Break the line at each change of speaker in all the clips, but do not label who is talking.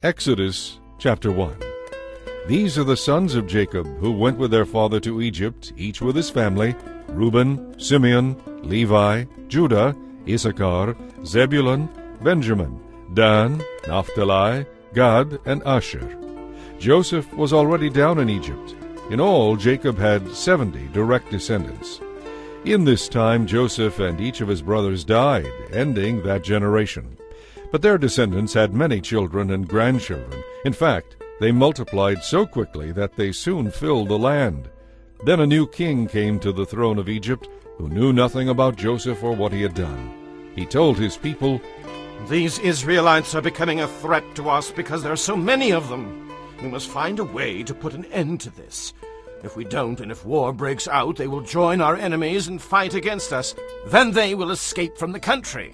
Exodus chapter 1. These are the sons of Jacob who went with their father to Egypt, each with his family: Reuben, Simeon, Levi, Judah, Issachar, Zebulun, Benjamin, Dan, Naphtali, Gad, and Asher. Joseph was already down in Egypt. In all, Jacob had 70 direct descendants. In this time Joseph and each of his brothers died, ending that generation. But their descendants had many children and grandchildren. In fact, they multiplied so quickly that they soon filled the land. Then a new king came to the throne of Egypt, who knew nothing about Joseph or what he had done. He told his people,
"These Israelites are becoming a threat to us because there are so many of them. We must find a way to put an end to this. If we don't, and if war breaks out, they will join our enemies and fight against us. Then they will escape from the country."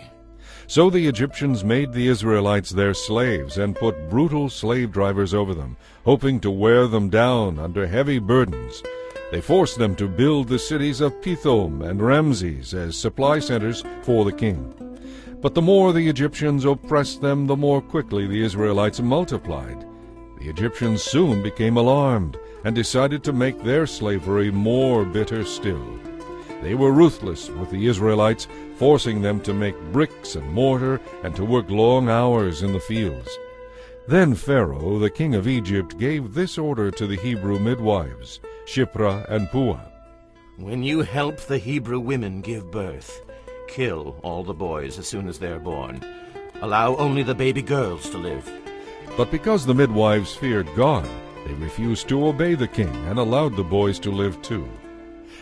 So the Egyptians made the Israelites their slaves and put brutal slave drivers over them, hoping to wear them down under heavy burdens. They forced them to build the cities of Pithom and Ramses as supply centers for the king. But the more the Egyptians oppressed them, the more quickly the Israelites multiplied. The Egyptians soon became alarmed and decided to make their slavery more bitter still. They were ruthless with the Israelites, forcing them to make bricks and mortar and to work long hours in the fields. Then Pharaoh, the king of Egypt, gave this order to the Hebrew midwives, Shiphrah and Puah.
"When you help the Hebrew women give birth, kill all the boys as soon as they are born. Allow only the baby girls to live."
But because the midwives feared God, they refused to obey the king and allowed the boys to live too.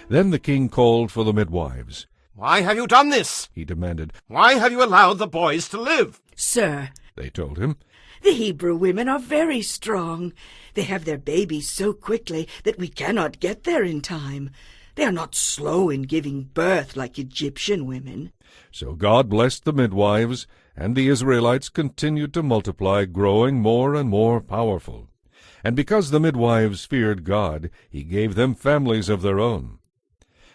Then the king called for the midwives.
"Why have you done this?"
he demanded.
"Why have you allowed the boys to live?"
"Sir,"
they told him,
"the Hebrew women are very strong. They have their babies so quickly that we cannot get there in time. They are not slow in giving birth like Egyptian women."
So God blessed the midwives, and the Israelites continued to multiply, growing more and more powerful. And because the midwives feared God, he gave them families of their own.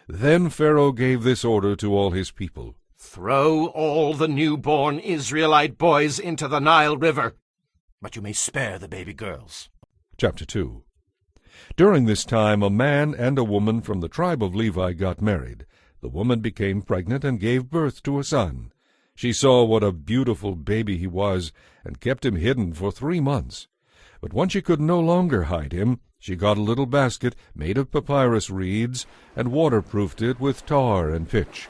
Then Pharaoh gave this order to all his people:
"Throw all the newborn Israelite boys into the Nile River, but you may spare the baby girls."
Chapter 2. During this time a man and a woman from the tribe of Levi got married. The woman became pregnant and gave birth to a son. She saw what a beautiful baby he was, and kept him hidden for 3 months. But when she could no longer hide him, she got a little basket made of papyrus reeds and waterproofed it with tar and pitch.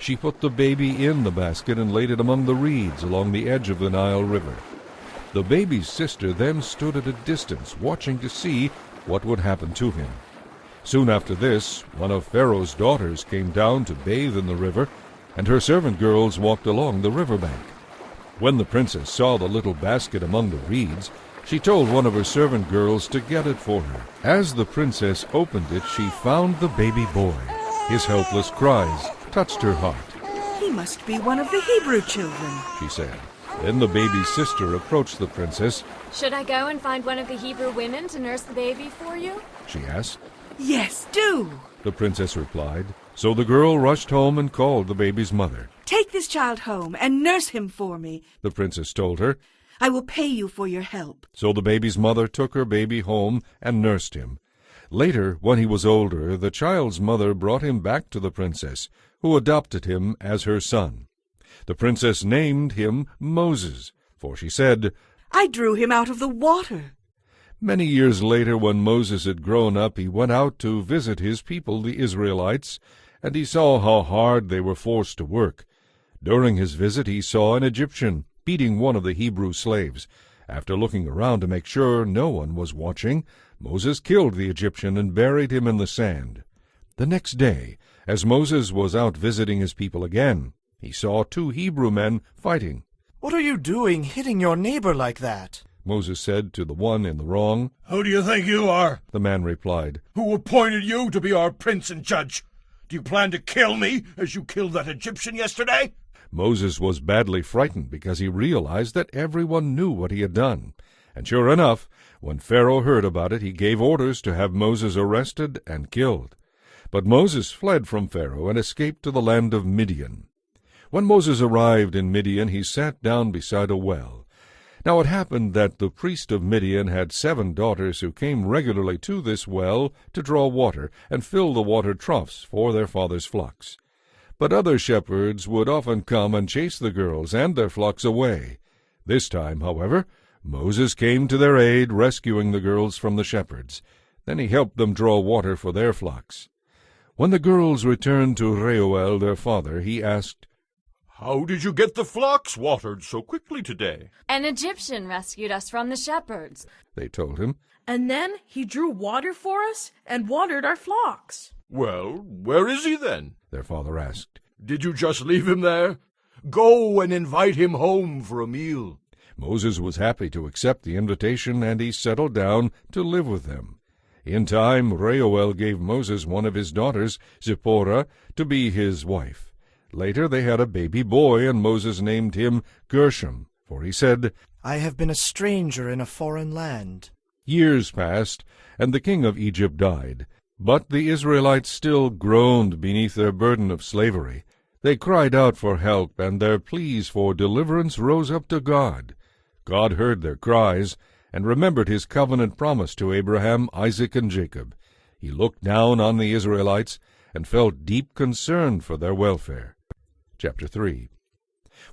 She put the baby in the basket and laid it among the reeds along the edge of the Nile River. The baby's sister then stood at a distance, watching to see what would happen to him. Soon after this, one of Pharaoh's daughters came down to bathe in the river, and her servant girls walked along the riverbank. When the princess saw the little basket among the reeds, she told one of her servant girls to get it for her. As the princess opened it, she found the baby boy. His helpless cries touched her heart.
"He must be one of the Hebrew children,"
she said. Then the baby's sister approached the princess.
"Should I go and find one of the Hebrew women to nurse the baby for you?"
she asked.
"Yes, do."
The princess replied. So the girl rushed home and called the baby's mother.
"Take this child home and nurse him for me.
The princess told her.
I will pay you for your help."
So the baby's mother took her baby home and nursed him. Later, when he was older, the child's mother brought him back to the princess, who adopted him as her son. The princess named him Moses, for she said,
"I drew him out of the water."
Many years later, when Moses had grown up, he went out to visit his people, the Israelites, and he saw how hard they were forced to work. During his visit, he saw an Egyptian beating one of the Hebrew slaves. After looking around to make sure no one was watching, Moses killed the Egyptian and buried him in the sand. The next day, as Moses was out visiting his people again, he saw 2 Hebrew men fighting.
"What are you doing, hitting your neighbor like that?"
Moses said to the one in the wrong.
"Who do you think you are?"
The man replied.
"Who appointed you to be our prince and judge? Do you plan to kill me as you killed that Egyptian yesterday?"
Moses was badly frightened because he realized that everyone knew what he had done. And sure enough, when Pharaoh heard about it, he gave orders to have Moses arrested and killed. But Moses fled from Pharaoh and escaped to the land of Midian. When Moses arrived in Midian, he sat down beside a well. Now it happened that the priest of Midian had 7 daughters who came regularly to this well to draw water and fill the water troughs for their father's flocks. But other shepherds would often come and chase the girls and their flocks away. This time, however, Moses came to their aid, rescuing the girls from the shepherds. Then he helped them draw water for their flocks. When the girls returned to Reuel, their father, he asked,
How did you get the flocks watered so quickly today?
An Egyptian rescued us from the shepherds.
They told him.
And then he drew water for us and watered our flocks.
Well, where is he then?
Their father asked.
Did you just leave him there? Go and invite him home for a meal.
Moses was happy to accept the invitation, and he settled down to live with them. In time, Reuel gave Moses one of his daughters, Zipporah, to be his wife. Later they had a baby boy, and Moses named him Gershom, for he said,
I have been a stranger in a foreign land.
Years passed, and the king of Egypt died. But the Israelites still groaned beneath their burden of slavery. They cried out for help, and their pleas for deliverance rose up to God. God heard their cries, and remembered his covenant promise to Abraham, Isaac, and Jacob. He looked down on the Israelites, and felt deep concern for their welfare. Chapter 3.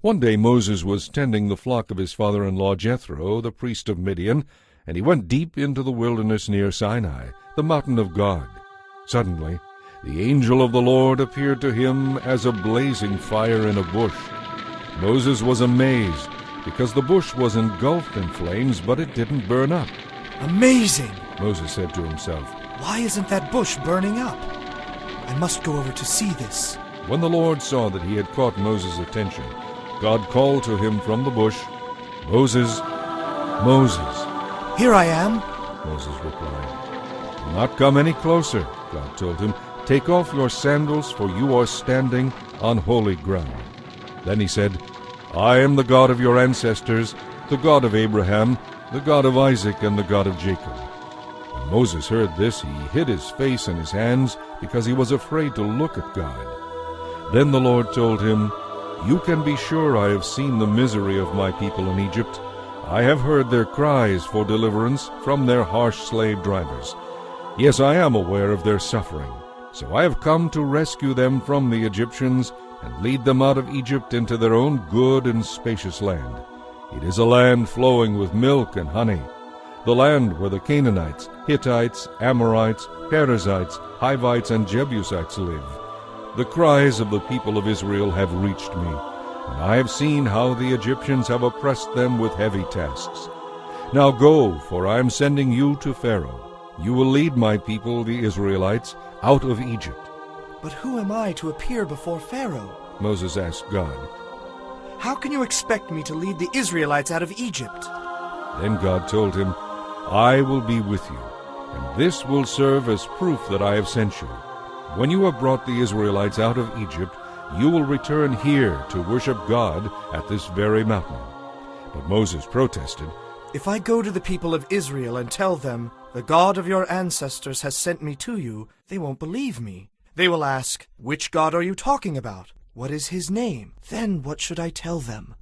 One day Moses was tending the flock of his father-in-law Jethro, the priest of Midian, and he went deep into the wilderness near Sinai, the mountain of God. Suddenly, the angel of the Lord appeared to him as a blazing fire in a bush. Moses was amazed, because the bush was engulfed in flames, but it didn't burn up.
Amazing!
Moses said to himself.
Why isn't that bush burning up? I must go over to see this.
When the Lord saw that he had caught Moses' attention, God called to him from the bush, Moses, Moses.
Here I am,
Moses replied. Do not come any closer, God told him. Take off your sandals, for you are standing on holy ground. Then he said, I am the God of your ancestors, the God of Abraham, the God of Isaac, and the God of Jacob. When Moses heard this, he hid his face in his hands, because he was afraid to look at God. Then the Lord told him, You can be sure I have seen the misery of my people in Egypt. I have heard their cries for deliverance from their harsh slave drivers. Yes, I am aware of their suffering. So I have come to rescue them from the Egyptians and lead them out of Egypt into their own good and spacious land. It is a land flowing with milk and honey, the land where the Canaanites, Hittites, Amorites, Perizzites, Hivites, and Jebusites live. The cries of the people of Israel have reached me, and I have seen how the Egyptians have oppressed them with heavy tasks. Now go, for I am sending you to Pharaoh. You will lead my people, the Israelites, out of Egypt.
But who am I to appear before Pharaoh?
Moses asked God.
How can you expect me to lead the Israelites out of Egypt?
Then God told him, I will be with you, and this will serve as proof that I have sent you. When you have brought the Israelites out of Egypt, you will return here to worship God at this very mountain. But Moses protested,
If I go to the people of Israel and tell them, The God of your ancestors has sent me to you, they won't believe me. They will ask, Which God are you talking about? What is his name? Then what should I tell them?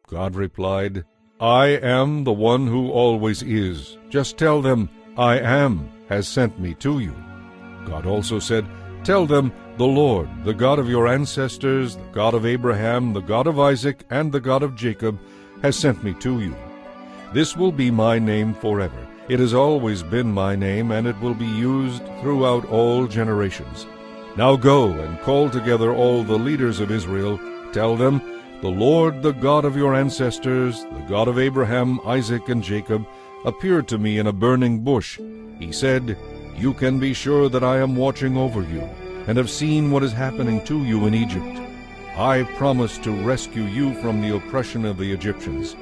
God replied, I am the one who always is. Just tell them, I am, has sent me to you. God also said, Tell them, the Lord, the God of your ancestors, the God of Abraham, the God of Isaac, and the God of Jacob, has sent me to you. This will be my name forever. It has always been my name, and it will be used throughout all generations. Now go and call together all the leaders of Israel. Tell them, The Lord, the God of your ancestors, the God of Abraham, Isaac, and Jacob, appeared to me in a burning bush. He said, You can be sure that I am watching over you, and have seen what is happening to you in Egypt. I promise to rescue you from the oppression of the Egyptians.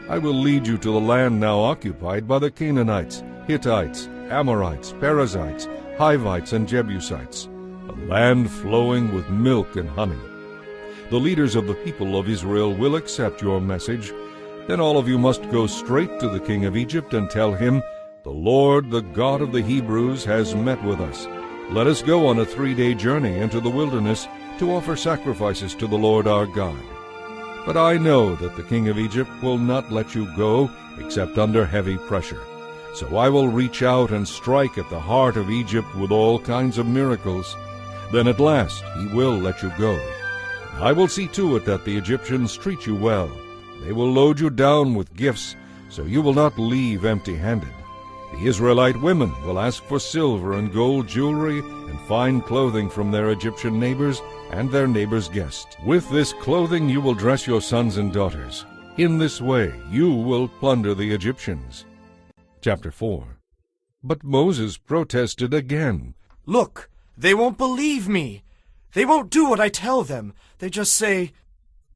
I will lead you to the land now occupied by the Canaanites, Hittites, Amorites, Perizzites, Hivites, and Jebusites, a land flowing with milk and honey. The leaders of the people of Israel will accept your message. Then all of you must go straight to the king of Egypt and tell him, The Lord, the God of the Hebrews, has met with us. Let us go on a 3-day journey into the wilderness to offer sacrifices to the Lord our God. But I know that the king of Egypt will not let you go, except under heavy pressure. So I will reach out and strike at the heart of Egypt with all kinds of miracles. Then at last he will let you go. I will see to it that the Egyptians treat you well. They will load you down with gifts, so you will not leave empty-handed. The Israelite women will ask for silver and gold jewelry and fine clothing from their Egyptian neighbors and their neighbors' guests. With this clothing you will dress your sons and daughters. In this way you will plunder the Egyptians. Chapter 4. But Moses protested again.
Look, they won't believe me. They won't do what I tell them. They just say,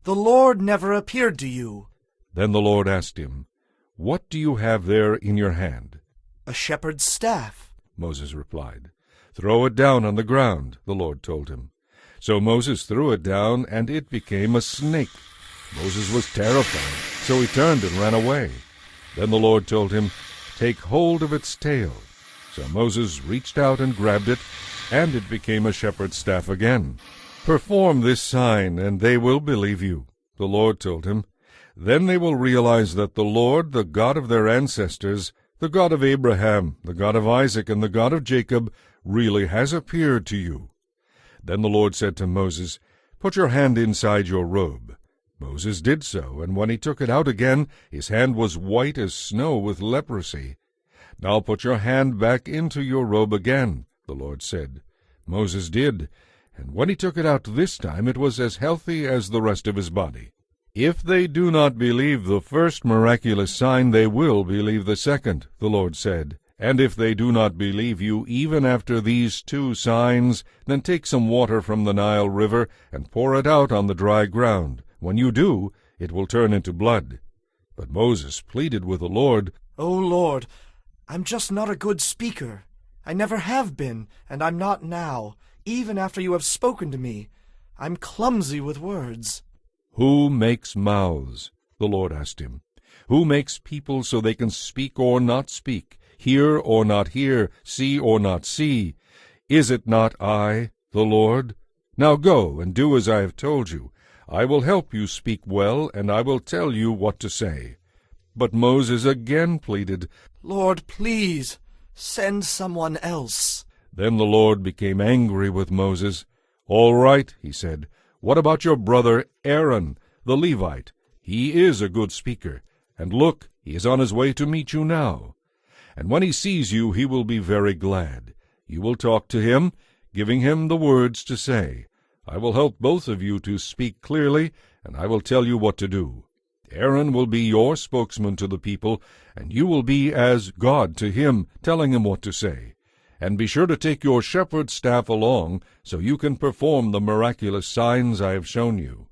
"The Lord never appeared to you."
Then the Lord asked him, "What do you have there in your hand?"
"A shepherd's staff,"
Moses replied. "Throw it down on the ground," the Lord told him. So Moses threw it down, and it became a snake. Moses was terrified, so he turned and ran away. Then the Lord told him, "Take hold of its tail." So Moses reached out and grabbed it, and it became a shepherd's staff again. "Perform this sign, and they will believe you," the Lord told him. "Then they will realize that the Lord, the God of their ancestors, the God of Abraham, the God of Isaac, and the God of Jacob, really has appeared to you." Then the Lord said to Moses, "Put your hand inside your robe." Moses did so, and when he took it out again, his hand was white as snow with leprosy. "Now put your hand back into your robe again," the Lord said. Moses did, and when he took it out this time, it was as healthy as the rest of his body. "If they do not believe the first miraculous sign, they will believe the second," the Lord said. "And if they do not believe you even after these 2 signs, then take some water from the Nile River and pour it out on the dry ground. When you do, it will turn into blood." But Moses pleaded with the Lord,
"O Lord, I'm just not a good speaker. I never have been, and I'm not now, even after you have spoken to me. I'm clumsy with words."
"Who makes mouths?" the Lord asked him. "Who makes people so they can speak or not speak, hear or not hear, see or not see? Is it not I, the Lord? Now go and do as I have told you. I will help you speak well, and I will tell you what to say." But Moses again pleaded,
"Lord, please, send someone else."
Then the Lord became angry with Moses. "All right," he said, "what about your brother Aaron, the Levite? He is a good speaker, and look, he is on his way to meet you now. And when he sees you, he will be very glad. You will talk to him, giving him the words to say. I will help both of you to speak clearly, and I will tell you what to do. Aaron will be your spokesman to the people, and you will be as God to him, telling him what to say. And be sure to take your shepherd's staff along, so you can perform the miraculous signs I have shown you."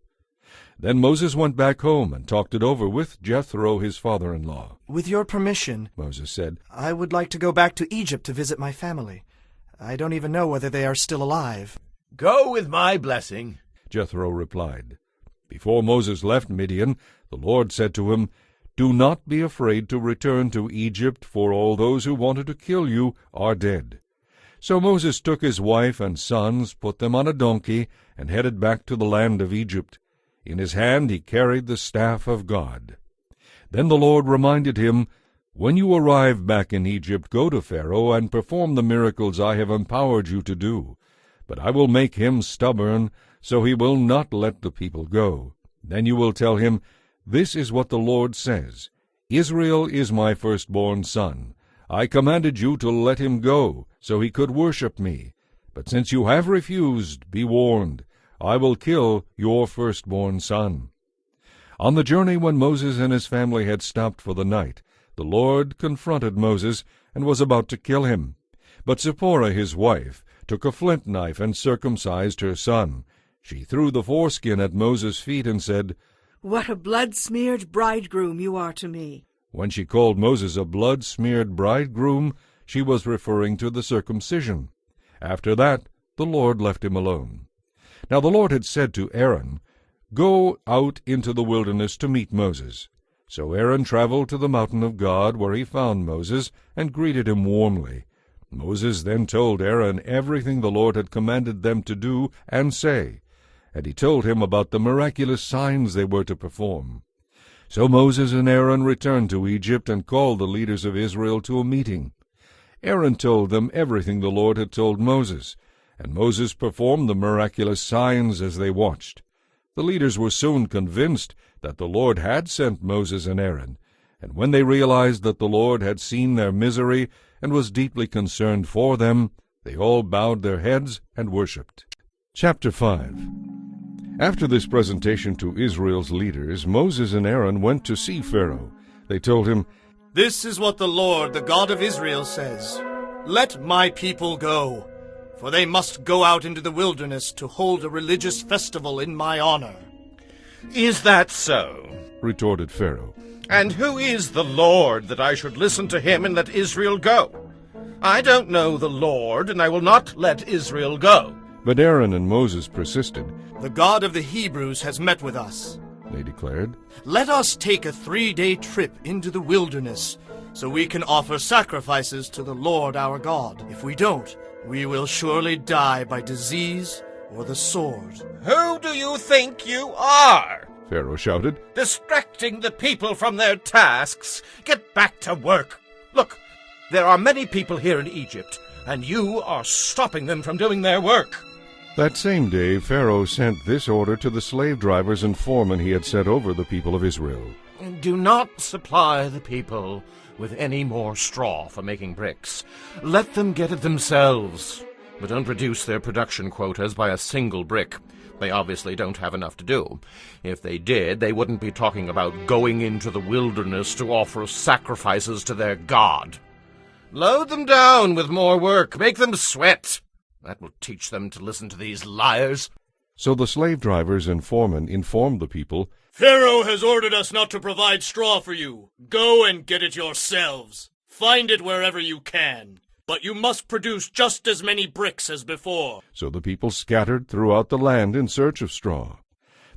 Then Moses went back home and talked it over with Jethro, his father-in-law.
"With your permission,"
Moses said,
"I would like to go back to Egypt to visit my family. I don't even know whether they are still alive."
"Go with my blessing,"
Jethro replied. Before Moses left Midian, the Lord said to him, "Do not be afraid to return to Egypt, for all those who wanted to kill you are dead." So Moses took his wife and sons, put them on a donkey, and headed back to the land of Egypt. In his hand he carried the staff of God. Then the Lord reminded him, "When you arrive back in Egypt, go to Pharaoh and perform the miracles I have empowered you to do. But I will make him stubborn, so he will not let the people go. Then you will tell him, 'This is what the Lord says. Israel is my firstborn son. I commanded you to let him go, so he could worship me. But since you have refused, be warned. I will kill your firstborn son.'" On the journey when Moses and his family had stopped for the night, the Lord confronted Moses and was about to kill him. But Zipporah, his wife, took a flint knife and circumcised her son. She threw the foreskin at Moses' feet and said,
"What a blood-smeared bridegroom you are to me."
When she called Moses a blood-smeared bridegroom, she was referring to the circumcision. After that, the Lord left him alone. Now the Lord had said to Aaron, "Go out into the wilderness to meet Moses." So Aaron traveled to the mountain of God, where he found Moses, and greeted him warmly. Moses then told Aaron everything the Lord had commanded them to do and say, and he told him about the miraculous signs they were to perform. So Moses and Aaron returned to Egypt and called the leaders of Israel to a meeting. Aaron told them everything the Lord had told Moses, and Moses performed the miraculous signs as they watched. The leaders were soon convinced that the Lord had sent Moses and Aaron, and when they realized that the Lord had seen their misery and was deeply concerned for them, they all bowed their heads and worshipped. Chapter 5. After this presentation to Israel's leaders, Moses and Aaron went to see Pharaoh. They told him,
This is what the Lord, the God of Israel, says. Let my people go, for they must go out into the wilderness to hold a religious festival in my honor.
Is that so?
retorted Pharaoh.
And who is the Lord that I should listen to him and let Israel go? I don't know the Lord, and I will not let Israel go.
But Aaron and Moses persisted.
The God of the Hebrews has met with us,
They declared.
Let us take a 3-day trip into the wilderness, so we can offer sacrifices to the Lord our God. If we don't, we will surely die by disease or the sword.
Who do you think you are?
Pharaoh shouted.
Distracting the people from their tasks. Get back to work. Look, there are many people here in Egypt, and you are stopping them from doing their work.
That same day Pharaoh sent this order to the slave drivers and foremen he had set over the people of Israel.
Do not supply the people with any more straw for making bricks. Let them get it themselves, but don't reduce their production quotas by a single brick. They obviously don't have enough to do. If they did, they wouldn't be talking about going into the wilderness to offer sacrifices to their God. Load them down with more work. Make them sweat. That will teach them to listen to these liars.
So the slave drivers and foremen informed the people,
Pharaoh has ordered us not to provide straw for you. Go and get it yourselves. Find it wherever you can. But you must produce just as many bricks as before.
So the people scattered throughout the land in search of straw.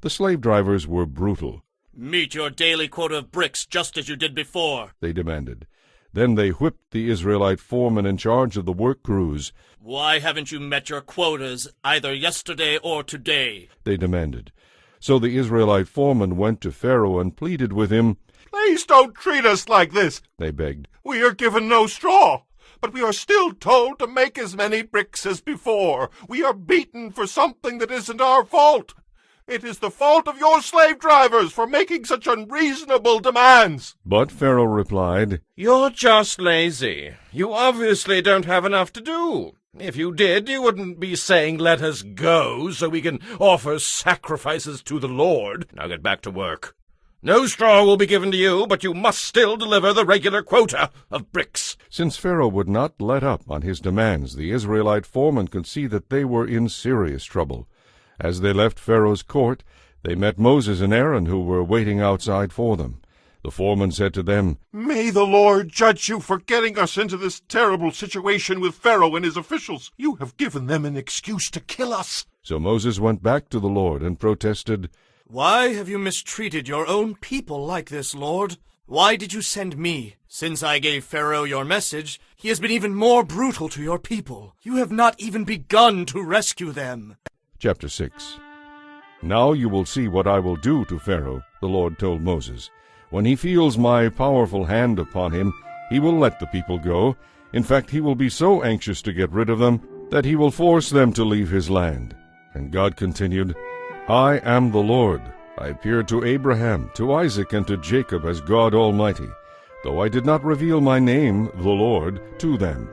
The slave drivers were brutal.
Meet your daily quota of bricks just as you did before,
They demanded. Then they whipped the Israelite foremen in charge of the work crews.
Why haven't you met your quotas either yesterday or today?
They demanded. So the Israelite foreman went to Pharaoh and pleaded with him.
Please don't treat us like this.
They begged.
We are given no straw, but we are still told to make as many bricks as before. We are beaten for something that isn't our fault. It is the fault of your slave drivers for making such unreasonable demands.
But Pharaoh replied,
You're just lazy. You obviously don't have enough to do. If you did, you wouldn't be saying, let us go, so we can offer sacrifices to the Lord. Now get back to work. No straw will be given to you, but you must still deliver the regular quota of bricks.
Since Pharaoh would not let up on his demands, the Israelite foremen could see that they were in serious trouble. As they left Pharaoh's court, they met Moses and Aaron, who were waiting outside for them. The foreman said to them,
May the Lord judge you for getting us into this terrible situation with Pharaoh and his officials. You have given them an excuse to kill us.
So Moses went back to the Lord and protested,
Why have you mistreated your own people like this, Lord? Why did you send me? Since I gave Pharaoh your message, he has been even more brutal to your people. You have not even begun to rescue them.
Chapter 6. Now you will see what I will do to Pharaoh, the Lord told Moses. When he feels my powerful hand upon him, he will let the people go. In fact, he will be so anxious to get rid of them that he will force them to leave his land. And God continued, I am the Lord. I appeared to Abraham, to Isaac, and to Jacob as God Almighty, though I did not reveal my name, the Lord, to them.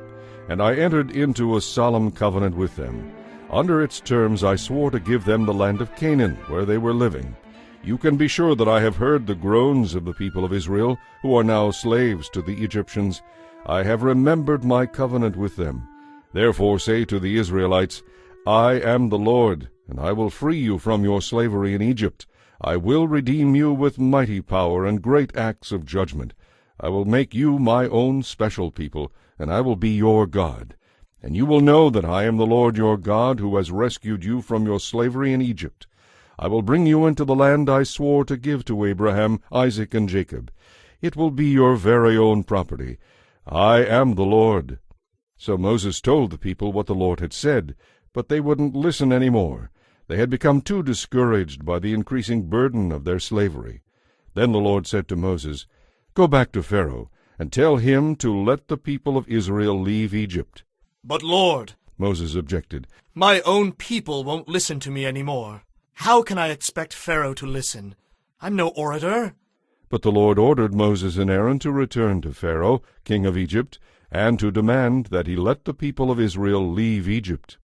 And I entered into a solemn covenant with them. Under its terms I swore to give them the land of Canaan, where they were living. You can be sure that I have heard the groans of the people of Israel, who are now slaves to the Egyptians. I have remembered my covenant with them. Therefore say to the Israelites, I am the Lord, and I will free you from your slavery in Egypt. I will redeem you with mighty power and great acts of judgment. I will make you my own special people, and I will be your God. And you will know that I am the Lord your God, who has rescued you from your slavery in Egypt. I will bring you into the land I swore to give to Abraham, Isaac, and Jacob. It will be your very own property. I am the Lord. So Moses told the people what the Lord had said, but they wouldn't listen any more. They had become too discouraged by the increasing burden of their slavery. Then the Lord said to Moses, Go back to Pharaoh, and tell him to let the people of Israel leave Egypt.
But Lord,
Moses objected.
my own people won't listen to me anymore. How can I expect Pharaoh to listen? I'm no orator.
But the Lord ordered Moses and Aaron to return to Pharaoh, king of Egypt, and to demand that he let the people of Israel leave Egypt.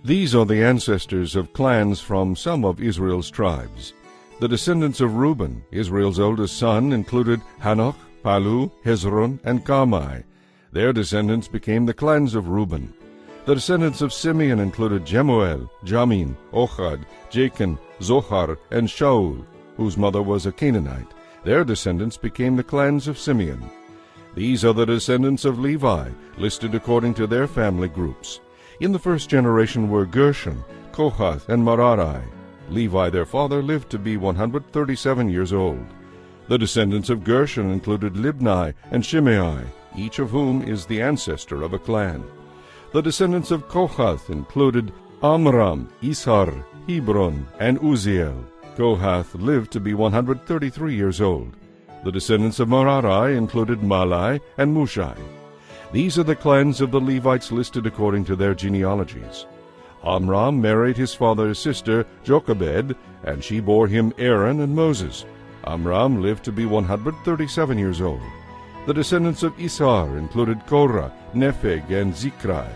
These are the ancestors of clans from some of Israel's tribes. The descendants of Reuben, Israel's oldest son, included Hanoch, Palu, Hezron, and Carmi. Their descendants became the clans of Reuben. The descendants of Simeon included Jemuel, Jamin, Ohad, Jachin, Zohar, and Shaul, whose mother was a Canaanite. Their descendants became the clans of Simeon. These are the descendants of Levi, listed according to their family groups. In the first generation were Gershon, Kohath, and Merari. Levi, their father, lived to be 137 years old. The descendants of Gershon included Libni and Shimei, each of whom is the ancestor of a clan. The descendants of Kohath included Amram, Ishar, Hebron, and Uzziel. Kohath lived to be 133 years old. The descendants of Merari included Malai and Mushai. These are the clans of the Levites listed according to their genealogies. Amram married his father's sister Jochebed, and she bore him Aaron and Moses. Amram lived to be 137 years old. The descendants of Ishar included Korah, Nepheg, and Zikri.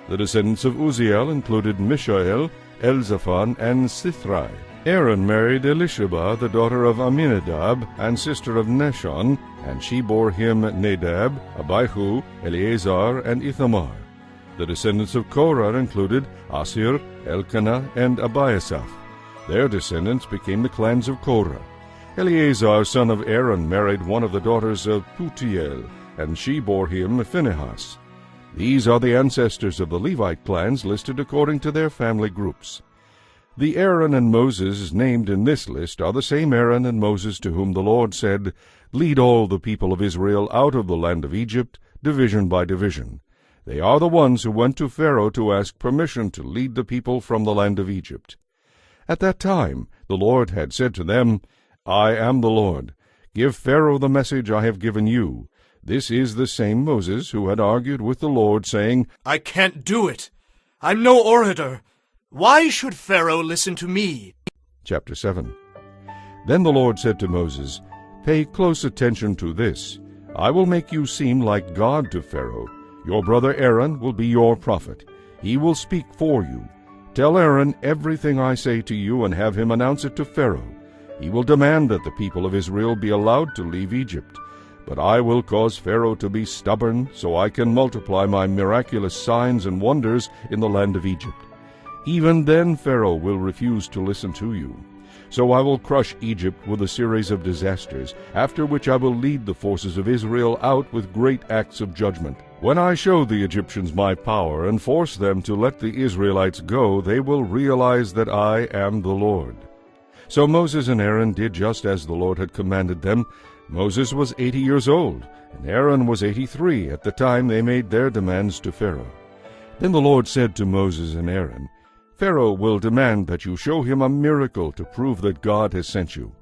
The descendants of Uzziel included Mishael, Elzaphan, and Sithri. Aaron married Elisheba, the daughter of Aminadab, and sister of Nashon, and she bore him Nadab, Abihu, Eleazar, and Ithamar. The descendants of Korah included Asir, Elkanah, and Abiasaph. Their descendants became the clans of Korah. Eleazar, son of Aaron, married one of the daughters of Putiel, and she bore him Phinehas. These are the ancestors of the Levite clans listed according to their family groups. The Aaron and Moses named in this list are the same Aaron and Moses to whom the Lord said, Lead all the people of Israel out of the land of Egypt, division by division. They are the ones who went to Pharaoh to ask permission to lead the people from the land of Egypt. At that time the Lord had said to them, I am the Lord. Give Pharaoh the message I have given you. This is the same Moses who had argued with the Lord, saying,
I can't do it. I'm no orator. Why should Pharaoh listen to me?
Chapter 7. Then the Lord said to Moses, Pay close attention to this. I will make you seem like God to Pharaoh. Your brother Aaron will be your prophet. He will speak for you. Tell Aaron everything I say to you, and have him announce it to Pharaoh. He will demand that the people of Israel be allowed to leave Egypt. But I will cause Pharaoh to be stubborn, so I can multiply my miraculous signs and wonders in the land of Egypt. Even then Pharaoh will refuse to listen to you. So I will crush Egypt with a series of disasters, after which I will lead the forces of Israel out with great acts of judgment. When I show the Egyptians my power and force them to let the Israelites go, they will realize that I am the Lord. So Moses and Aaron did just as the Lord had commanded them. Moses was 80 years old, and Aaron was 83 at the time they made their demands to Pharaoh. Then the Lord said to Moses and Aaron, Pharaoh will demand that you show him a miracle to prove that God has sent you.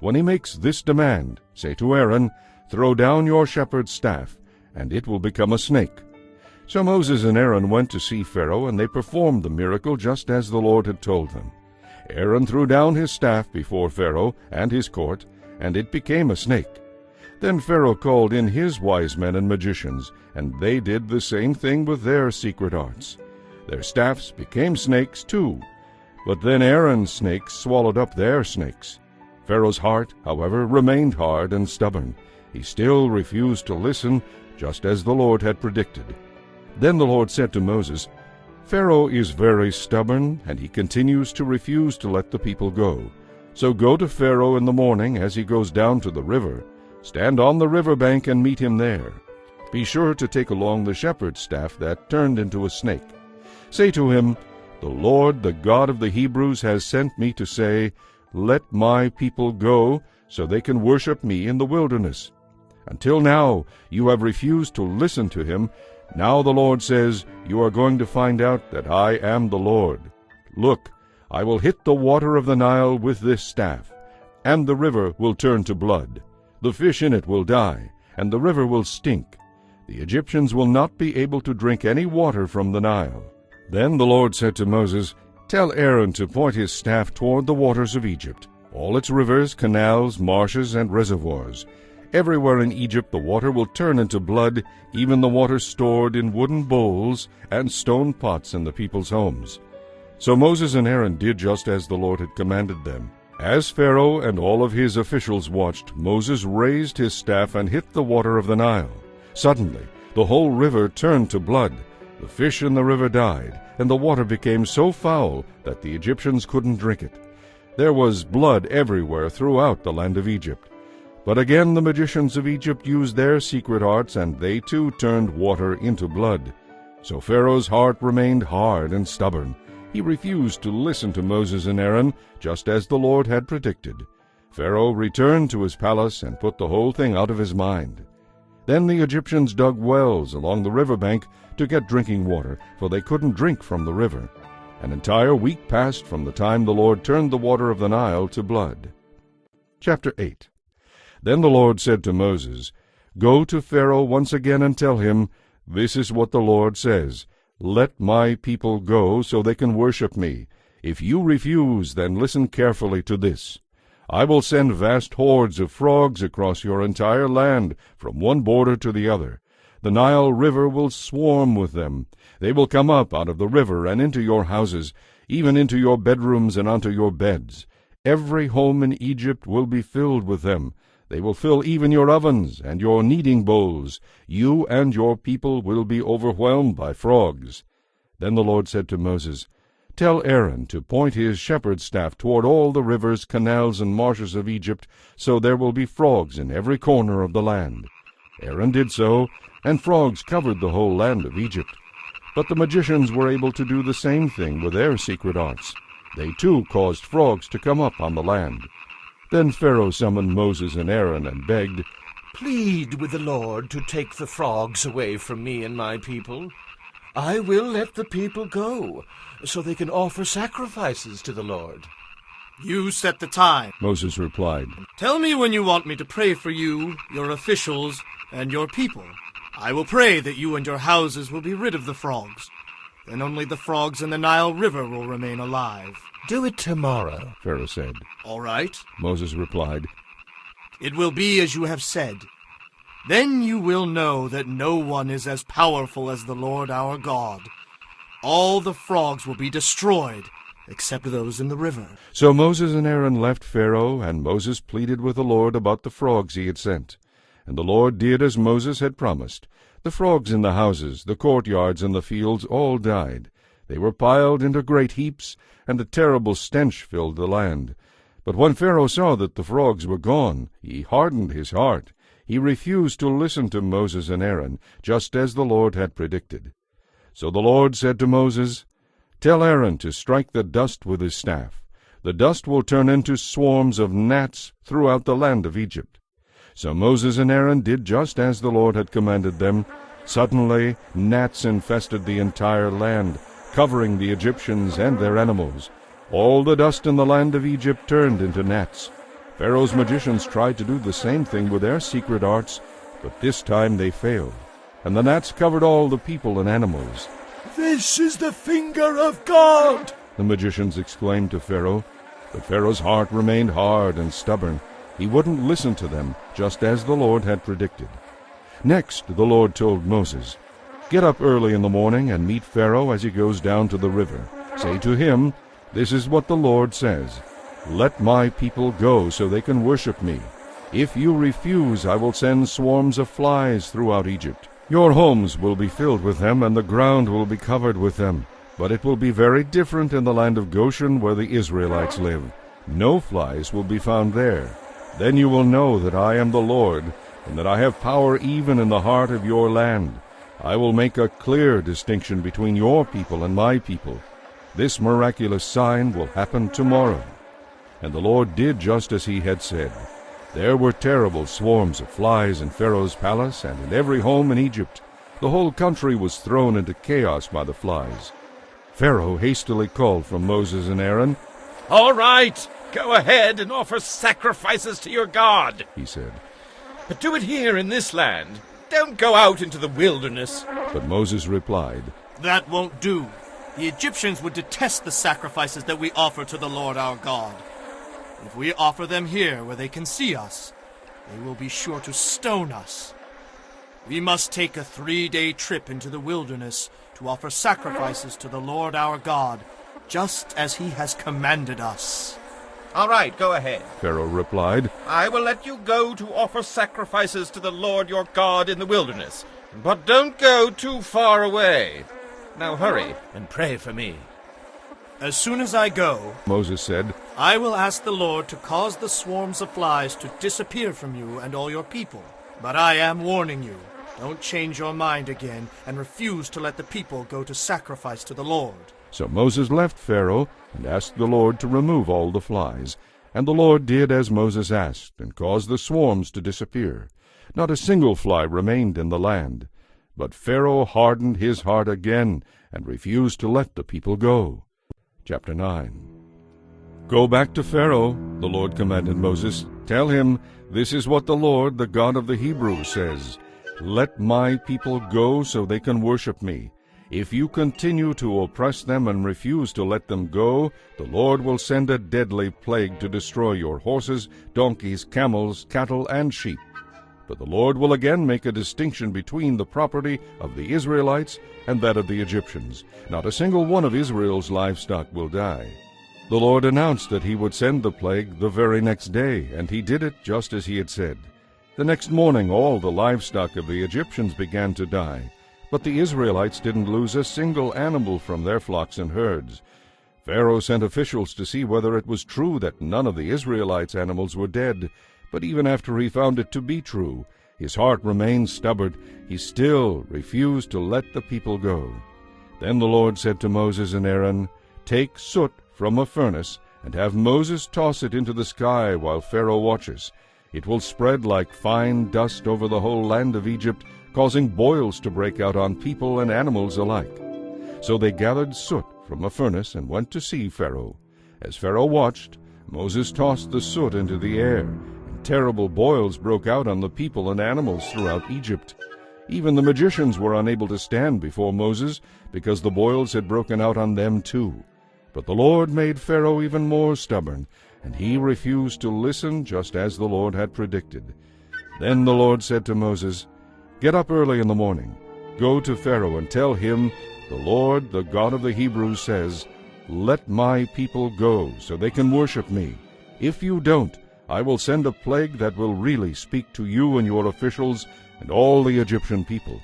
When he makes this demand, say to Aaron, Throw down your shepherd's staff, and it will become a snake. So Moses and Aaron went to see Pharaoh, and they performed the miracle just as the Lord had told them. Aaron threw down his staff before Pharaoh and his court, and it became a snake. Then Pharaoh called in his wise men and magicians, and they did the same thing with their secret arts. Their staffs became snakes too. But then Aaron's snakes swallowed up their snakes. Pharaoh's heart, however, remained hard and stubborn. He still refused to listen, just as the Lord had predicted. Then the Lord said to Moses, Pharaoh is very stubborn, and he continues to refuse to let the people go. So go to Pharaoh in the morning as he goes down to the river. Stand on the river bank and meet him there. Be sure to take along the shepherd's staff that turned into a snake. Say to him, The Lord, the God of the Hebrews, has sent me to say, Let my people go, so they can worship me in the wilderness. Until now you have refused to listen to him. Now the Lord says, You are going to find out that I am the Lord. Look, I will hit the water of the Nile with this staff. and the river will turn to blood. The fish in it will die, and the river will stink. The Egyptians will not be able to drink any water from the Nile. Then the Lord said to Moses, Tell Aaron to point his staff toward the waters of Egypt, all its rivers, canals, marshes, and reservoirs. Everywhere in Egypt the water will turn into blood, even the water stored in wooden bowls and stone pots in the people's homes. So Moses and Aaron did just as the Lord had commanded them. As Pharaoh and all of his officials watched, Moses raised his staff and hit the water of the Nile. Suddenly the whole river turned to blood. The fish in the river died, and the water became so foul that the Egyptians couldn't drink it. There was blood everywhere throughout the land of Egypt. But again the magicians of Egypt used their secret arts, and they too turned water into blood. So Pharaoh's heart remained hard and stubborn. He refused to listen to Moses and Aaron, just as the Lord had predicted. Pharaoh returned to his palace and put the whole thing out of his mind. Then the Egyptians dug wells along the riverbank to get drinking water, for they couldn't drink from the river. An entire week passed from the time the Lord turned the water of the Nile to blood. Chapter 8. Then the Lord said to Moses, Go to Pharaoh once again and tell him, This is what the Lord says, Let my people go so they can worship me. If you refuse, then listen carefully to this. I will send vast hordes of frogs across your entire land, from one border to the other. The Nile River will swarm with them. They will come up out of the river and into your houses, even into your bedrooms and onto your beds. Every home in Egypt will be filled with them. They will fill even your ovens and your kneading bowls. You and your people will be overwhelmed by frogs. Then the Lord said to Moses, Tell Aaron to point his shepherd's staff toward all the rivers, canals, and marshes of Egypt, so there will be frogs in every corner of the land. Aaron did so, and frogs covered the whole land of Egypt. But the magicians were able to do the same thing with their secret arts. They too caused frogs to come up on the land. Then Pharaoh summoned Moses and Aaron and begged,
Plead with the Lord to take the frogs away from me and my people. I will let the people go, so they can offer sacrifices to the Lord.
You set the time,
Moses replied.
Tell me when you want me to pray for you, your officials, and your people. I will pray that you and your houses will be rid of the frogs. Then only the frogs in the Nile River will remain alive.
Do it tomorrow,
Pharaoh said.
All right,
Moses replied.
It will be as you have said. Then you will know that no one is as powerful as the Lord our God. All the frogs will be destroyed, except those in the river.
So Moses and Aaron left Pharaoh, and Moses pleaded with the Lord about the frogs he had sent. And the Lord did as Moses had promised. The frogs in the houses, the courtyards, and the fields all died. They were piled into great heaps, and a terrible stench filled the land. But when Pharaoh saw that the frogs were gone, he hardened his heart. He refused to listen to Moses and Aaron, just as the Lord had predicted. So the Lord said to Moses, Tell Aaron to strike the dust with his staff. The dust will turn into swarms of gnats throughout the land of Egypt. So Moses and Aaron did just as the Lord had commanded them. Suddenly gnats infested the entire land, covering the Egyptians and their animals. All the dust in the land of Egypt turned into gnats. Pharaoh's magicians tried to do the same thing with their secret arts, but this time they failed, and the gnats covered all the people and animals.
This is the finger of God,
the magicians exclaimed to Pharaoh. But Pharaoh's heart remained hard and stubborn. He wouldn't listen to them, just as the Lord had predicted. Next the Lord told Moses, Get up early in the morning and meet Pharaoh as he goes down to the river. Say to him, This is what the Lord says, Let my people go so they can worship me. If you refuse, I will send swarms of flies throughout Egypt. Your homes will be filled with them, and the ground will be covered with them. But it will be very different in the land of Goshen, where the Israelites live. No flies will be found there. Then you will know that I am the Lord, and that I have power even in the heart of your land. I will make a clear distinction between your people and my people. This miraculous sign will happen tomorrow. And the Lord did just as he had said. There were terrible swarms of flies in Pharaoh's palace and in every home in Egypt. The whole country was thrown into chaos by the flies. Pharaoh hastily called for Moses and Aaron.
All right, Go ahead and offer sacrifices to your God,
he said.
but do it here in this land. Don't go out into the wilderness.
But Moses replied,
That won't do. The Egyptians would detest the sacrifices that we offer to the Lord our God. If we offer them here where they can see us, they will be sure to stone us. We must take a 3-day trip into the wilderness to offer sacrifices to the Lord our God, just as he has commanded us.
All right, go ahead.
Pharaoh replied.
I will let you go to offer sacrifices to the Lord your God in the wilderness, but don't go too far away. Now hurry and pray for me.
As soon as I go,
Moses said,
I will ask the Lord to cause the swarms of flies to disappear from you and all your people. But I am warning you, don't change your mind again and refuse to let the people go to sacrifice to the Lord.
So Moses left Pharaoh and asked the Lord to remove all the flies. And the Lord did as Moses asked, and caused the swarms to disappear. Not a single fly remained in the land. But Pharaoh hardened his heart again, and refused to let the people go. Chapter 9. Go back to Pharaoh, the Lord commanded Moses. Tell him, this is what the Lord, the God of the Hebrews, says. Let my people go so they can worship me. If you continue to oppress them and refuse to let them go, the Lord will send a deadly plague to destroy your horses, donkeys, camels, cattle, and sheep. But the Lord will again make a distinction between the property of the Israelites and that of the Egyptians. Not a single one of Israel's livestock will die. The Lord announced that he would send the plague the very next day, and he did it just as he had said. The next morning all the livestock of the Egyptians began to die. But the Israelites didn't lose a single animal from their flocks and herds. Pharaoh sent officials to see whether it was true that none of the Israelites' animals were dead. But even after he found it to be true, his heart remained stubborn. He still refused to let the people go. Then the Lord said to Moses and Aaron, Take soot from a furnace, and have Moses toss it into the sky while Pharaoh watches. It will spread like fine dust over the whole land of Egypt, causing boils to break out on people and animals alike. So they gathered soot from a furnace and went to see Pharaoh. As Pharaoh watched, Moses tossed the soot into the air, and terrible boils broke out on the people and animals throughout Egypt. Even the magicians were unable to stand before Moses, because the boils had broken out on them too. But the Lord made Pharaoh even more stubborn, and he refused to listen, just as the Lord had predicted. Then the Lord said to Moses, Get up early in the morning. Go to Pharaoh and tell him, The Lord, the God of the Hebrews, says, Let my people go, so they can worship me. If you don't, I will send a plague that will really speak to you and your officials and all the Egyptian people.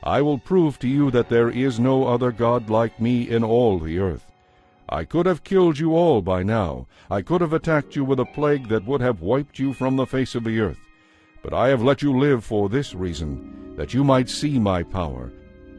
I will prove to you that there is no other God like me in all the earth. I could have killed you all by now. I could have attacked you with a plague that would have wiped you from the face of the earth. But I have let you live for this reason, that you might see my power,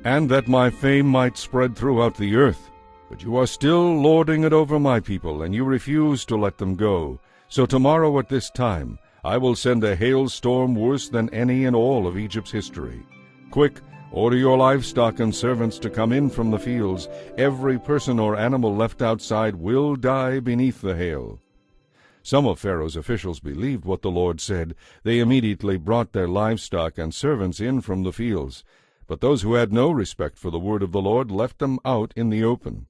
and that my fame might spread throughout the earth. But you are still lording it over my people, and you refuse to let them go. So tomorrow at this time I will send a hailstorm worse than any in all of Egypt's history. Quick, order your livestock and servants to come in from the fields. Every person or animal left outside will die beneath the hail. Some of Pharaoh's officials believed what the Lord said. They immediately brought their livestock and servants in from the fields. But those who had no respect for the word of the Lord left them out in the open.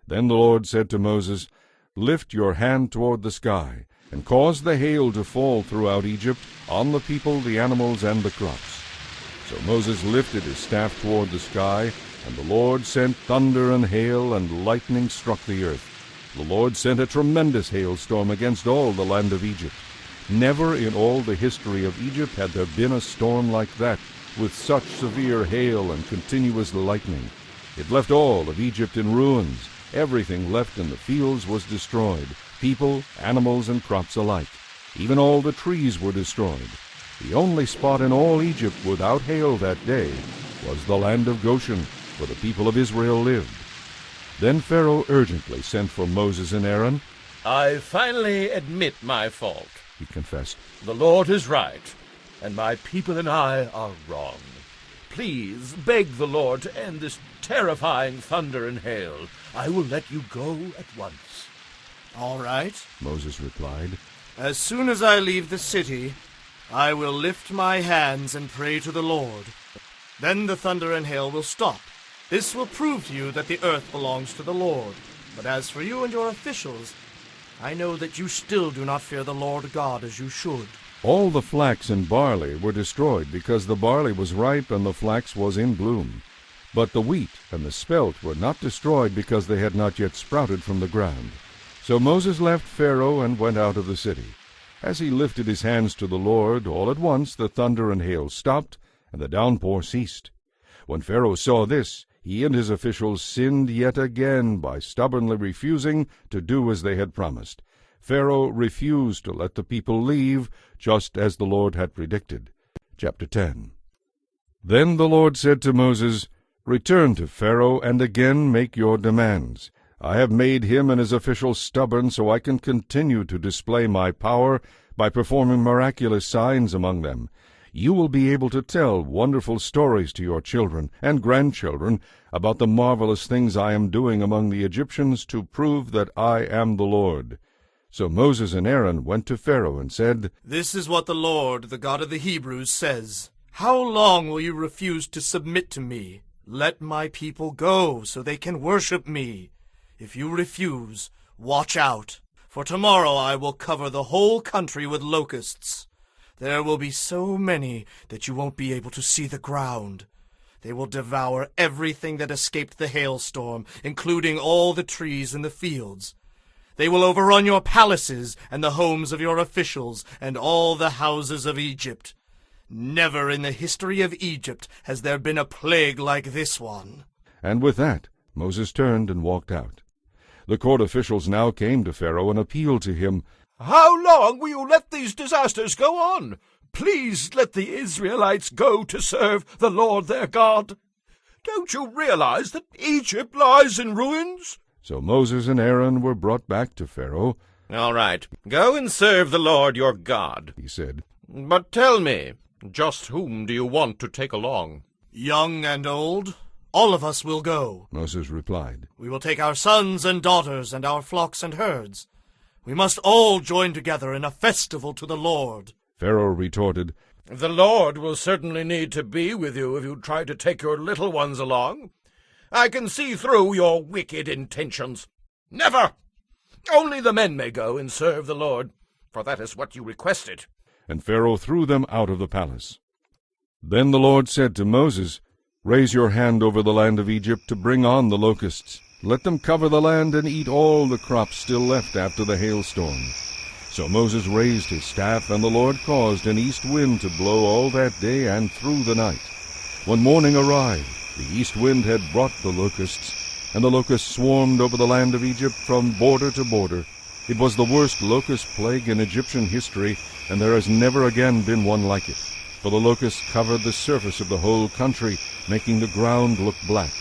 Then the Lord said to Moses, Lift your hand toward the sky, and cause the hail to fall throughout Egypt, on the people, the animals, and the crops. So Moses lifted his staff toward the sky, and the Lord sent thunder and hail, and lightning struck the earth. The Lord sent a tremendous hailstorm against all the land of Egypt. Never in all the history of Egypt had there been a storm like that, with such severe hail and continuous lightning. It left all of Egypt in ruins. Everything left in the fields was destroyed, people, animals, and crops alike. Even all the trees were destroyed. The only spot in all Egypt without hail that day was the land of Goshen, where the people of Israel lived. Then Pharaoh urgently sent for Moses and Aaron.
I finally admit my fault,
he confessed.
The Lord is right, and my people and I are wrong. Please beg the Lord to end this terrifying thunder and hail. I will let you go at once.
All right,
Moses replied.
as soon as I leave the city, I will lift my hands and pray to the Lord. Then the thunder and hail will stop. This will prove to you that the earth belongs to the Lord. But as for you and your officials, I know that you still do not fear the Lord God as you should.
All the flax and barley were destroyed because the barley was ripe and the flax was in bloom. But the wheat and the spelt were not destroyed because they had not yet sprouted from the ground. So Moses left Pharaoh and went out of the city. As he lifted his hands to the Lord, all at once the thunder and hail stopped, and the downpour ceased. When Pharaoh saw this, he and his officials sinned yet again by stubbornly refusing to do as they had promised. Pharaoh refused to let the people leave, just as the Lord had predicted. Chapter 10. Then the Lord said to Moses, "Return to Pharaoh and again make your demands. I have made him and his officials stubborn so I can continue to display my power by performing miraculous signs among them. You will be able to tell wonderful stories to your children and grandchildren about the marvelous things I am doing among the Egyptians to prove that I am the Lord." So Moses and Aaron went to Pharaoh and said,
This is what the Lord, the God of the Hebrews, says. How long will you refuse to submit to me? Let my people go so they can worship me. If you refuse, watch out, for tomorrow I will cover the whole country with locusts. There will be so many that you won't be able to see the ground. They will devour everything that escaped the hailstorm, including all the trees in the fields. They will overrun your palaces and the homes of your officials and all the houses of Egypt. Never in the history of Egypt has there been a plague like this one.
And with that Moses turned and walked out. The court officials now came to Pharaoh and appealed to him.
How long will you let these disasters go on? Please let the Israelites go to serve the Lord their God. Don't you realize that Egypt lies in ruins?
So Moses and Aaron were brought back to Pharaoh.
All right, go and serve the Lord your God,
He said.
But tell me, just whom do you want to take along?
Young and old, all of us will go.
Moses replied.
We will take our sons and daughters and our flocks and herds. We must all join together in a festival to the Lord.
Pharaoh retorted,
The Lord will certainly need to be with you if you try to take your little ones along. I can see through your wicked intentions. Never! Only the men may go and serve the Lord, for that is what you requested.
And Pharaoh threw them out of the palace. Then the Lord said to Moses, Raise your hand over the land of Egypt to bring on the locusts. Let them cover the land and eat all the crops still left after the hailstorm. So Moses raised his staff, and the Lord caused an east wind to blow all that day and through the night. When morning arrived, the east wind had brought the locusts, and the locusts swarmed over the land of Egypt from border to border. It was the worst locust plague in Egyptian history, and there has never again been one like it. For the locusts covered the surface of the whole country, making the ground look black.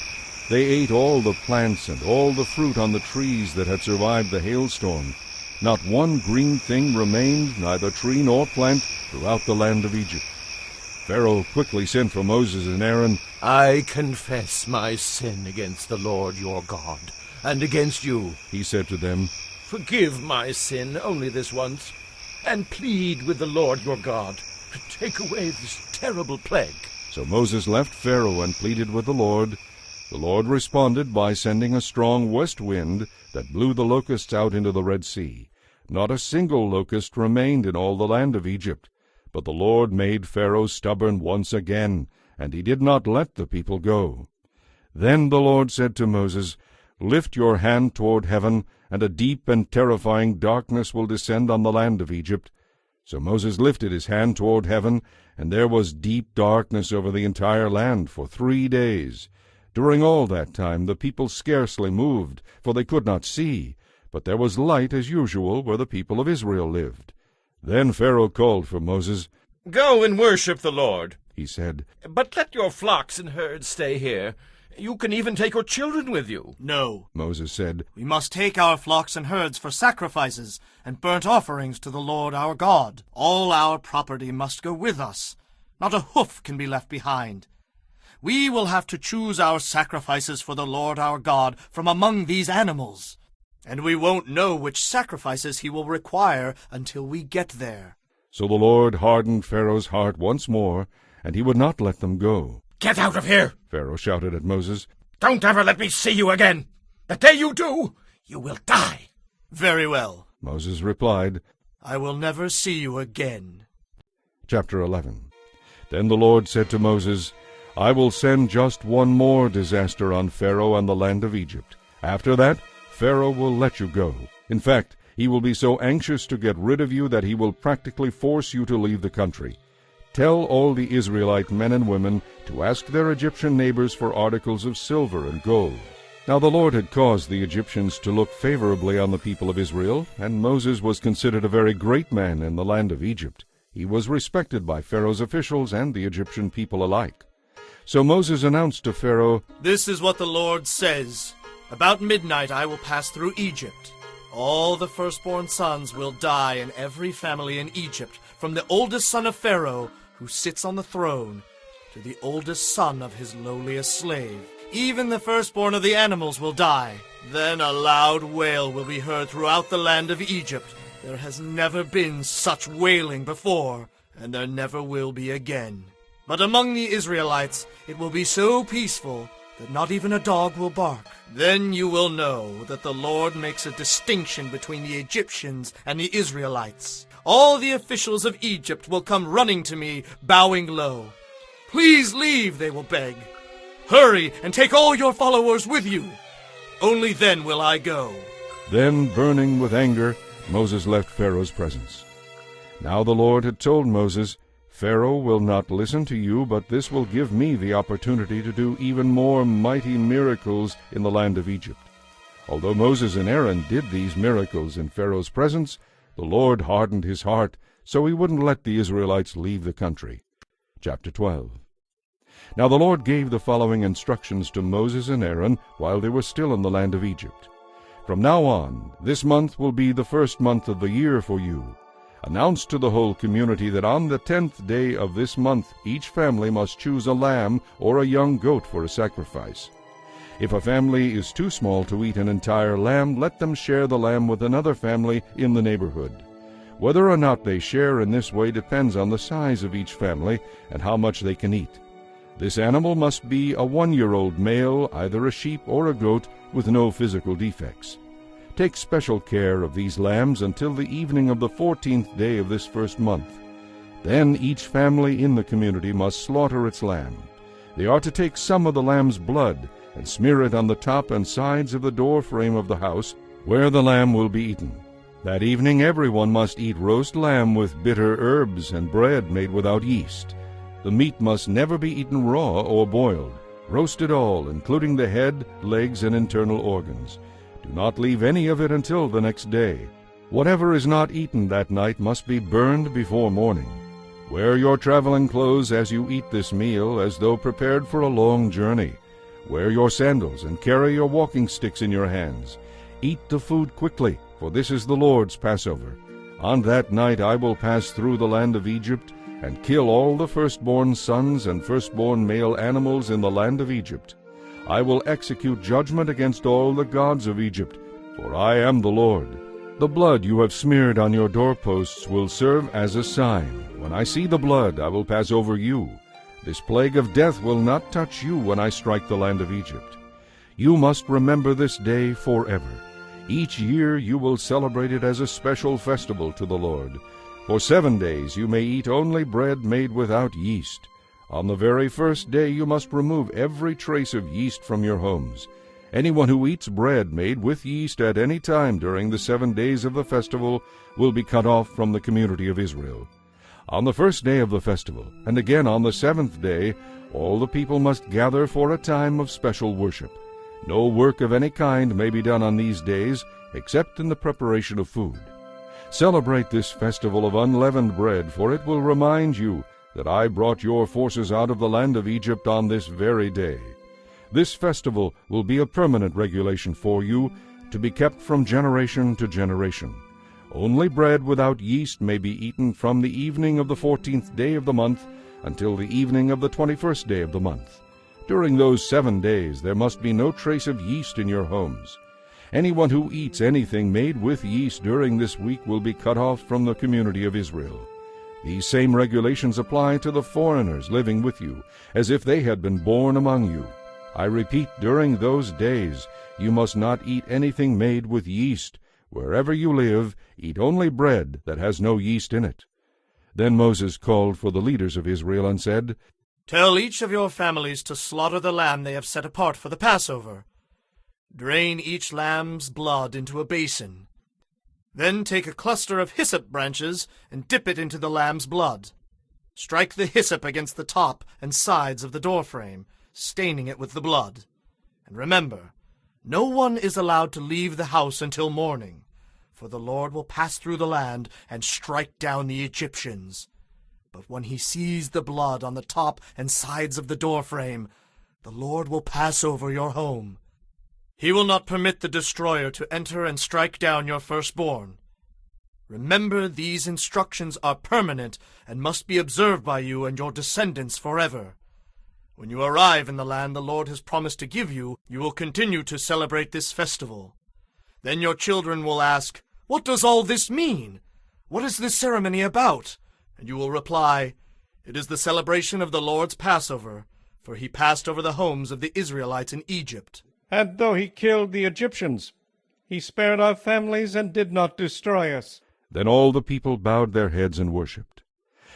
They ate all the plants and all the fruit on the trees that had survived the hailstorm. Not one green thing remained, neither tree nor plant, throughout the land of Egypt. Pharaoh quickly sent for Moses and Aaron.
I confess my sin against the Lord your God, and against you,
He said to them.
Forgive my sin only this once, and plead with the Lord your God to take away this terrible plague.
So Moses left Pharaoh and pleaded with the Lord. The Lord responded by sending a strong west wind that blew the locusts out into the Red Sea. Not a single locust remained in all the land of Egypt. But the Lord made Pharaoh stubborn once again, and he did not let the people go. Then the Lord said to Moses, Lift your hand toward heaven, and a deep and terrifying darkness will descend on the land of Egypt. So Moses lifted his hand toward heaven, and there was deep darkness over the entire land for 3 days. During all that time the people scarcely moved, for they could not see, but there was light as usual where the people of Israel lived. Then Pharaoh called for Moses.
Go and worship the Lord,
He said.
but let your flocks and herds stay here. You can even take your children with you.
No,
Moses said.
we must take our flocks and herds for sacrifices and burnt offerings to the Lord our God. All our property must go with us. Not a hoof can be left behind. We will have to choose our sacrifices for the Lord our God from among these animals. And we won't know which sacrifices he will require until we get there."
So the Lord hardened Pharaoh's heart once more, and he would not let them go.
"Get out of here!
Pharaoh shouted at Moses.
Don't ever let me see you again! The day you do, you will die!"
"Very well,"
Moses replied.
"I will never see you again."
Chapter 11. Then the Lord said to Moses, "I will send just one more disaster on Pharaoh and the land of Egypt. After that, Pharaoh will let you go. In fact, he will be so anxious to get rid of you that he will practically force you to leave the country. Tell all the Israelite men and women to ask their Egyptian neighbors for articles of silver and gold." Now the Lord had caused the Egyptians to look favorably on the people of Israel, and Moses was considered a very great man in the land of Egypt. He was respected by Pharaoh's officials and the Egyptian people alike. So Moses announced to Pharaoh,
"This is what the Lord says. About midnight I will pass through Egypt. All the firstborn sons will die in every family in Egypt, from the oldest son of Pharaoh, who sits on the throne, to the oldest son of his lowliest slave. Even the firstborn of the animals will die. Then a loud wail will be heard throughout the land of Egypt. There has never been such wailing before, and there never will be again. But among the Israelites it will be so peaceful that not even a dog will bark. Then you will know that the Lord makes a distinction between the Egyptians and the Israelites. All the officials of Egypt will come running to me, bowing low. 'Please leave,' they will beg. 'Hurry and take all your followers with you. Only then will I go.'"
Then, burning with anger, Moses left Pharaoh's presence. Now the Lord had told Moses, "Pharaoh will not listen to you, but this will give me the opportunity to do even more mighty miracles in the land of Egypt." Although Moses and Aaron did these miracles in Pharaoh's presence, the Lord hardened his heart, so he wouldn't let the Israelites leave the country. Chapter 12. Now the Lord gave the following instructions to Moses and Aaron while they were still in the land of Egypt. "From now on, this month will be the first month of the year for you. Announce to the whole community that on the 10th day of this month each family must choose a lamb or a young goat for a sacrifice. If a family is too small to eat an entire lamb, let them share the lamb with another family in the neighborhood. Whether or not they share in this way depends on the size of each family and how much they can eat. This animal must be a 1-year-old male, either a sheep or a goat, with no physical defects. Take special care of these lambs until the evening of the 14th day of this first month. Then each family in the community must slaughter its lamb. They are to take some of the lamb's blood and smear it on the top and sides of the door frame of the house where the lamb will be eaten. That evening everyone must eat roast lamb with bitter herbs and bread made without yeast. The meat must never be eaten raw or boiled. Roast it all, including the head, legs, and internal organs. Do not leave any of it until the next day. Whatever is not eaten that night must be burned before morning. Wear your traveling clothes as you eat this meal, as though prepared for a long journey. Wear your sandals and carry your walking sticks in your hands. Eat the food quickly, for this is the Lord's Passover. On that night I will pass through the land of Egypt and kill all the firstborn sons and firstborn male animals in the land of Egypt. I will execute judgment against all the gods of Egypt, for I am the Lord. The blood you have smeared on your doorposts will serve as a sign. When I see the blood, I will pass over you. This plague of death will not touch you when I strike the land of Egypt. You must remember this day forever. Each year you will celebrate it as a special festival to the Lord. For 7 days you may eat only bread made without yeast. On the very first day you must remove every trace of yeast from your homes. Anyone who eats bread made with yeast at any time during the 7 days of the festival will be cut off from the community of Israel. On the first day of the festival, and again on the 7th day, all the people must gather for a time of special worship. No work of any kind may be done on these days, except in the preparation of food. Celebrate this festival of unleavened bread, for it will remind you that I brought your forces out of the land of Egypt on this very day. This festival will be a permanent regulation for you, to be kept from generation to generation. Only bread without yeast may be eaten from the evening of the 14th day of the month until the evening of the 21st day of the month. During those 7 days there must be no trace of yeast in your homes. Anyone who eats anything made with yeast during this week will be cut off from the community of Israel. These same regulations apply to the foreigners living with you, as if they had been born among you. I repeat, during those days you must not eat anything made with yeast. Wherever you live, eat only bread that has no yeast in it." Then Moses called for the leaders of Israel and said,
"Tell each of your families to slaughter the lamb they have set apart for the Passover. Drain each lamb's blood into a basin. Then take a cluster of hyssop branches and dip it into the lamb's blood. Strike the hyssop against the top and sides of the doorframe, staining it with the blood. And remember, no one is allowed to leave the house until morning, for the Lord will pass through the land and strike down the Egyptians. But when he sees the blood on the top and sides of the doorframe, the Lord will pass over your home. He will not permit the destroyer to enter and strike down your firstborn. Remember, these instructions are permanent and must be observed by you and your descendants forever. When you arrive in the land the Lord has promised to give you, you will continue to celebrate this festival. Then your children will ask, 'What does all this mean? What is this ceremony about?' And you will reply, 'It is the celebration of the Lord's Passover, for he passed over the homes of the Israelites in Egypt.'"
And though he killed the Egyptians, he spared our families and did not destroy us.
Then all the people bowed their heads and worshipped.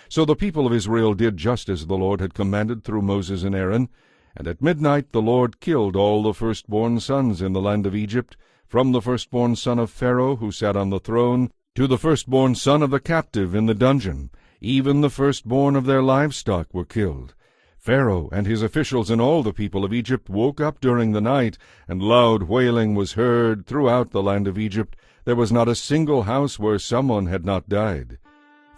So the people of Israel did just as the Lord had commanded through Moses and Aaron, and at midnight the Lord killed all the firstborn sons in the land of Egypt, from the firstborn son of Pharaoh who sat on the throne, to the firstborn son of the captive in the dungeon. Even the firstborn of their livestock were killed. Pharaoh and his officials and all the people of Egypt woke up during the night, and loud wailing was heard throughout the land of Egypt. There was not a single house where someone had not died.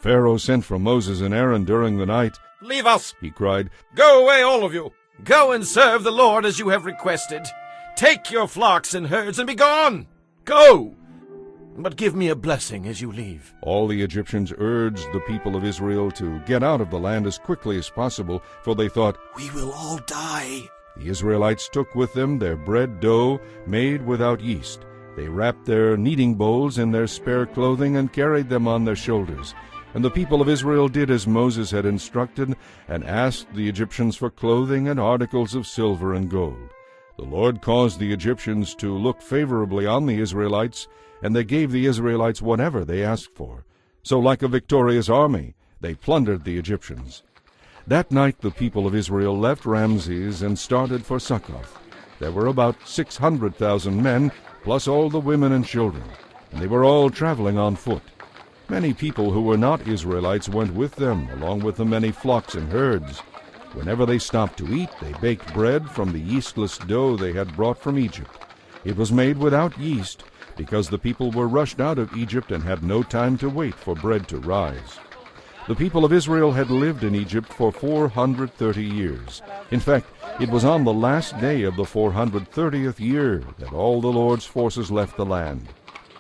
Pharaoh sent for Moses and Aaron during the night.
"Leave us!"
He cried.
"Go away, all of you! Go and serve the Lord as you have requested. Take your flocks and herds and be gone! Go! But give me a blessing as you leave."
All the Egyptians urged the people of Israel to get out of the land as quickly as possible, for they thought,
"We will all die."
The Israelites took with them their bread dough made without yeast. They wrapped their kneading bowls in their spare clothing and carried them on their shoulders. And the people of Israel did as Moses had instructed, and asked the Egyptians for clothing and articles of silver and gold. The Lord caused the Egyptians to look favorably on the Israelites, and they gave the Israelites whatever they asked for. So like a victorious army, they plundered the Egyptians. That night the people of Israel left Ramses and started for Succoth. There were about 600,000 men, plus all the women and children, and they were all traveling on foot. Many people who were not Israelites went with them, along with the many flocks and herds. Whenever they stopped to eat, they baked bread from the yeastless dough they had brought from Egypt. It was made without yeast, because the people were rushed out of Egypt and had no time to wait for bread to rise. The people of Israel had lived in Egypt for 430 years. In fact, it was on the last day of the 430th year that all the Lord's forces left the land.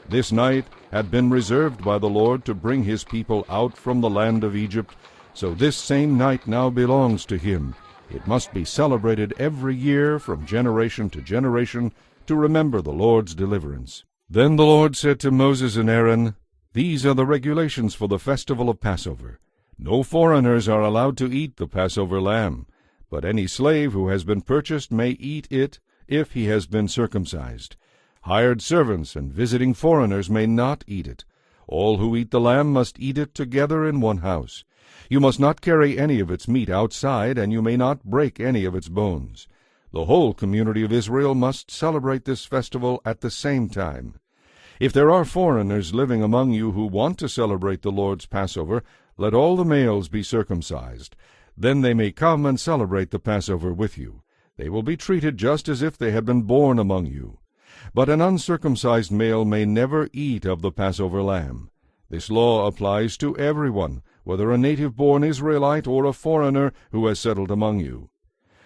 This night had been reserved by the Lord to bring his people out from the land of Egypt, so this same night now belongs to him. It must be celebrated every year from generation to generation to remember the Lord's deliverance. Then the Lord said to Moses and Aaron, "These are the regulations for the festival of Passover. No foreigners are allowed to eat the Passover lamb, but any slave who has been purchased may eat it if he has been circumcised. Hired servants and visiting foreigners may not eat it. All who eat the lamb must eat it together in one house. You must not carry any of its meat outside, and you may not break any of its bones. The whole community of Israel must celebrate this festival at the same time. If there are foreigners living among you who want to celebrate the Lord's Passover, let all the males be circumcised. Then they may come and celebrate the Passover with you. They will be treated just as if they had been born among you. But an uncircumcised male may never eat of the Passover lamb. This law applies to everyone, whether a native-born Israelite or a foreigner who has settled among you."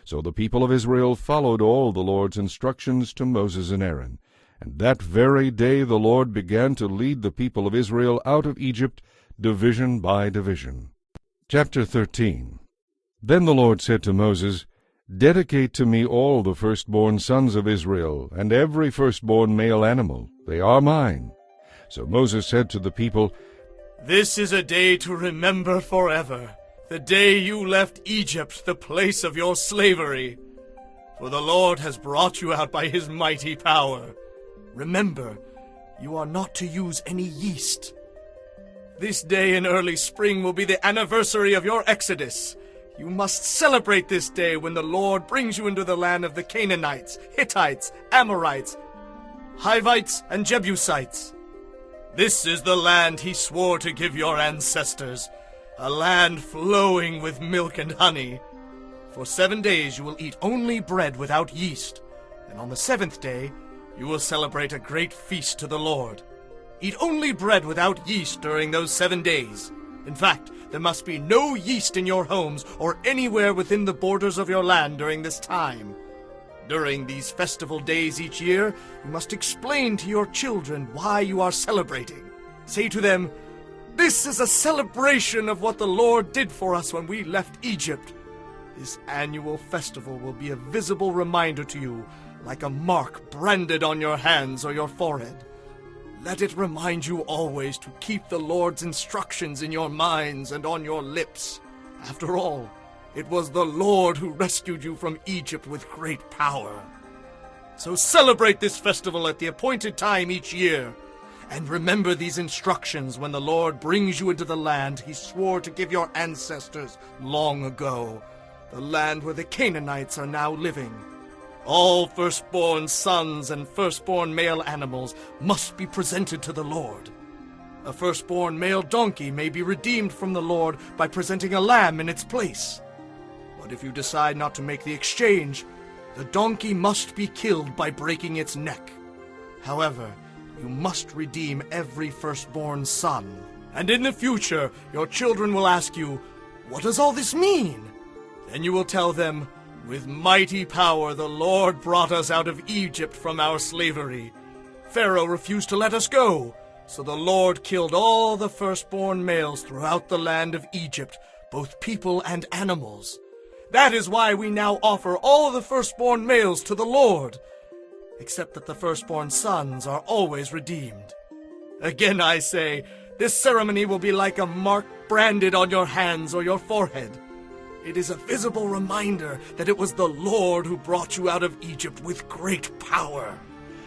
So the people of Israel followed all the Lord's instructions to Moses and Aaron. And that very day the Lord began to lead the people of Israel out of Egypt, division by division. Chapter 13. Then the Lord said to Moses, Dedicate to me all the firstborn sons of Israel, and every firstborn male animal. They are mine. So Moses said to the people,
This is a day to remember forever, the day you left Egypt, the place of your slavery. For the Lord has brought you out by his mighty power. Remember, you are not to use any yeast. This day in early spring will be the anniversary of your exodus. You must celebrate this day when the Lord brings you into the land of the Canaanites, Hittites, Amorites, Hivites, and Jebusites. This is the land he swore to give your ancestors, a land flowing with milk and honey. For 7 days you will eat only bread without yeast, and on the 7th day you will celebrate a great feast to the Lord. Eat only bread without yeast during those 7 days. In fact, there must be no yeast in your homes or anywhere within the borders of your land during this time. During these festival days each year, you must explain to your children why you are celebrating. Say to them, "This is a celebration of what the Lord did for us when we left Egypt." This annual festival will be a visible reminder to you, like a mark branded on your hands or your forehead. Let it remind you always to keep the Lord's instructions in your minds and on your lips. After all, it was the Lord who rescued you from Egypt with great power. So celebrate this festival at the appointed time each year. And remember these instructions when the Lord brings you into the land he swore to give your ancestors long ago, the land where the Canaanites are now living. All firstborn sons and firstborn male animals must be presented to the Lord. A firstborn male donkey may be redeemed from the Lord by presenting a lamb in its place. But if you decide not to make the exchange, the donkey must be killed by breaking its neck. However, you must redeem every firstborn son. And in the future, your children will ask you, "What does all this mean?" Then you will tell them, "With mighty power the Lord brought us out of Egypt from our slavery. Pharaoh refused to let us go, so the Lord killed all the firstborn males throughout the land of Egypt, both people and animals. That is why we now offer all the firstborn males to the Lord, except that the firstborn sons are always redeemed. Again I say, this ceremony will be like a mark branded on your hands or your forehead. It is a visible reminder that it was the Lord who brought you out of Egypt with great power."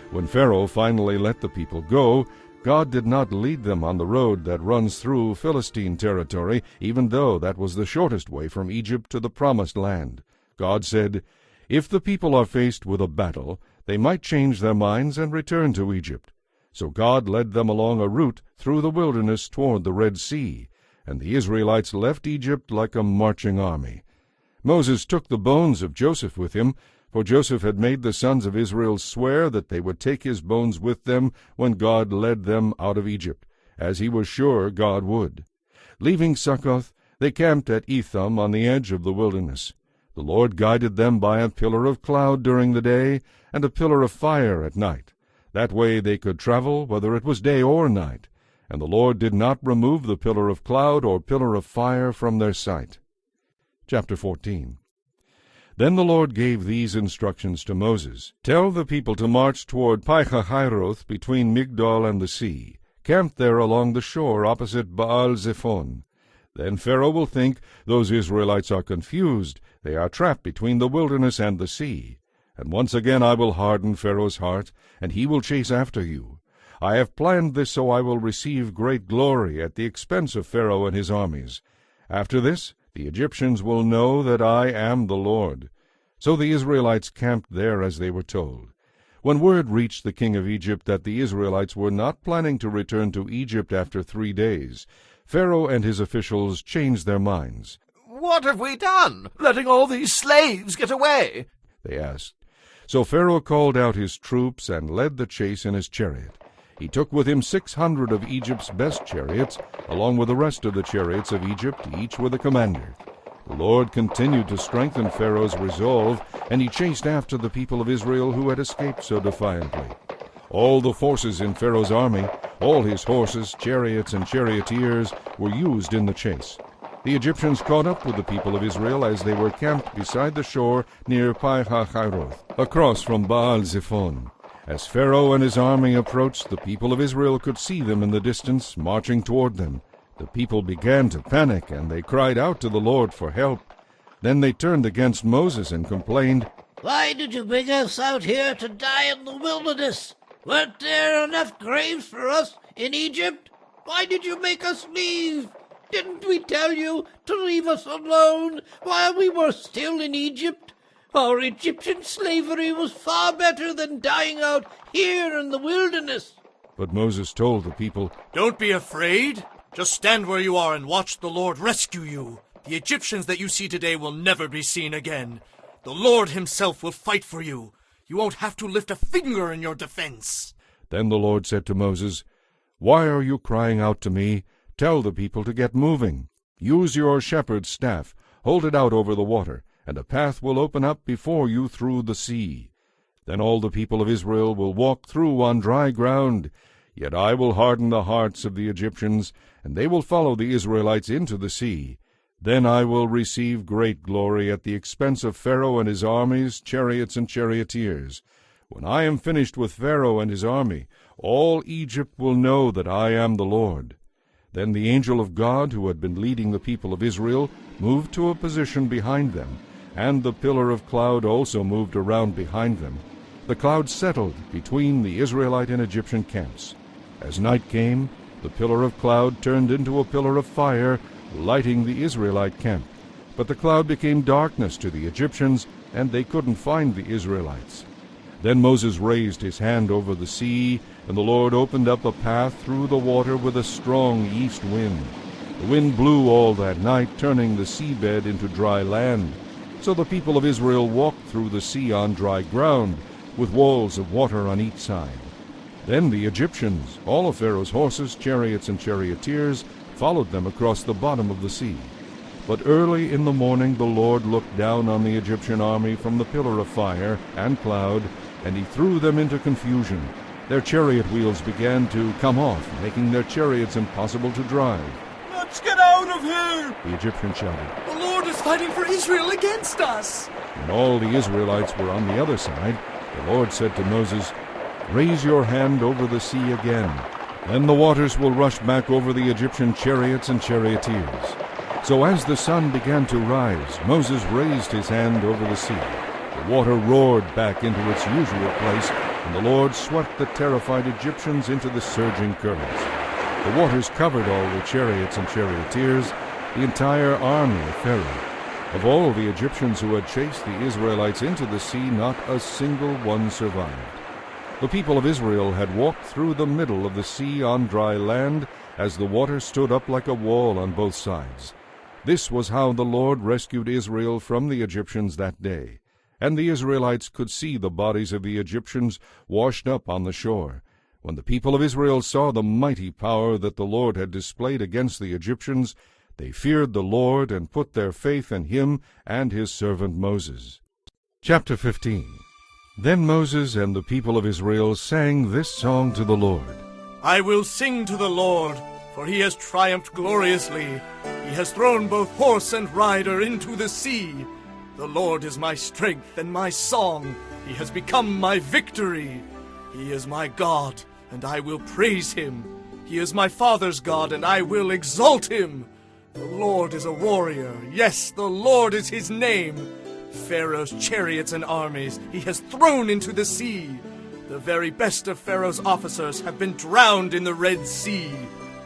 When Pharaoh finally let the people go, God did not lead them on the road that runs through Philistine territory, even though that was the shortest way from Egypt to the Promised Land. God said, "If the people are faced with a battle, they might change their minds and return to Egypt." So God led them along a route through the wilderness toward the Red Sea, and the Israelites left Egypt like a marching army. Moses took the bones of Joseph with him, for Joseph had made the sons of Israel swear that they would take his bones with them when God led them out of Egypt, as he was sure God would. Leaving Succoth, they camped at Etham on the edge of the wilderness. The Lord guided them by a pillar of cloud during the day and a pillar of fire at night. That way they could travel whether it was day or night. And the Lord did not remove the pillar of cloud or pillar of fire from their sight. Chapter 14. Then the Lord gave these instructions to Moses. "Tell the people to march toward Pi-hahiroth between Migdol and the sea. Camp there along the shore opposite Baal-zephon. Then Pharaoh will think, 'Those Israelites are confused. They are trapped between the wilderness and the sea.' And once again I will harden Pharaoh's heart, and he will chase after you. I have planned this so I will receive great glory at the expense of Pharaoh and his armies. After this, the Egyptians will know that I am the Lord." So the Israelites camped there as they were told. When word reached the king of Egypt that the Israelites were not planning to return to Egypt after 3 days, Pharaoh and his officials changed their minds.
"What have we done, letting all these slaves get away?"
they asked. So Pharaoh called out his troops and led the chase in his chariot. He took with him 600 of Egypt's best chariots, along with the rest of the chariots of Egypt, each with a commander. The Lord continued to strengthen Pharaoh's resolve, and he chased after the people of Israel who had escaped so defiantly. All the forces in Pharaoh's army, all his horses, chariots, and charioteers, were used in the chase. The Egyptians caught up with the people of Israel as they were camped beside the shore near Pi-hahiroth, across from Baal-zephon. As Pharaoh and his army approached, the people of Israel could see them in the distance, marching toward them. The people began to panic, and they cried out to the Lord for help. Then they turned against Moses and complained,
"Why did you bring us out here to die in the wilderness? Weren't there enough graves for us in Egypt? Why did you make us leave? Didn't we tell you to leave us alone while we were still in Egypt? Our Egyptian slavery was far better than dying out here in the wilderness."
But Moses told the people,
Don't be afraid. Just stand where you are and watch the Lord rescue you. The Egyptians that you see today will never be seen again. The Lord himself will fight for you. You won't have to lift a finger in your defense.
Then the Lord said to Moses, "Why are you crying out to me? Tell the people to get moving. Use your shepherd's staff, hold it out over the water, and a path will open up before you through the sea. Then all the people of Israel will walk through on dry ground. Yet I will harden the hearts of the Egyptians, and they will follow the Israelites into the sea. Then I will receive great glory at the expense of Pharaoh and his armies, chariots and charioteers. When I am finished with Pharaoh and his army, all Egypt will know that I am the Lord." Then the angel of God, who had been leading the people of Israel, moved to a position behind them, and the pillar of cloud also moved around behind them. The cloud settled between the Israelite and Egyptian camps. As night came, the pillar of cloud turned into a pillar of fire, lighting the Israelite camp. But the cloud became darkness to the Egyptians, and they couldn't find the Israelites. Then Moses raised his hand over the sea, and the Lord opened up a path through the water with a strong east wind. The wind blew all that night, turning the seabed into dry land. So the people of Israel walked through the sea on dry ground, with walls of water on each side. Then the Egyptians, all of Pharaoh's horses, chariots, and charioteers, followed them across the bottom of the sea. But early in the morning the Lord looked down on the Egyptian army from the pillar of fire and cloud, and he threw them into confusion. Their chariot wheels began to come off, making their chariots impossible to drive.
Let's get out of here!
The Egyptians shouted.
The Lord is fighting for Israel against us!
When all the Israelites were on the other side, the Lord said to Moses, "Raise your hand over the sea again. Then the waters will rush back over the Egyptian chariots and charioteers." So as the sun began to rise, Moses raised his hand over the sea. The water roared back into its usual place, and the Lord swept the terrified Egyptians into the surging currents. The waters covered all the chariots and charioteers, the entire army of Pharaoh. Of all the Egyptians who had chased the Israelites into the sea, not a single one survived. The people of Israel had walked through the middle of the sea on dry land, as the water stood up like a wall on both sides. This was how the Lord rescued Israel from the Egyptians that day. And the Israelites could see the bodies of the Egyptians washed up on the shore. When the people of Israel saw the mighty power that the Lord had displayed against the Egyptians, they feared the Lord and put their faith in him and his servant Moses. Chapter 15. Then Moses and the people of Israel sang this song to the Lord.
I will sing to the Lord, for he has triumphed gloriously. He has thrown both horse and rider into the sea. The Lord is my strength and my song. He has become my victory. He is my God, and I will praise him. He is my father's God, and I will exalt him. The Lord is a warrior. Yes, the Lord is his name. Pharaoh's chariots and armies he has thrown into the sea. The very best of Pharaoh's officers have been drowned in the Red Sea.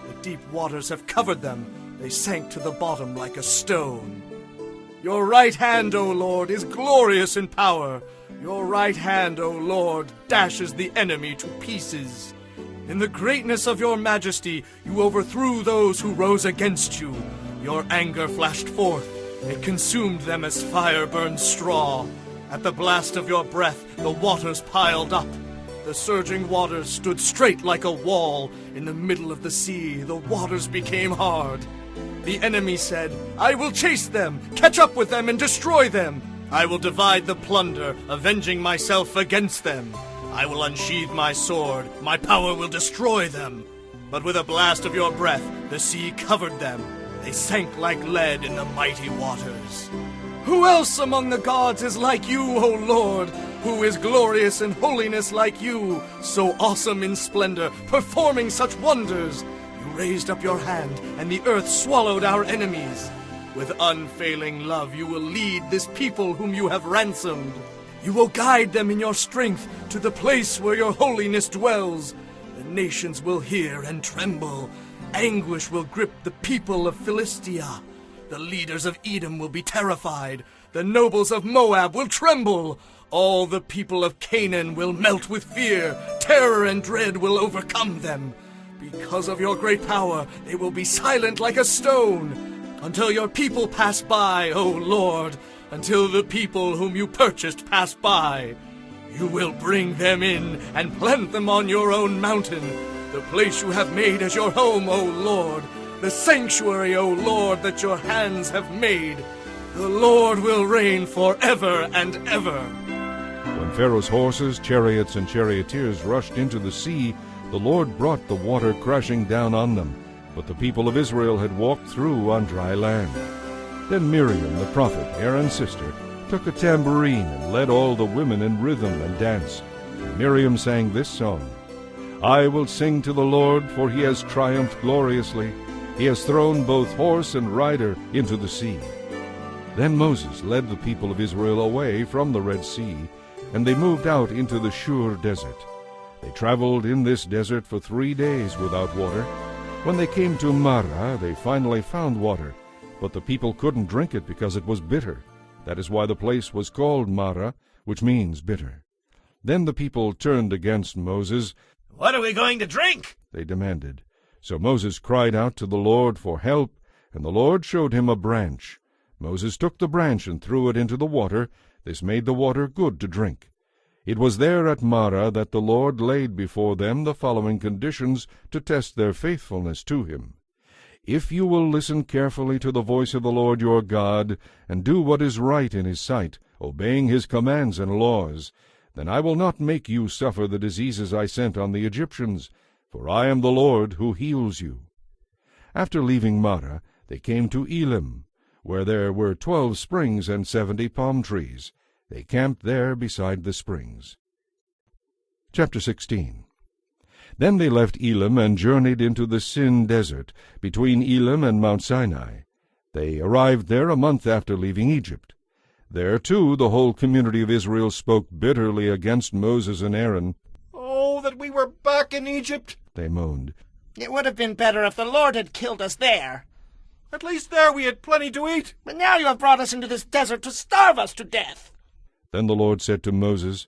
The deep waters have covered them. They sank to the bottom like a stone. Your right hand, O Lord, is glorious in power. Your right hand, O Lord, dashes the enemy to pieces. In the greatness of your majesty, you overthrew those who rose against you. Your anger flashed forth. It consumed them as fire burns straw. At the blast of your breath, the waters piled up. The surging waters stood straight like a wall. In the middle of the sea, the waters became hard. The enemy said, I will chase them, catch up with them, and destroy them. I will divide the plunder, avenging myself against them. I will unsheathe my sword, my power will destroy them. But with a blast of your breath, the sea covered them. They sank like lead in the mighty waters. Who else among the gods is like you, O Lord? Who is glorious in holiness like you, so awesome in splendor, performing such wonders? You raised up your hand, and the earth swallowed our enemies. With unfailing love you will lead this people whom you have ransomed. You will guide them in your strength to the place where your holiness dwells. The nations will hear and tremble. Anguish will grip the people of Philistia. The leaders of Edom will be terrified. The nobles of Moab will tremble. All the people of Canaan will melt with fear. Terror and dread will overcome them. Because of your great power, they will be silent like a stone. Until your people pass by, O Lord. Until the people whom you purchased pass by. You will bring them in and plant them on your own mountain. The place you have made as your home, O Lord. The sanctuary, O Lord, that your hands have made. The Lord will reign forever and ever.
When Pharaoh's horses, chariots, and charioteers rushed into the sea, the Lord brought the water crashing down on them. But the people of Israel had walked through on dry land. Then Miriam, the prophet, Aaron's sister, took a tambourine and led all the women in rhythm and dance. And Miriam sang this song: I will sing to the Lord, for he has triumphed gloriously. He has thrown both horse and rider into the sea. Then Moses led the people of Israel away from the Red Sea, and they moved out into the Shur desert. They traveled in this desert for 3 days without water. When they came to Marah, they finally found water, but the people couldn't drink it because it was bitter. That is why the place was called Marah, which means bitter. Then the people turned against Moses.
What are we going to drink?
They demanded. So Moses cried out to the Lord for help, and the Lord showed him a branch. Moses took the branch and threw it into the water. This made the water good to drink. It was there at Marah that the Lord laid before them the following conditions to test their faithfulness to him. If you will listen carefully to the voice of the Lord your God, and do what is right in his sight, obeying his commands and laws, then I will not make you suffer the diseases I sent on the Egyptians, for I am the Lord who heals you. After leaving Marah, they came to Elim, where there were 12 springs and 70 palm trees. They camped there beside the springs. Chapter 16. Then they left Elim and journeyed into the Sin desert, between Elim and Mount Sinai. They arrived there a month after leaving Egypt. There, too, the whole community of Israel spoke bitterly against Moses and Aaron.
Oh, that we were back in Egypt,
they moaned.
It would have been better if the Lord had killed us there.
At least there we had plenty to eat.
But now you have brought us into this desert to starve us to death.
Then the Lord said to Moses,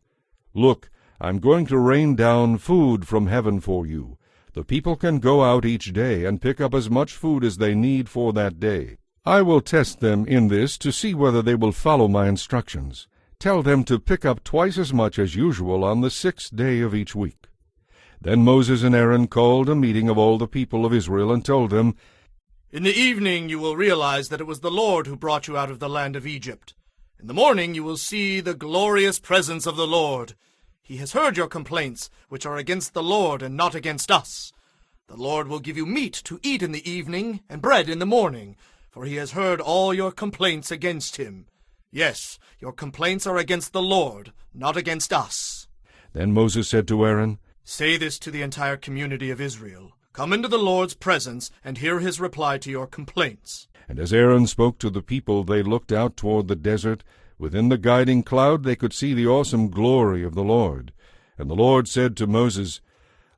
Look, I am going to rain down food from heaven for you. The people can go out each day and pick up as much food as they need for that day. I will test them in this to see whether they will follow my instructions. Tell them to pick up twice as much as usual on the 6th day of each week. Then Moses and Aaron called a meeting of all the people of Israel and told them,
In the evening you will realize that it was the Lord who brought you out of the land of Egypt. In the morning you will see the glorious presence of the Lord. He has heard your complaints, which are against the Lord and not against us. The Lord will give you meat to eat in the evening and bread in the morning, for he has heard all your complaints against him. Yes, your complaints are against the Lord, not against us.
Then Moses said to Aaron,
Say this to the entire community of Israel. Come into the Lord's presence and hear his reply to your complaints.
And as Aaron spoke to the people, they looked out toward the desert. Within the guiding cloud they could see the awesome glory of the Lord. And the Lord said to Moses,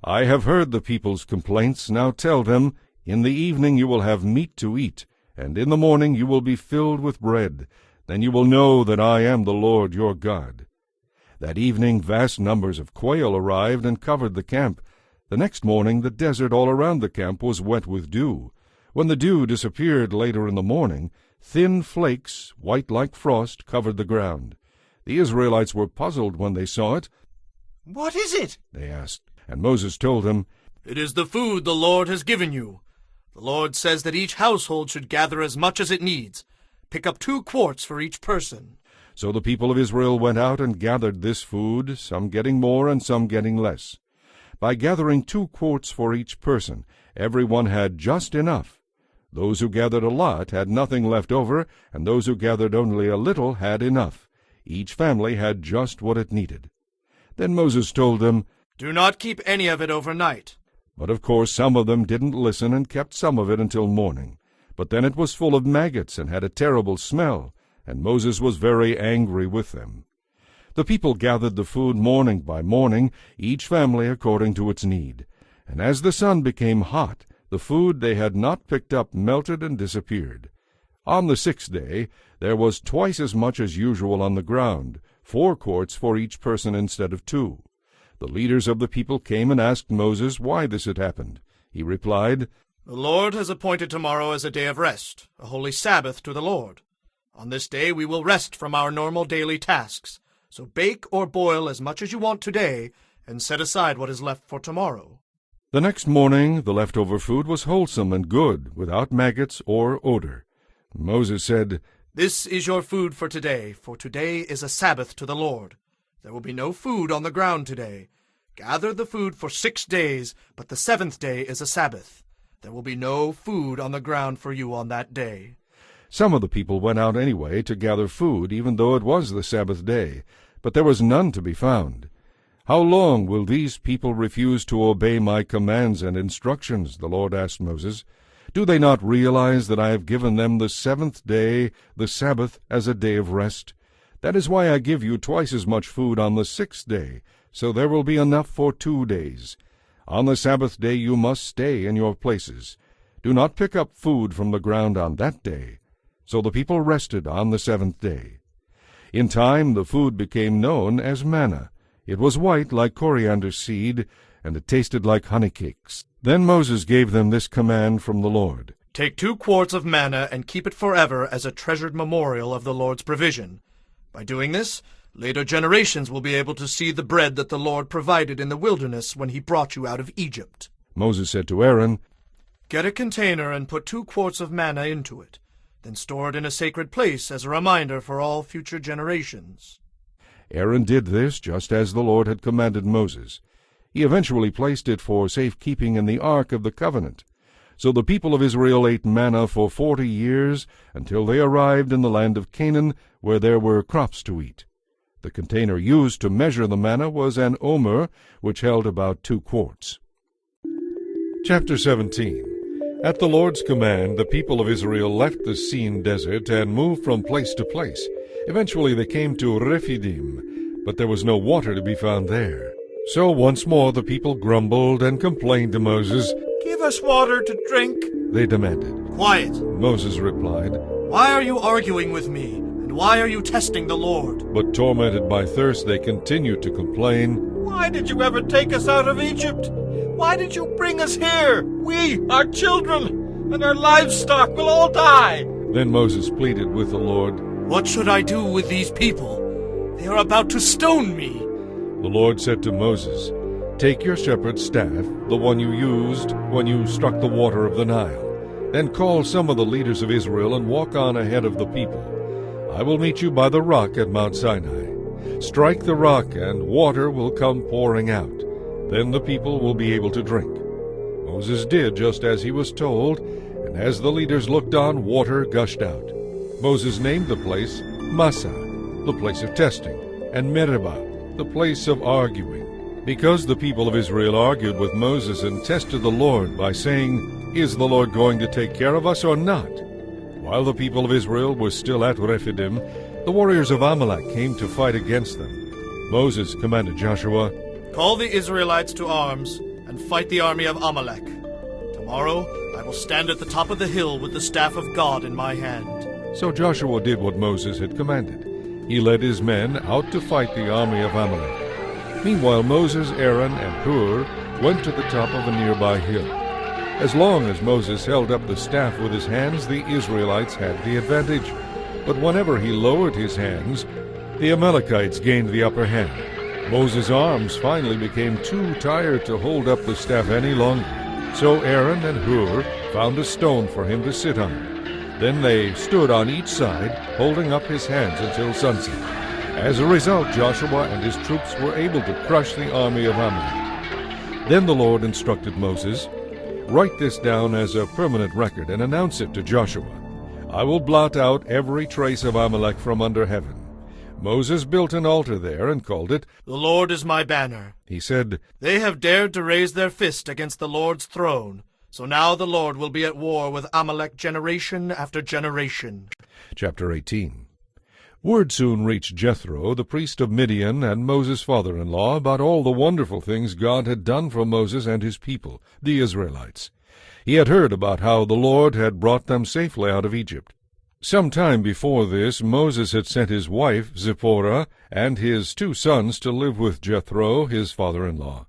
I have heard the people's complaints. Now tell them, in the evening you will have meat to eat, and in the morning you will be filled with bread. Then you will know that I am the Lord your God. That evening vast numbers of quail arrived and covered the camp. The next morning the desert all around the camp was wet with dew. When the dew disappeared later in the morning, thin flakes, white like frost, covered the ground. The Israelites were puzzled when they saw it.
What is it?
They asked. And Moses told them,
It is the food the Lord has given you. The Lord says that each household should gather as much as it needs. Pick up 2 quarts for each person.
So the people of Israel went out and gathered this food, some getting more and some getting less. By gathering 2 quarts for each person, everyone had just enough. Those who gathered a lot had nothing left over, and those who gathered only a little had enough. Each family had just what it needed. Then Moses told them,
"Do not keep any of it overnight."
But of course some of them didn't listen and kept some of it until morning. But then it was full of maggots and had a terrible smell, and Moses was very angry with them. The people gathered the food morning by morning, each family according to its need. And as the sun became hot, the food they had not picked up melted and disappeared. On the 6th day there was twice as much as usual on the ground, 4 quarts for each person instead of 2. The leaders of the people came and asked Moses why this had happened. He replied,
"The Lord has appointed tomorrow as a day of rest, a holy Sabbath to the Lord. On this day we will rest from our normal daily tasks. So bake or boil as much as you want today, and set aside what is left for tomorrow."
The next morning the leftover food was wholesome and good, without maggots or odor. Moses said,
"This is your food for today is a Sabbath to the Lord. There will be no food on the ground today. Gather the food for 6 days, but the 7th day is a Sabbath. There will be no food on the ground for you on that day."
Some of the people went out anyway to gather food, even though it was the Sabbath day, but there was none to be found. "How long will these people refuse to obey my commands and instructions?" the Lord asked Moses. "Do they not realize that I have given them the 7th day, the Sabbath, as a day of rest? That is why I give you twice as much food on the 6th day, so there will be enough for 2 days. On the Sabbath day you must stay in your places. Do not pick up food from the ground on that day." So the people rested on the 7th day. In time the food became known as manna. It was white like coriander seed, and it tasted like honey cakes. Then Moses gave them this command from the Lord.
"Take 2 quarts of manna and keep it forever as a treasured memorial of the Lord's provision. By doing this, later generations will be able to see the bread that the Lord provided in the wilderness when he brought you out of Egypt."
Moses said to Aaron,
"Get a container and put 2 quarts of manna into it. Then store it in a sacred place as a reminder for all future generations."
Aaron did this just as the Lord had commanded Moses. He eventually placed it for safekeeping in the Ark of the Covenant. So the people of Israel ate manna for 40 years, until they arrived in the land of Canaan, where there were crops to eat. The container used to measure the manna was an omer, which held about 2 quarts. Chapter 17. At the Lord's command, the people of Israel left the Sin desert and moved from place to place. Eventually they came to Rephidim, but there was no water to be found there. So once more the people grumbled and complained to Moses.
"Give us water to drink,"
they demanded.
"Quiet!"
Moses replied.
"Why are you arguing with me? And why are you testing the Lord?"
But tormented by thirst, they continued to complain.
"Why did you ever take us out of Egypt? Why did you bring us here? We, our children, and our livestock will all die."
Then Moses pleaded with the Lord.
"What should I do with these people? They are about to stone me."
The Lord said to Moses, "Take your shepherd's staff, the one you used when you struck the water of the Nile. Then call some of the leaders of Israel and walk on ahead of the people. I will meet you by the rock at Mount Sinai. Strike the rock, and water will come pouring out. Then the people will be able to drink." Moses did just as he was told, and as the leaders looked on, water gushed out. Moses named the place Massah, the place of testing, and Meribah, the place of arguing, because the people of Israel argued with Moses and tested the Lord by saying, "Is the Lord going to take care of us or not?" While the people of Israel were still at Rephidim, the warriors of Amalek came to fight against them. Moses commanded Joshua,
"Call the Israelites to arms and fight the army of Amalek. Tomorrow I will stand at the top of the hill with the staff of God in my hand."
So Joshua did what Moses had commanded. He led his men out to fight the army of Amalek. Meanwhile Moses, Aaron, and Hur went to the top of a nearby hill. As long as Moses held up the staff with his hands, the Israelites had the advantage. But whenever he lowered his hands, the Amalekites gained the upper hand. Moses' arms finally became too tired to hold up the staff any longer. So Aaron and Hur found a stone for him to sit on. Then they stood on each side, holding up his hands until sunset. As a result, Joshua and his troops were able to crush the army of Amalek. Then the Lord instructed Moses, Write this down as a permanent record and announce it to Joshua. I will blot out every trace of Amalek from under heaven. Moses built an altar there and called it,
The Lord is my banner.
He said,
They have dared to raise their fist against the Lord's throne. So now the Lord will be at war with Amalek generation after generation.
Chapter 18. Word soon reached Jethro, the priest of Midian, and Moses' father-in-law, about all the wonderful things God had done for Moses and his people, the Israelites. He had heard about how the Lord had brought them safely out of Egypt. Some time before this, Moses had sent his wife, Zipporah, and his 2 sons to live with Jethro, his father-in-law.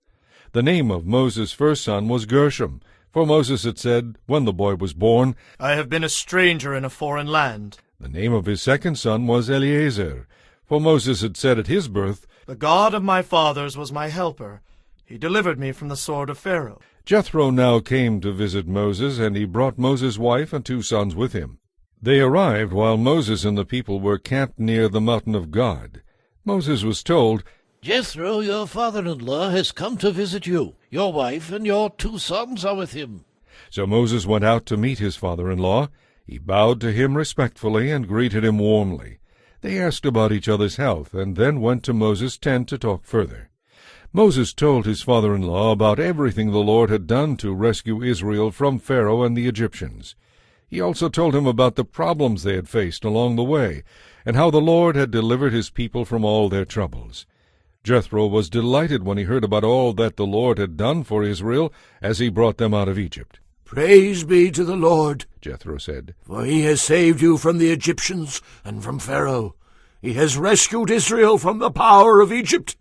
The name of Moses' first son was Gershom, for Moses had said, when the boy was born,
I have been a stranger in a foreign land.
The name of his second son was Eleazar, for Moses had said at his birth,
The God of my fathers was my helper. He delivered me from the sword of Pharaoh.
Jethro now came to visit Moses, and he brought Moses' wife and 2 sons with him. They arrived while Moses and the people were camped near the mountain of God. Moses was told,
Jethro, your father-in-law, has come to visit you. Your wife and your 2 sons are with him.
So Moses went out to meet his father-in-law. He bowed to him respectfully and greeted him warmly. They asked about each other's health, and then went to Moses' tent to talk further. Moses told his father-in-law about everything the Lord had done to rescue Israel from Pharaoh and the Egyptians. He also told him about the problems they had faced along the way, and how the Lord had delivered his people from all their troubles. Jethro was delighted when he heard about all that the Lord had done for Israel as he brought them out of Egypt.
Praise be to the Lord,
Jethro said,
for he has saved you from the Egyptians and from Pharaoh. He has rescued Israel from the power of Egypt.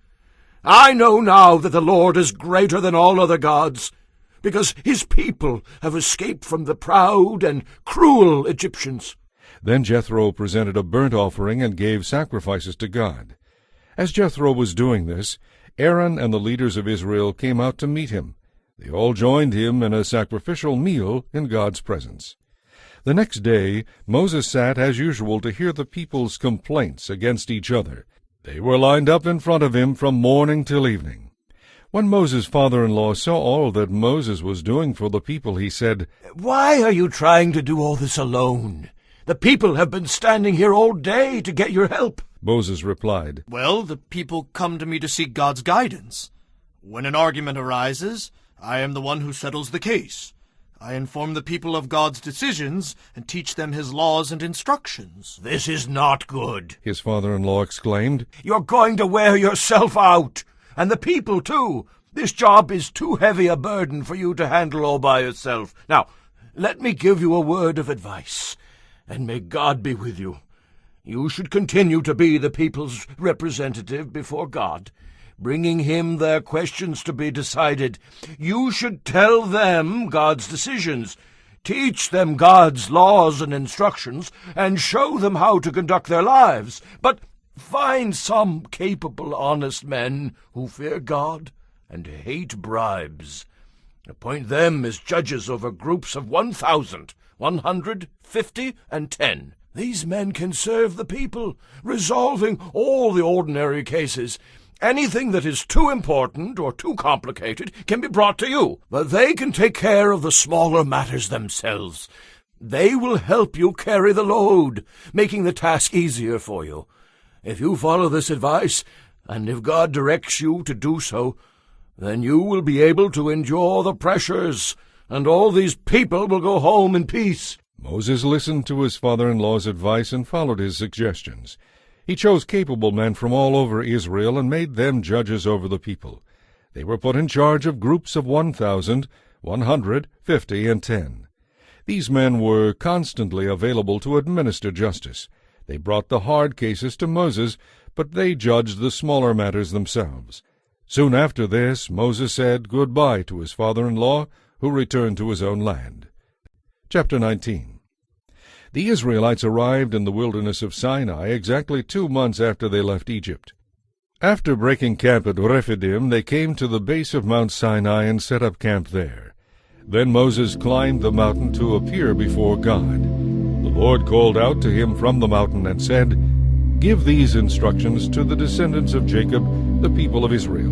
I know now that the Lord is greater than all other gods, because his people have escaped from the proud and cruel Egyptians.
Then Jethro presented a burnt offering and gave sacrifices to God. As Jethro was doing this, Aaron and the leaders of Israel came out to meet him. They all joined him in a sacrificial meal in God's presence. The next day Moses sat as usual to hear the people's complaints against each other. They were lined up in front of him from morning till evening. When Moses' father-in-law saw all that Moses was doing for the people, he said,
Why are you trying to do all this alone? The people have been standing here all day to get your help.
Moses replied,
Well, the people come to me to seek God's guidance. When an argument arises, I am the one who settles the case. I inform the people of God's decisions and teach them his laws and instructions.
This is not good,
his father-in-law exclaimed.
You're going to wear yourself out, and the people too. This job is too heavy a burden for you to handle all by yourself. Now, let me give you a word of advice, and may God be with you. You should continue to be the people's representative before God, bringing him their questions to be decided. You should tell them God's decisions, teach them God's laws and instructions, and show them how to conduct their lives. But find some capable, honest men who fear God and hate bribes. Appoint them as judges over groups of 1,000, 150, and 10. These men can serve the people, resolving all the ordinary cases. Anything that is too important or too complicated can be brought to you, but they can take care of the smaller matters themselves. They will help you carry the load, making the task easier for you. If you follow this advice, and if God directs you to do so, then you will be able to endure the pressures, and all these people will go home in peace.
Moses listened to his father-in-law's advice and followed his suggestions. He chose capable men from all over Israel and made them judges over the people. They were put in charge of groups of 1,000, 150, and 10. These men were constantly available to administer justice. They brought the hard cases to Moses, but they judged the smaller matters themselves. Soon after this, Moses said goodbye to his father-in-law, who returned to his own land. Chapter 19. The Israelites arrived in the wilderness of Sinai exactly 2 months after they left Egypt. After breaking camp at Rephidim, they came to the base of Mount Sinai and set up camp there. Then Moses climbed the mountain to appear before God. The Lord called out to him from the mountain and said, Give these instructions to the descendants of Jacob, the people of Israel.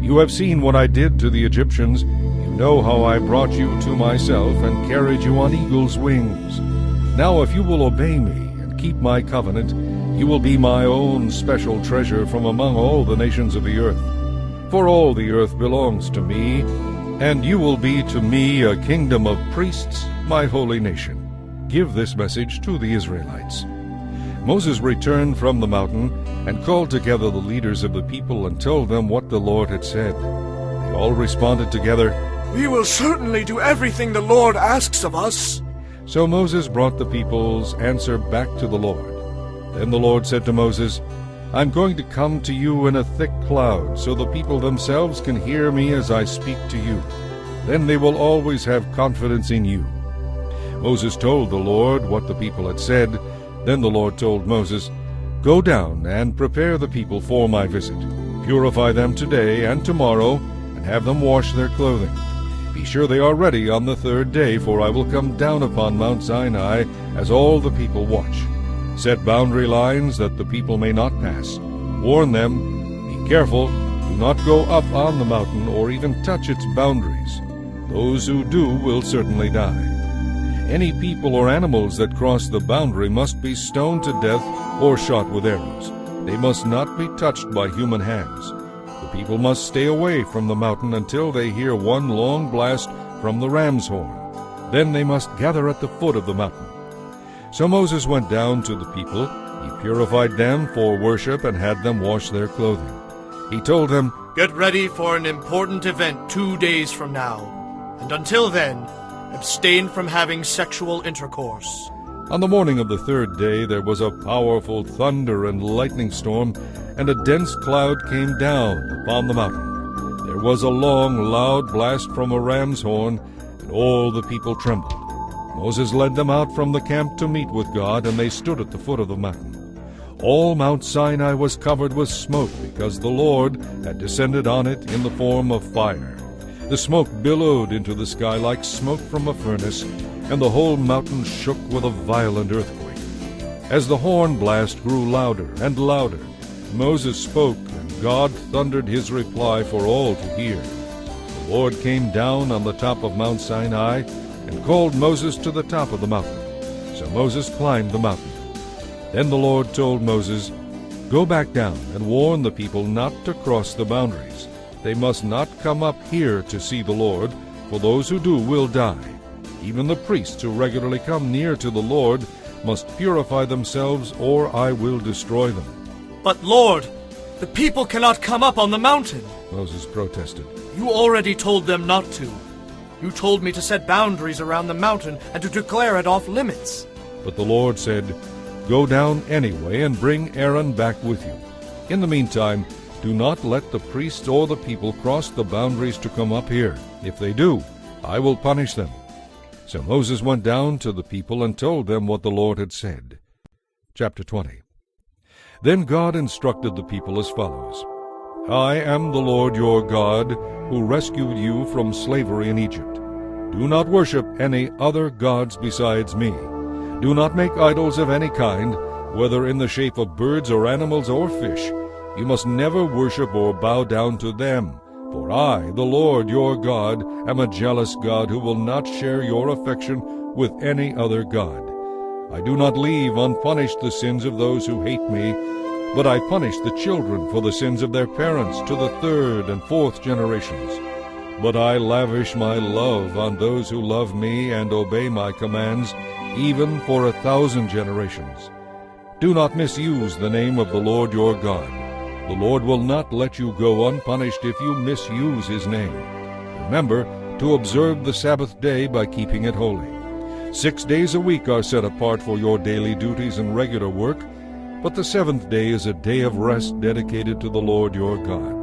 You have seen what I did to the Egyptians. You Know how I brought you to myself and carried you on eagle's wings. Now if you will obey me and keep my covenant, you will be my own special treasure from among all the nations of the earth. For all the earth belongs to me, and you will be to me a kingdom of priests, my holy nation. Give this message to the Israelites. Moses returned from the mountain and called together the leaders of the people and told them what the Lord had said. They all responded together,
"We will certainly do everything the Lord asks of us."
So Moses brought the people's answer back to the Lord. Then the Lord said to Moses, I'm going to come to you in a thick cloud, so the people themselves can hear me as I speak to you. Then they will always have confidence in you. Moses told the Lord what the people had said. Then the Lord told Moses, Go down and prepare the people for my visit. Purify them today and tomorrow, and have them wash their clothing. Be sure they are ready on the third day, for I will come down upon Mount Sinai as all the people watch. Set boundary lines that the people may not pass. Warn them, be careful, do not go up on the mountain or even touch its boundaries. Those who do will certainly die. Any people or animals that cross the boundary must be stoned to death or shot with arrows. They must not be touched by human hands. The people must stay away from the mountain until they hear one long blast from the ram's horn. Then they must gather at the foot of the mountain. So Moses went down to the people. He purified them for worship and had them wash their clothing. He told them,
Get ready for an important event 2 days from now, and until then, abstain from having sexual intercourse.
On the morning of the third day there was a powerful thunder and lightning storm, and a dense cloud came down upon the mountain. There was a long, loud blast from a ram's horn, and all the people trembled. Moses led them out from the camp to meet with God, and they stood at the foot of the mountain. All Mount Sinai was covered with smoke, because the Lord had descended on it in the form of fire. The smoke billowed into the sky like smoke from a furnace, and the whole mountain shook with a violent earthquake. As the horn blast grew louder and louder, Moses spoke, and God thundered his reply for all to hear. The Lord came down on the top of Mount Sinai and called Moses to the top of the mountain. So Moses climbed the mountain. Then the Lord told Moses, Go back down and warn the people not to cross the boundaries. They must not come up here to see the Lord, for those who do will die. Even the priests who regularly come near to the Lord must purify themselves, or I will destroy them.
But Lord, the people cannot come up on the mountain.
Moses protested.
You already told them not to. You told me to set boundaries around the mountain and to declare it off limits.
But the Lord said, Go down anyway and bring Aaron back with you. In the meantime, do not let the priests or the people cross the boundaries to come up here. If they do, I will punish them. So Moses went down to the people and told them what the Lord had said. Chapter 20. Then God instructed the people as follows. I am the Lord your God, who rescued you from slavery in Egypt. Do not worship any other gods besides me. Do not make idols of any kind, whether in the shape of birds or animals or fish. You must never worship or bow down to them. For I, the Lord your God, am a jealous God who will not share your affection with any other god. I do not leave unpunished the sins of those who hate me, but I punish the children for the sins of their parents to the 3rd and 4th generations. But I lavish my love on those who love me and obey my commands, even for 1,000 generations. Do not misuse the name of the Lord your God. The Lord will not let you go unpunished if you misuse his name. Remember to observe the Sabbath day by keeping it holy. 6 days a week are set apart for your daily duties and regular work, but the 7th day is a day of rest dedicated to the Lord your God.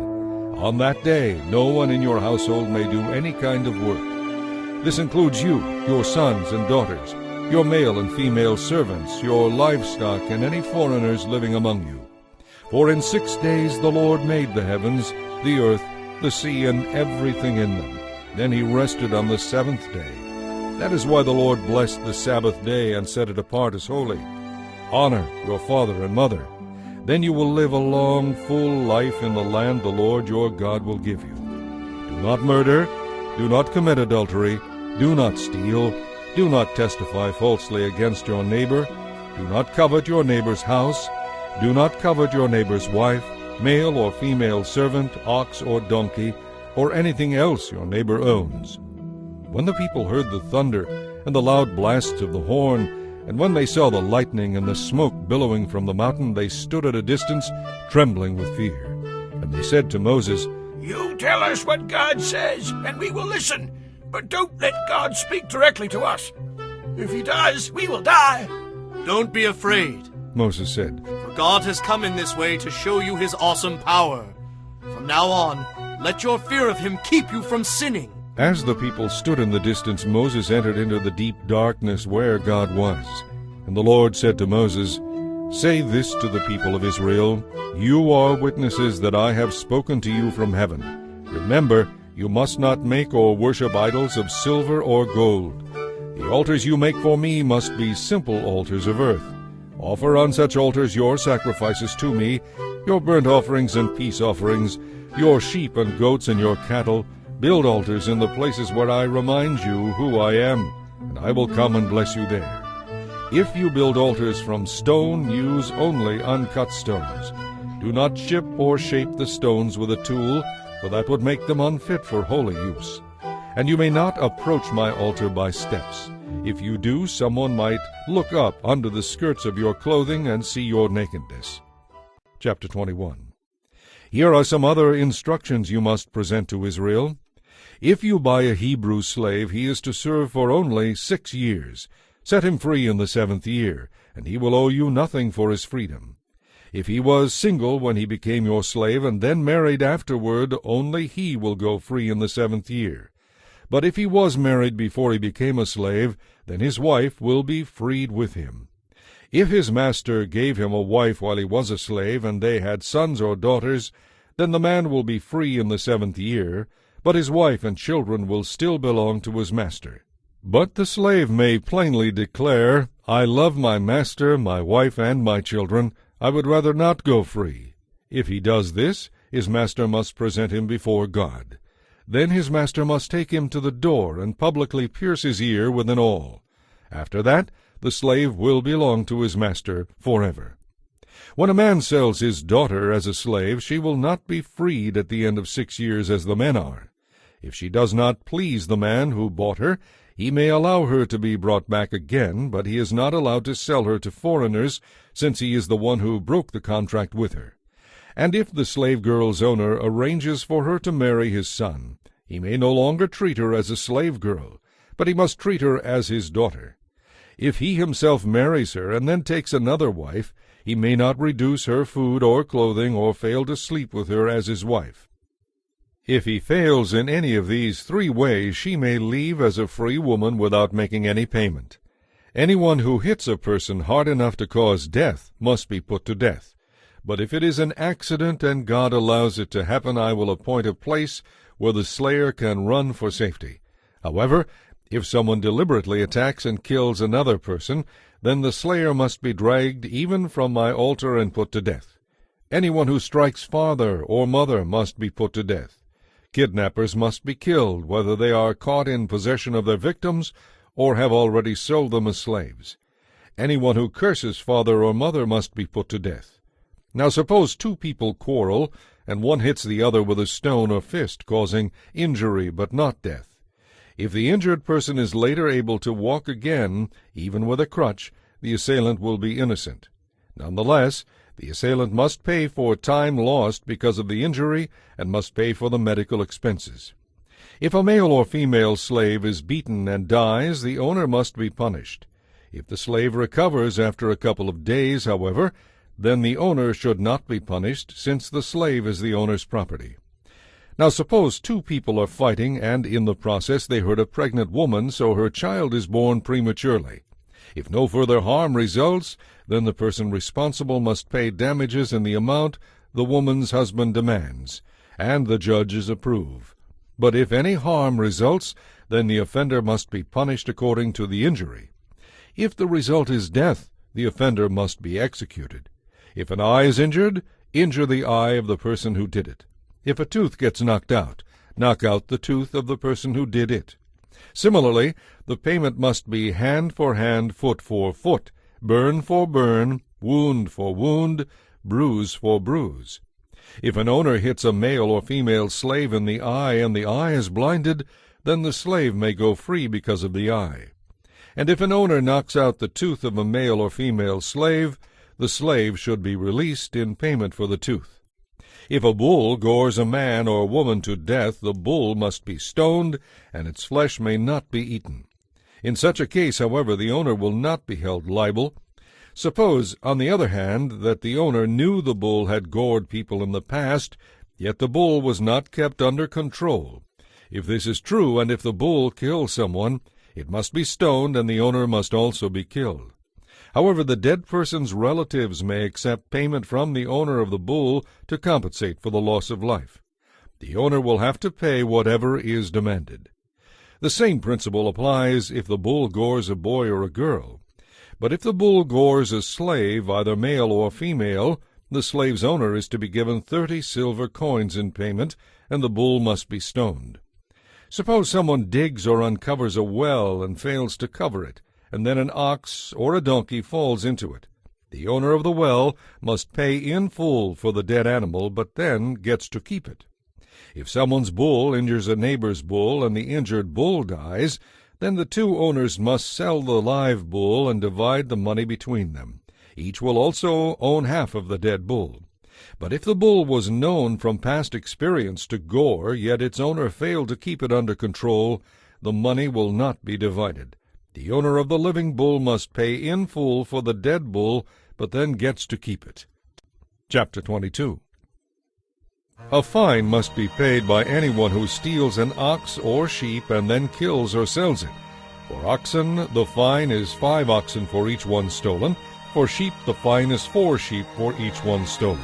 On that day, no one in your household may do any kind of work. This includes you, your sons and daughters, your male and female servants, your livestock, and any foreigners living among you. For in 6 days the Lord made the heavens, the earth, the sea, and everything in them. Then he rested on the 7th day. That is why the Lord blessed the Sabbath day and set it apart as holy. Honor your father and mother. Then you will live a long, full life in the land the Lord your God will give you. Do not murder. do not commit adultery, do not steal, do not testify falsely against your neighbor, do not covet your neighbor's house, do not covet your neighbor's wife, male or female servant, ox or donkey, or anything else your neighbor owns. When the people heard the thunder and the loud blasts of the horn, and when they saw the lightning and the smoke billowing from the mountain, they stood at a distance, trembling with fear. And they said to Moses,
You tell us what God says, and we will listen, but don't let God speak directly to us. If he does, we will die.
Don't be afraid,
Moses said,
for God has come in this way to show you his awesome power. From now on, let your fear of him keep you from sinning.
As the people stood in the distance, Moses entered into the deep darkness where God was. And the Lord said to Moses, Say this to the people of Israel, You are witnesses that I have spoken to you from heaven. Remember, you must not make or worship idols of silver or gold. The altars you make for me must be simple altars of earth. Offer on such altars your sacrifices to me, your burnt offerings and peace offerings, your sheep and goats and your cattle. Build altars in the places where I remind you who I am, and I will come and bless you there. If you build altars from stone, use only uncut stones. Do not chip or shape the stones with a tool, for that would make them unfit for holy use. And you may not approach my altar by steps. If you do, someone might look up under the skirts of your clothing and see your nakedness. Chapter 21. Here are some other instructions you must present to Israel. If you buy a Hebrew slave, he is to serve for only 6 years. Set him free in the 7th year, and he will owe you nothing for his freedom. If he was single when he became your slave, and then married afterward, only he will go free in the 7th year. But if he was married before he became a slave, then his wife will be freed with him. If his master gave him a wife while he was a slave, and they had sons or daughters, then the man will be free in the 7th year, but his wife and children will still belong to his master. But the slave may plainly declare, I love my master, my wife, and my children. I would rather not go free. If he does this, his master must present him before God. Then his master must take him to the door and publicly pierce his ear with an awl. After that, the slave will belong to his master forever. When a man sells his daughter as a slave, she will not be freed at the end of 6 years as the men are. If she does not please the man who bought her, he may allow her to be brought back again, but he is not allowed to sell her to foreigners, since he is the one who broke the contract with her. And if the slave girl's owner arranges for her to marry his son, he may no longer treat her as a slave girl, but he must treat her as his daughter. If he himself marries her and then takes another wife, he may not reduce her food or clothing or fail to sleep with her as his wife. If he fails in any of these 3 ways, she may leave as a free woman without making any payment. Anyone who hits a person hard enough to cause death must be put to death. But if it is an accident and God allows it to happen, I will appoint a place where the slayer can run for safety. However, if someone deliberately attacks and kills another person, then the slayer must be dragged even from my altar and put to death. Anyone who strikes father or mother must be put to death. Kidnappers must be killed, whether they are caught in possession of their victims or have already sold them as slaves. Anyone who curses father or mother must be put to death. Now suppose 2 people quarrel, and one hits the other with a stone or fist, causing injury but not death. If the injured person is later able to walk again, even with a crutch, the assailant will be innocent. Nonetheless, the assailant must pay for time lost because of the injury and must pay for the medical expenses. If a male or female slave is beaten and dies, the owner must be punished. If the slave recovers after a couple of days, however, then the owner should not be punished, since the slave is the owner's property. Now suppose 2 people are fighting, and in the process they hurt a pregnant woman, so her child is born prematurely. If no further harm results, then the person responsible must pay damages in the amount the woman's husband demands, and the judges approve. But if any harm results, then the offender must be punished according to the injury. If the result is death, the offender must be executed. If an eye is injured, injure the eye of the person who did it. If a tooth gets knocked out, knock out the tooth of the person who did it. Similarly, the payment must be hand for hand, foot for foot, burn for burn, wound for wound, bruise for bruise. If an owner hits a male or female slave in the eye and the eye is blinded, then the slave may go free because of the eye. And if an owner knocks out the tooth of a male or female slave, the slave should be released in payment for the tooth. If a bull gores a man or woman to death, the bull must be stoned, and its flesh may not be eaten. In such a case, however, the owner will not be held liable. Suppose, on the other hand, that the owner knew the bull had gored people in the past, yet the bull was not kept under control. If this is true, and if the bull kills someone, it must be stoned, and the owner must also be killed. However, the dead person's relatives may accept payment from the owner of the bull to compensate for the loss of life. The owner will have to pay whatever is demanded. The same principle applies if the bull gores a boy or a girl. But if the bull gores a slave, either male or female, the slave's owner is to be given 30 silver coins in payment, and the bull must be stoned. Suppose someone digs or uncovers a well and fails to cover it, and then an ox or a donkey falls into it. The owner of the well must pay in full for the dead animal, but then gets to keep it. If someone's bull injures a neighbor's bull and the injured bull dies, then the two owners must sell the live bull and divide the money between them. Each will also own half of the dead bull. But if the bull was known from past experience to gore, yet its owner failed to keep it under control, the money will not be divided. The owner of the living bull must pay in full for the dead bull, but then gets to keep it. Chapter 22. A fine must be paid by anyone who steals an ox or sheep and then kills or sells it. For oxen, the fine is 5 oxen for each one stolen. For sheep, the fine is 4 sheep for each one stolen.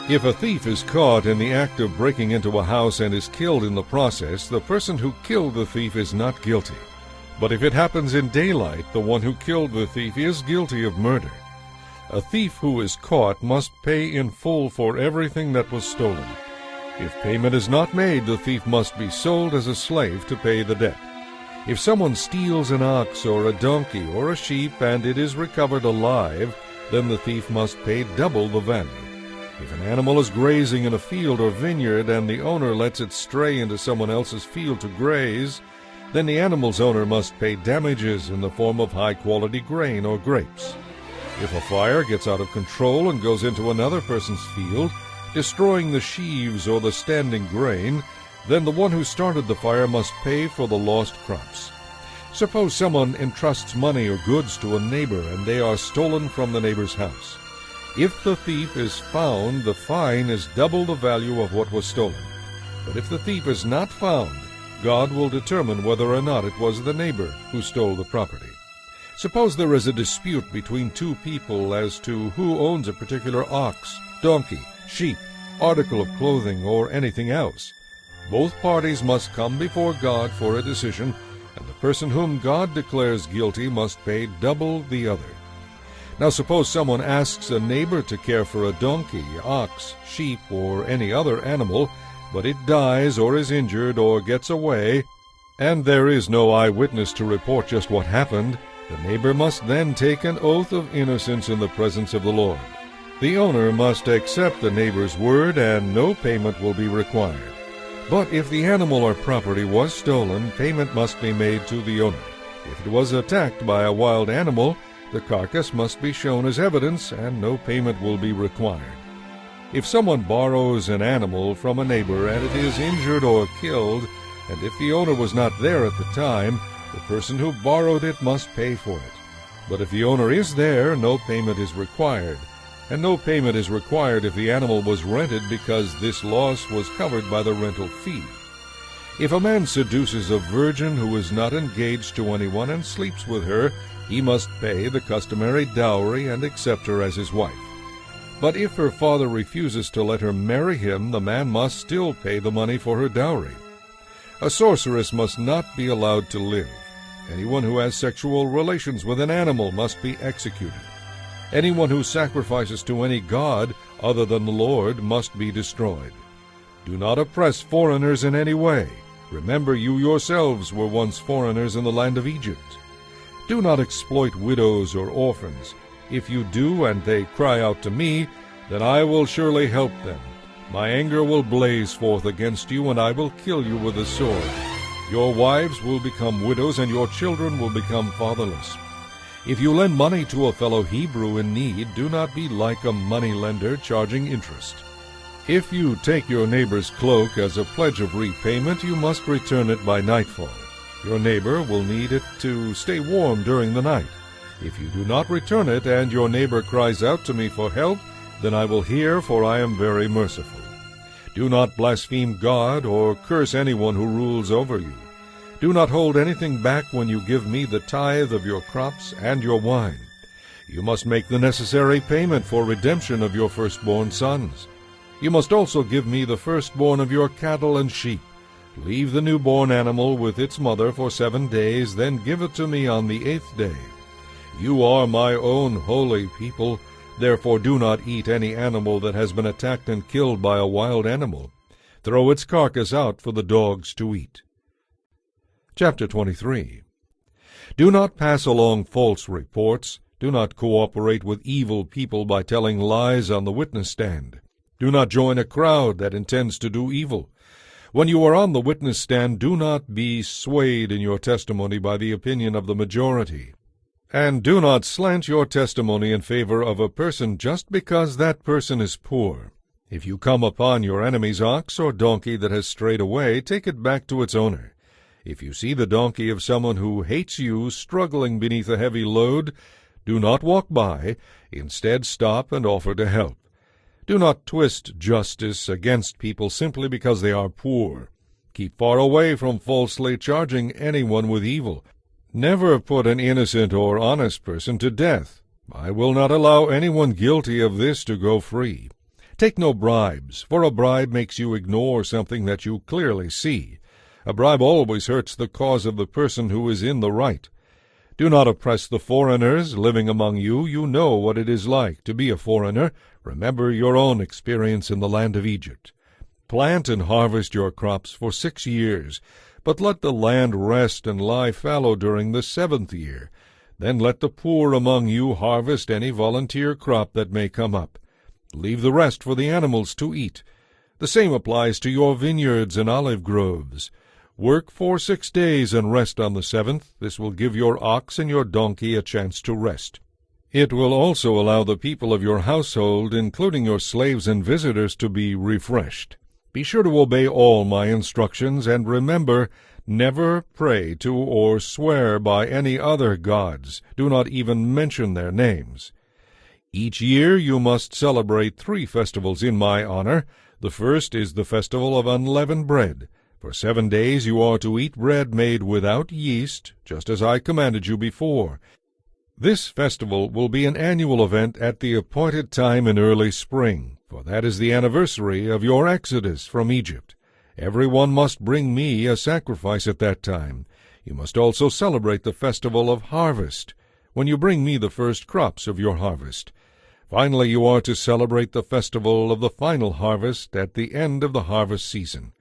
If a thief is caught in the act of breaking into a house and is killed in the process, the person who killed the thief is not guilty. But if it happens in daylight, the one who killed the thief is guilty of murder. A thief who is caught must pay in full for everything that was stolen. If payment is not made, the thief must be sold as a slave to pay the debt. If someone steals an ox or a donkey or a sheep and it is recovered alive, then the thief must pay double the value. If an animal is grazing in a field or vineyard and the owner lets it stray into someone else's field to graze, then the animal's owner must pay damages in the form of high-quality grain or grapes. If a fire gets out of control and goes into another person's field, destroying the sheaves or the standing grain, then the one who started the fire must pay for the lost crops. Suppose someone entrusts money or goods to a neighbor and they are stolen from the neighbor's house. If the thief is found, the fine is double the value of what was stolen. But if the thief is not found, God will determine whether or not it was the neighbor who stole the property. Suppose there is a dispute between two people as to who owns a particular ox, donkey, sheep, article of clothing, or anything else. Both parties must come before God for a decision, and the person whom God declares guilty must pay double the other. Now suppose someone asks a neighbor to care for a donkey, ox, sheep, or any other animal, but it dies or is injured or gets away, and there is no eyewitness to report just what happened. The neighbor must then take an oath of innocence in the presence of the Lord. The owner must accept the neighbor's word, and no payment will be required. But if the animal or property was stolen, payment must be made to the owner. If it was attacked by a wild animal, the carcass must be shown as evidence, and no payment will be required. If someone borrows an animal from a neighbor and it is injured or killed, and if the owner was not there at the time, the person who borrowed it must pay for it. But if the owner is there, no payment is required. And no payment is required if the animal was rented, because this loss was covered by the rental fee. If a man seduces a virgin who is not engaged to anyone and sleeps with her, he must pay the customary dowry and accept her as his wife. But if her father refuses to let her marry him, the man must still pay the money for her dowry. A sorceress must not be allowed to live. Anyone who has sexual relations with an animal must be executed. Anyone who sacrifices to any god other than the Lord must be destroyed. Do not oppress foreigners in any way. Remember, you yourselves were once foreigners in the land of Egypt. Do not exploit widows or orphans. If you do, and they cry out to me, then I will surely help them. My anger will blaze forth against you, and I will kill you with the sword. Your wives will become widows, and your children will become fatherless. If you lend money to a fellow Hebrew in need, do not be like a money-lender charging interest. If you take your neighbor's cloak as a pledge of repayment, you must return it by nightfall. Your neighbor will need it to stay warm during the night. If you do not return it, and your neighbor cries out to me for help, then I will hear, for I am very merciful. Do not blaspheme God or curse anyone who rules over you. Do not hold anything back when you give me the tithe of your crops and your wine. You must make the necessary payment for redemption of your firstborn sons. You must also give me the firstborn of your cattle and sheep. Leave the newborn animal with its mother for 7 days, then give it to me on the 8th day. You are my own holy people, therefore do not eat any animal that has been attacked and killed by a wild animal. Throw its carcass out for the dogs to eat. Chapter 23. Do not pass along false reports. Do not cooperate with evil people by telling lies on the witness stand. Do not join a crowd that intends to do evil. When you are on the witness stand, do not be swayed in your testimony by the opinion of the majority. And do not slant your testimony in favor of a person just because that person is poor. If you come upon your enemy's ox or donkey that has strayed away, take it back to its owner. If you see the donkey of someone who hates you struggling beneath a heavy load, do not walk by. Instead, stop and offer to help. Do not twist justice against people simply because they are poor. Keep far away from falsely charging anyone with evil. Never put an innocent or honest person to death. I will not allow anyone guilty of this to go free. Take no bribes, for a bribe makes you ignore something that you clearly see. A bribe always hurts the cause of the person who is in the right. Do not oppress the foreigners living among you. You know what it is like to be a foreigner. Remember your own experience in the land of Egypt. Plant and harvest your crops for 6 years, but let the land rest and lie fallow during the 7th year. Then let the poor among you harvest any volunteer crop that may come up. Leave the rest for the animals to eat. The same applies to your vineyards and olive groves. Work for 6 days and rest on the 7th. This will give your ox and your donkey a chance to rest. It will also allow the people of your household, including your slaves and visitors, to be refreshed. Be sure to obey all my instructions, and remember, never pray to or swear by any other gods. Do not even mention their names. Each year you must celebrate 3 festivals in my honor. The first is the festival of unleavened bread. For 7 days you are to eat bread made without yeast, just as I commanded you before. This festival will be an annual event at the appointed time in early spring, for that is the anniversary of your exodus from Egypt. Everyone must bring me a sacrifice at that time. You must also celebrate the festival of harvest, when you bring me the first crops of your harvest. Finally, you are to celebrate the festival of the final harvest at the end of the harvest season.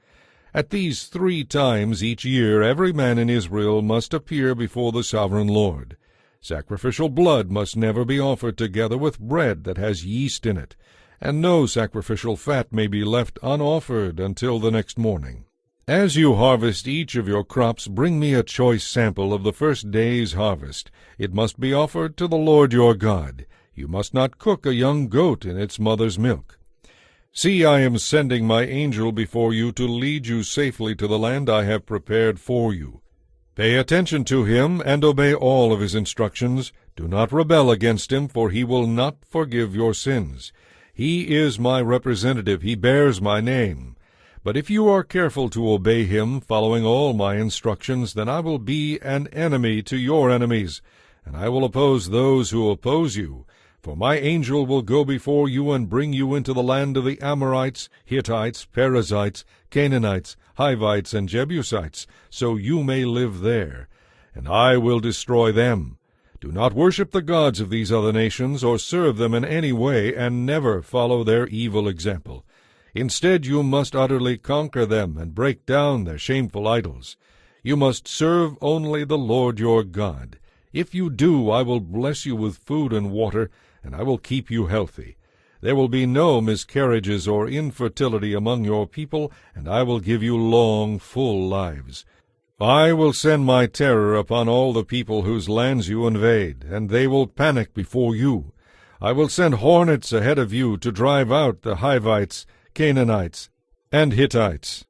At these 3 times each year every man in Israel must appear before the sovereign Lord. Sacrificial blood must never be offered together with bread that has yeast in it, and no sacrificial fat may be left unoffered until the next morning. As you harvest each of your crops, bring me a choice sample of the first day's harvest. It must be offered to the Lord your God. You must not cook a young goat in its mother's milk. See, I am sending my angel before you to lead you safely to the land I have prepared for you. Pay attention to him and obey all of his instructions. Do not rebel against him, for he will not forgive your sins. He is my representative. He bears my name. But if you are careful to obey him, following all my instructions, then I will be an enemy to your enemies, and I will oppose those who oppose you. For my angel will go before you and bring you into the land of the Amorites, Hittites, Perizzites, Canaanites, Hivites, and Jebusites, so you may live there. And I will destroy them. Do not worship the gods of these other nations, or serve them in any way, and never follow their evil example. Instead, you must utterly conquer them and break down their shameful idols. You must serve only the Lord your God. If you do, I will bless you with food and water, and I will keep you healthy. There will be no miscarriages or infertility among your people, and I will give you long, full lives. I will send my terror upon all the people whose lands you invade, and they will panic before you. I will send hornets ahead of you to drive out the Hivites, Canaanites, and Hittites.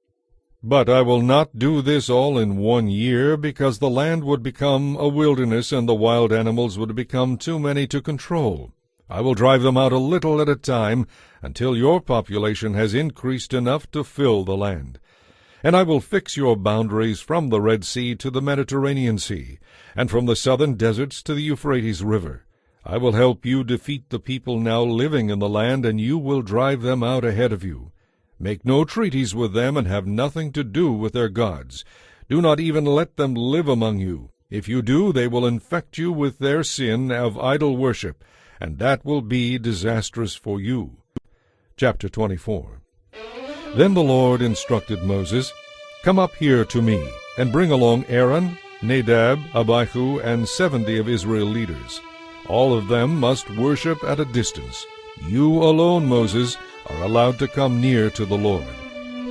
But I will not do this all in 1 year, because the land would become a wilderness and the wild animals would become too many to control. I will drive them out a little at a time, until your population has increased enough to fill the land. And I will fix your boundaries from the Red Sea to the Mediterranean Sea, and from the southern deserts to the Euphrates River. I will help you defeat the people now living in the land, and you will drive them out ahead of you. Make no treaties with them, and have nothing to do with their gods. Do not even let them live among you. If you do, they will infect you with their sin of idol worship, and that will be disastrous for you. Chapter 24. Then the Lord instructed Moses, Come up here to me, and bring along Aaron, Nadab, Abihu, and 70 of Israel leaders. All of them must worship at a distance. You alone, Moses, are allowed to come near to the Lord.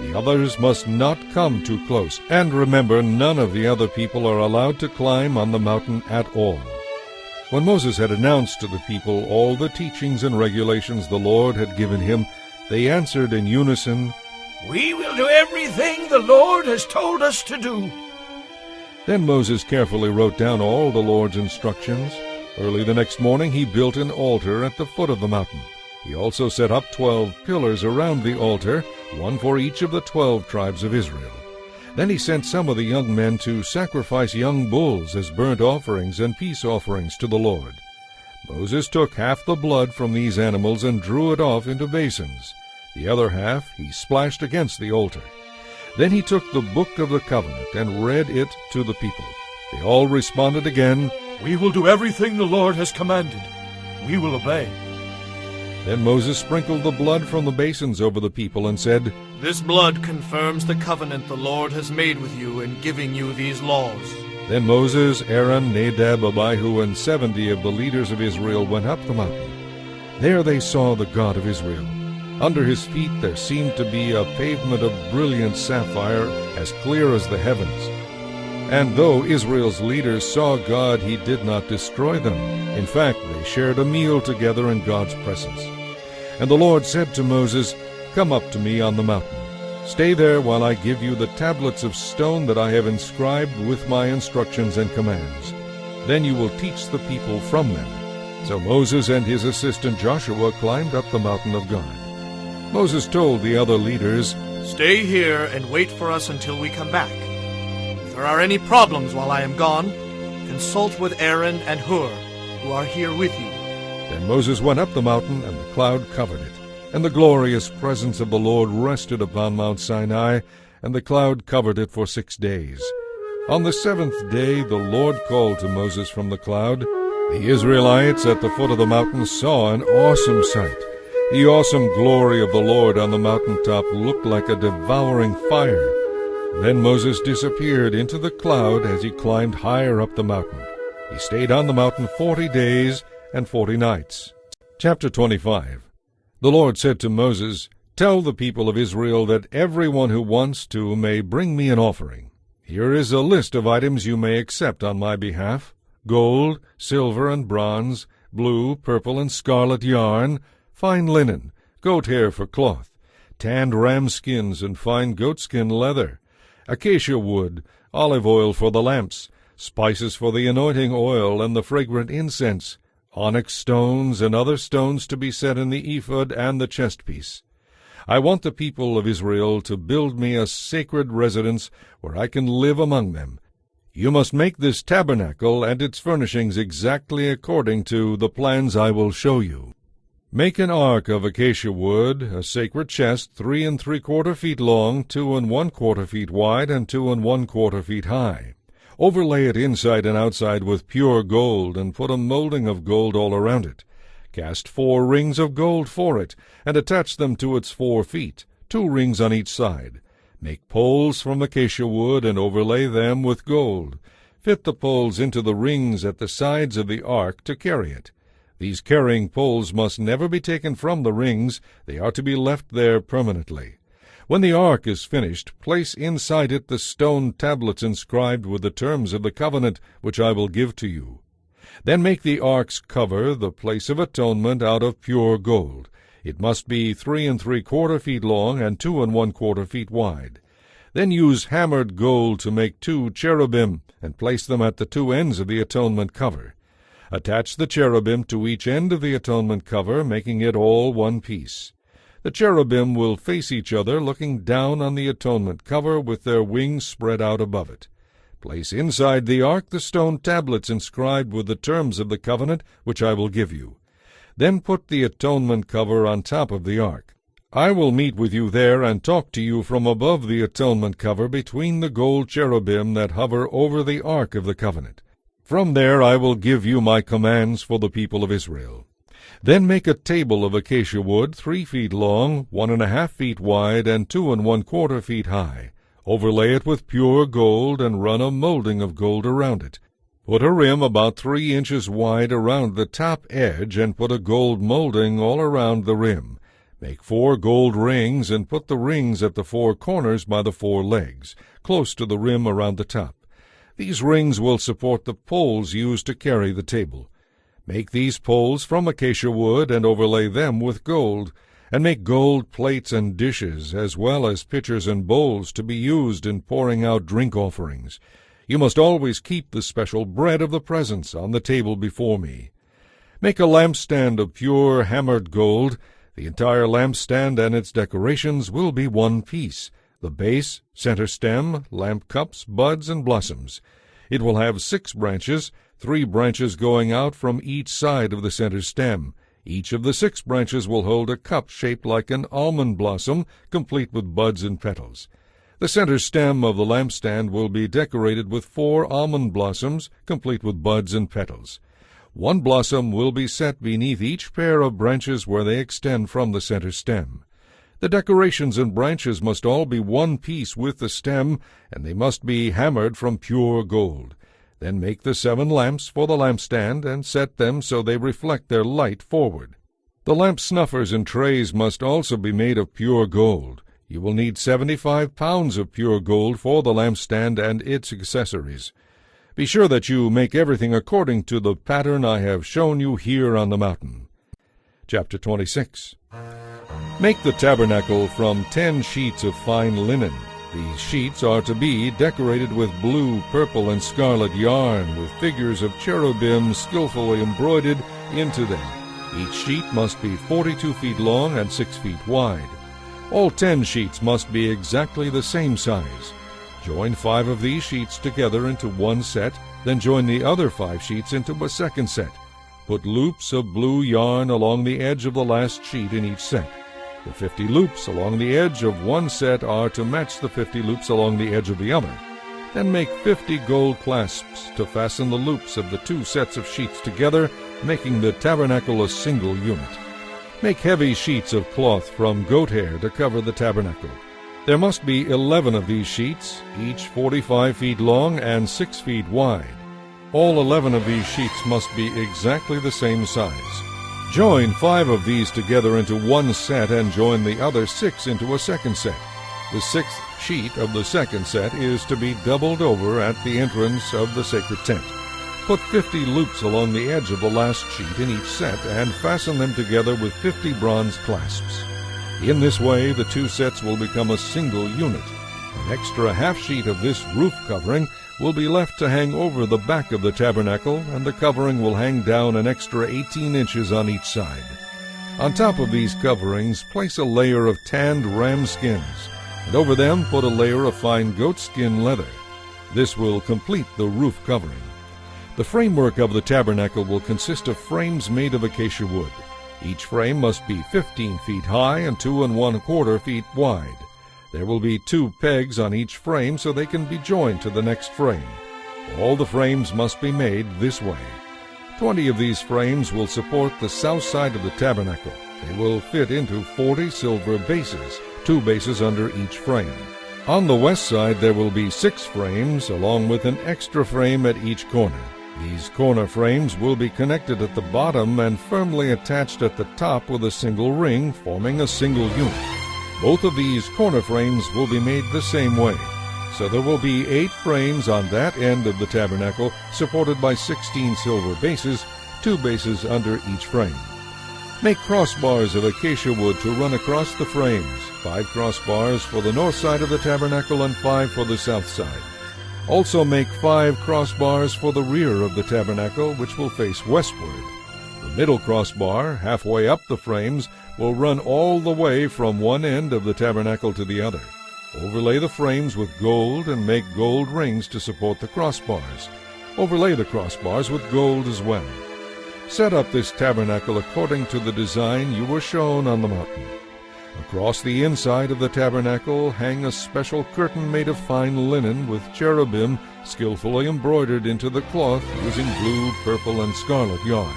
The others must not come too close, and remember, none of the other people are allowed to climb on the mountain at all. When Moses had announced to the people all the teachings and regulations the Lord had given him, they answered in unison,
We will do everything the Lord has told us to do.
Then Moses carefully wrote down all the Lord's instructions. Early the next morning he built an altar at the foot of the mountain. He also set up 12 pillars around the altar, one for each of the 12 tribes of Israel. Then he sent some of the young men to sacrifice young bulls as burnt offerings and peace offerings to the Lord. Moses took half the blood from these animals and drew it off into basins. The other half he splashed against the altar. Then he took the book of the covenant and read it to the people. They all responded again,
We will do everything the Lord has commanded. We will obey.
Then Moses sprinkled the blood from the basins over the people and said,
This blood confirms the covenant the Lord has made with you in giving you these laws.
Then Moses, Aaron, Nadab, Abihu, and 70 of the leaders of Israel went up the mountain. There they saw the God of Israel. Under his feet there seemed to be a pavement of brilliant sapphire, as clear as the heavens. And though Israel's leaders saw God, he did not destroy them. In fact, they shared a meal together in God's presence. And the Lord said to Moses, Come up to me on the mountain. Stay there while I give you the tablets of stone that I have inscribed with my instructions and commands. Then you will teach the people from them. So Moses and his assistant Joshua climbed up the mountain of God. Moses told the other leaders,
Stay here and wait for us until we come back. If there are any problems while I am gone, consult with Aaron and Hur, who are here with you.
Then Moses went up the mountain, and the cloud covered it. And the glorious presence of the Lord rested upon Mount Sinai, and the cloud covered it for 6 days. On the 7th day the Lord called to Moses from the cloud. The Israelites at the foot of the mountain saw an awesome sight. The awesome glory of the Lord on the mountaintop looked like a devouring fire. Then Moses disappeared into the cloud as he climbed higher up the mountain. He stayed on the mountain 40 days and 40 nights. Chapter 25. The Lord said to Moses, Tell the people of Israel that everyone who wants to may bring me an offering. Here is a list of items you may accept on my behalf: gold, silver, and bronze, blue, purple, and scarlet yarn, fine linen, goat hair for cloth, tanned ram skins and fine goatskin leather, acacia wood, olive oil for the lamps, spices for the anointing oil and the fragrant incense, onyx stones and other stones to be set in the ephod and the chestpiece. I want the people of Israel to build me a sacred residence where I can live among them. You must make this tabernacle and its furnishings exactly according to the plans I will show you. Make an ark of acacia wood, a sacred chest 3 3/4 feet long, 2 1/4 feet wide, and 2 1/4 feet high. Overlay it inside and outside with pure gold, and put a molding of gold all around it. Cast 4 rings of gold for it, and attach them to its 4 feet. 2 rings on each side. Make poles from acacia wood and overlay them with gold. Fit the poles into the rings at the sides of the ark to carry it. These carrying poles must never be taken from the rings. They are to be left there permanently. When the ark is finished, place inside it the stone tablets inscribed with the terms of the covenant which I will give to you. Then make the ark's cover, the place of atonement, out of pure gold. It must be 3 3/4 feet long and 2 1/4 feet wide. Then use hammered gold to make 2 cherubim, and place them at the 2 ends of the atonement cover. Attach the cherubim to each end of the atonement cover, making it all one piece. The cherubim will face each other, looking down on the atonement cover with their wings spread out above it. Place inside the ark the stone tablets inscribed with the terms of the covenant which I will give you. Then put the atonement cover on top of the ark. I will meet with you there and talk to you from above the atonement cover between the gold cherubim that hover over the ark of the covenant. From there I will give you my commands for the people of Israel. Then make a table of acacia wood 3 feet long, 1 1/2 feet wide, and 2 1/4 feet high. Overlay it with pure gold, and run a molding of gold around it. Put a rim about 3 inches wide around the top edge, and put a gold molding all around the rim. Make 4 gold rings, and put the rings at the 4 corners by the 4 legs, close to the rim around the top. These rings will support the poles used to carry the table. Make these poles from acacia wood, and overlay them with gold, and make gold plates and dishes, as well as pitchers and bowls, to be used in pouring out drink offerings. You must always keep the special bread of the presence on the table before me. Make a lampstand of pure hammered gold. The entire lampstand and its decorations will be one piece: the base, center stem, lamp cups, buds, and blossoms. It will have 6 branches, 3 branches going out from each side of the center stem. Each of the 6 branches will hold a cup shaped like an almond blossom, complete with buds and petals. The center stem of the lampstand will be decorated with 4 almond blossoms, complete with buds and petals. 1 blossom will be set beneath each pair of branches where they extend from the center stem. The decorations and branches must all be one piece with the stem, and they must be hammered from pure gold. Then make the 7 lamps for the lampstand, and set them so they reflect their light forward. The lamp snuffers and trays must also be made of pure gold. You will need 75 pounds of pure gold for the lampstand and its accessories. Be sure that you make everything according to the pattern I have shown you here on the mountain. Chapter 26. Make the tabernacle from 10 sheets of fine linen. These sheets are to be decorated with blue, purple, and scarlet yarn, with figures of cherubim skillfully embroidered into them. Each sheet must be 42 feet long and 6 feet wide. All 10 sheets must be exactly the same size. Join 5 of these sheets together into one set, then join the other 5 sheets into a second set. Put loops of blue yarn along the edge of the last sheet in each set. The 50 loops along the edge of one set are to match the 50 loops along the edge of the other. Then make 50 gold clasps to fasten the loops of the 2 sets of sheets together, making the tabernacle a single unit. Make heavy sheets of cloth from goat hair to cover the tabernacle. There must be 11 of these sheets, each 45 feet long and 6 feet wide. All 11 of these sheets must be exactly the same size. Join 5 of these together into one set, and join the other 6 into a second set. The 6th sheet of the second set is to be doubled over at the entrance of the sacred tent. Put 50 loops along the edge of the last sheet in each set, and fasten them together with 50 bronze clasps. In this way, the 2 sets will become a single unit. An extra half sheet of this roof covering will be left to hang over the back of the tabernacle, and the covering will hang down an extra 18 inches on each side. On top of these coverings, place a layer of tanned ram skins, and over them put a layer of fine goatskin leather. This will complete the roof covering. The framework of the tabernacle will consist of frames made of acacia wood. Each frame must be 15 feet high and 2 1/4 feet wide. There will be 2 pegs on each frame so they can be joined to the next frame. All the frames must be made this way. 20 of these frames will support the south side of the tabernacle. They will fit into 40 silver bases 2 bases under each frame. On the west side there will be 6 frames, along with an extra frame at each corner. These corner frames will be connected at the bottom and firmly attached at the top with a single ring, forming a single unit. Both of these corner frames will be made the same way. So there will be 8 frames on that end of the tabernacle, supported by 16 silver bases, 2 bases under each frame. Make crossbars of acacia wood to run across the frames, 5 crossbars for the north side of the tabernacle and 5 for the south side. Also make 5 crossbars for the rear of the tabernacle, which will face westward. The middle crossbar, halfway up the frames, will run all the way from one end of the tabernacle to the other. Overlay the frames with gold and make gold rings to support the crossbars. Overlay the crossbars with gold as well. Set up this tabernacle according to the design you were shown on the mountain. Across the inside of the tabernacle hang a special curtain made of fine linen with cherubim skillfully embroidered into the cloth using blue, purple, and scarlet yarn.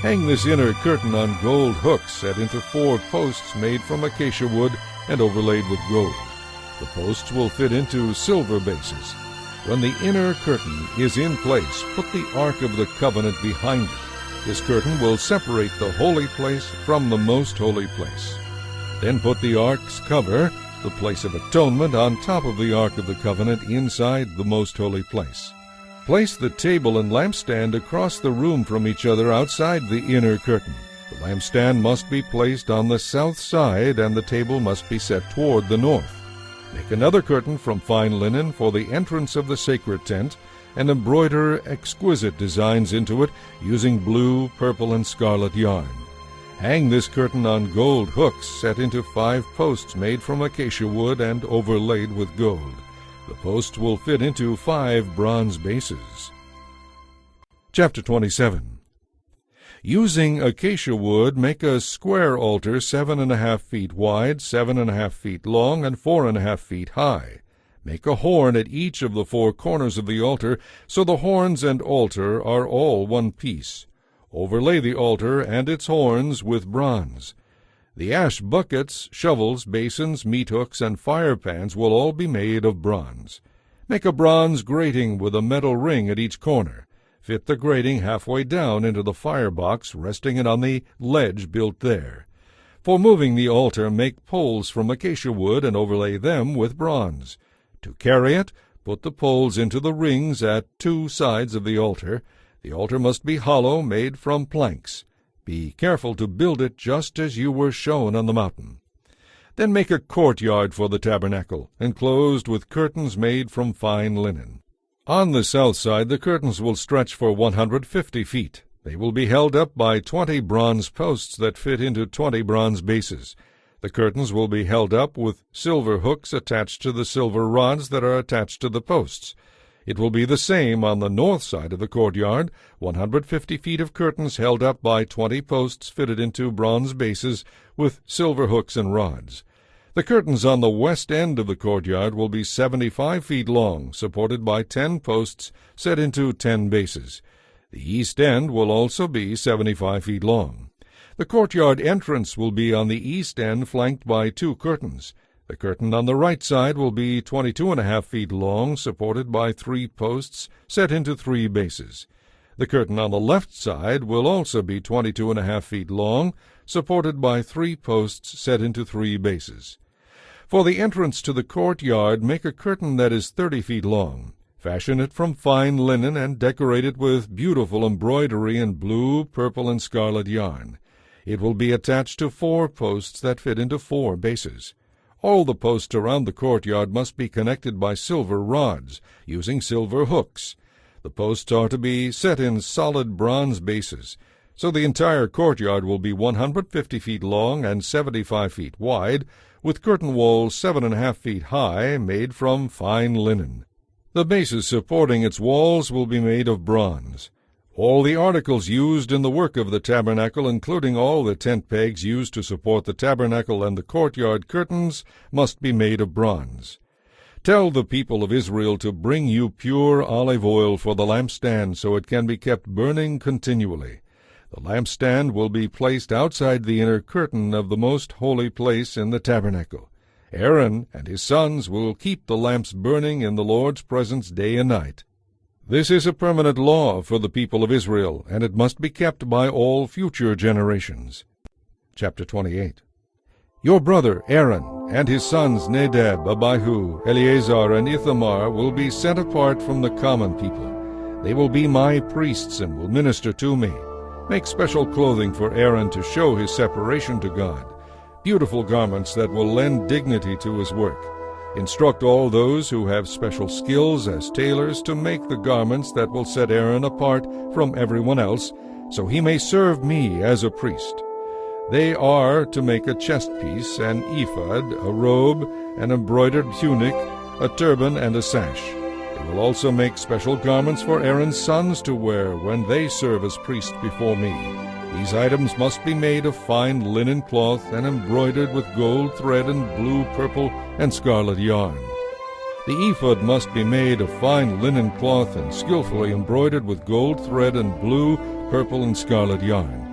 Hang this inner curtain on gold hooks set into 4 posts made from acacia wood and overlaid with gold. The posts will fit into silver bases. When the inner curtain is in place, put the Ark of the Covenant behind it. This curtain will separate the holy place from the most holy place. Then put the Ark's cover, the place of atonement, on top of the Ark of the Covenant inside the most holy place. Place the table and lampstand across the room from each other outside the inner curtain. The lampstand must be placed on the south side and the table must be set toward the north. Make another curtain from fine linen for the entrance of the sacred tent and embroider exquisite designs into it using blue, purple, and scarlet yarn. Hang this curtain on gold hooks set into 5 posts made from acacia wood and overlaid with gold. The posts will fit into 5 bronze bases. Chapter 27. Using acacia wood, make a square altar 7.5 feet wide, 7.5 feet long, and 4.5 feet high. Make a horn at each of the 4 corners of the altar, so the horns and altar are all one piece. Overlay the altar and its horns with bronze. The ash buckets, shovels, basins, meat hooks, and fire pans will all be made of bronze. Make a bronze grating with a metal ring at each corner. Fit the grating halfway down into the firebox, resting it on the ledge built there. For moving the altar, make poles from acacia wood and overlay them with bronze. To carry it, put the poles into the rings at 2 sides of the altar. The altar must be hollow, made from planks. Be careful to build it just as you were shown on the mountain. Then make a courtyard for the tabernacle, enclosed with curtains made from fine linen. On the south side the curtains will stretch for 150 feet. They will be held up by 20 bronze posts that fit into 20 bronze bases. The curtains will be held up with silver hooks attached to the silver rods that are attached to the posts. It will be the same on the north side of the courtyard, 150 feet of curtains held up by 20 posts fitted into bronze bases with silver hooks and rods. The curtains on the west end of the courtyard will be 75 feet long, supported by 10 posts set into 10 bases. The east end will also be 75 feet long. The courtyard entrance will be on the east end, flanked by 2 curtains. The curtain on the right side will be 22.5 feet long, supported by 3 posts set into 3 bases. The curtain on the left side will also be 22.5 feet long, supported by 3 posts set into 3 bases. For the entrance to the courtyard, make a curtain that is 30 feet long. Fashion it from fine linen and decorate it with beautiful embroidery in blue, purple, and scarlet yarn. It will be attached to 4 posts that fit into 4 bases. All the posts around the courtyard must be connected by silver rods, using silver hooks. The posts are to be set in solid bronze bases, so the entire courtyard will be 150 feet long and 75 feet wide, with curtain walls 7.5 feet high, made from fine linen. The bases supporting its walls will be made of bronze. All the articles used in the work of the tabernacle, including all the tent pegs used to support the tabernacle and the courtyard curtains, must be made of bronze. Tell the people of Israel to bring you pure olive oil for the lampstand, so it can be kept burning continually. The lampstand will be placed outside the inner curtain of the most holy place in the tabernacle. Aaron and his sons will keep the lamps burning in the Lord's presence day and night. This is a permanent law for the people of Israel, and it must be kept by all future generations. Chapter 28. Your brother Aaron and his sons Nadab, Abihu, Eleazar, and Ithamar will be set apart from the common people. They will be my priests and will minister to me. Make special clothing for Aaron to show his separation to God, beautiful garments that will lend dignity to his work. Instruct all those who have special skills as tailors to make the garments that will set Aaron apart from everyone else, so he may serve me as a priest. They are to make a chest piece, an ephod, a robe, an embroidered tunic, a turban, and a sash. They will also make special garments for Aaron's sons to wear when they serve as priests before me. These items must be made of fine linen cloth and embroidered with gold thread and blue, purple, and scarlet yarn. The ephod must be made of fine linen cloth and skillfully embroidered with gold thread and blue, purple, and scarlet yarn.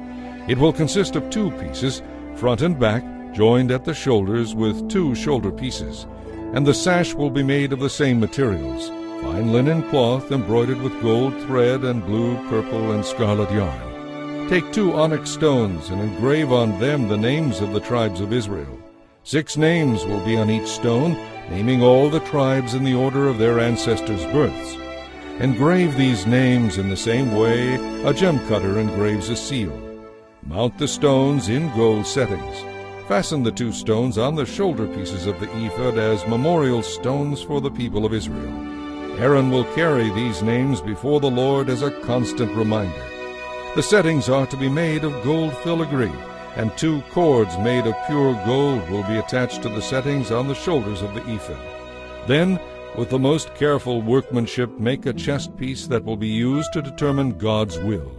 It will consist of 2 pieces, front and back, joined at the shoulders with 2 shoulder pieces. And the sash will be made of the same materials, fine linen cloth embroidered with gold thread and blue, purple, and scarlet yarn. Take 2 onyx stones and engrave on them the names of the tribes of Israel. 6 names will be on each stone, naming all the tribes in the order of their ancestors' births. Engrave these names in the same way a gem cutter engraves a seal. Mount the stones in gold settings. Fasten the 2 stones on the shoulder pieces of the ephod as memorial stones for the people of Israel. Aaron will carry these names before the Lord as a constant reminder. The settings are to be made of gold filigree, and 2 cords made of pure gold will be attached to the settings on the shoulders of the ephod. Then, with the most careful workmanship, make a chest piece that will be used to determine God's will.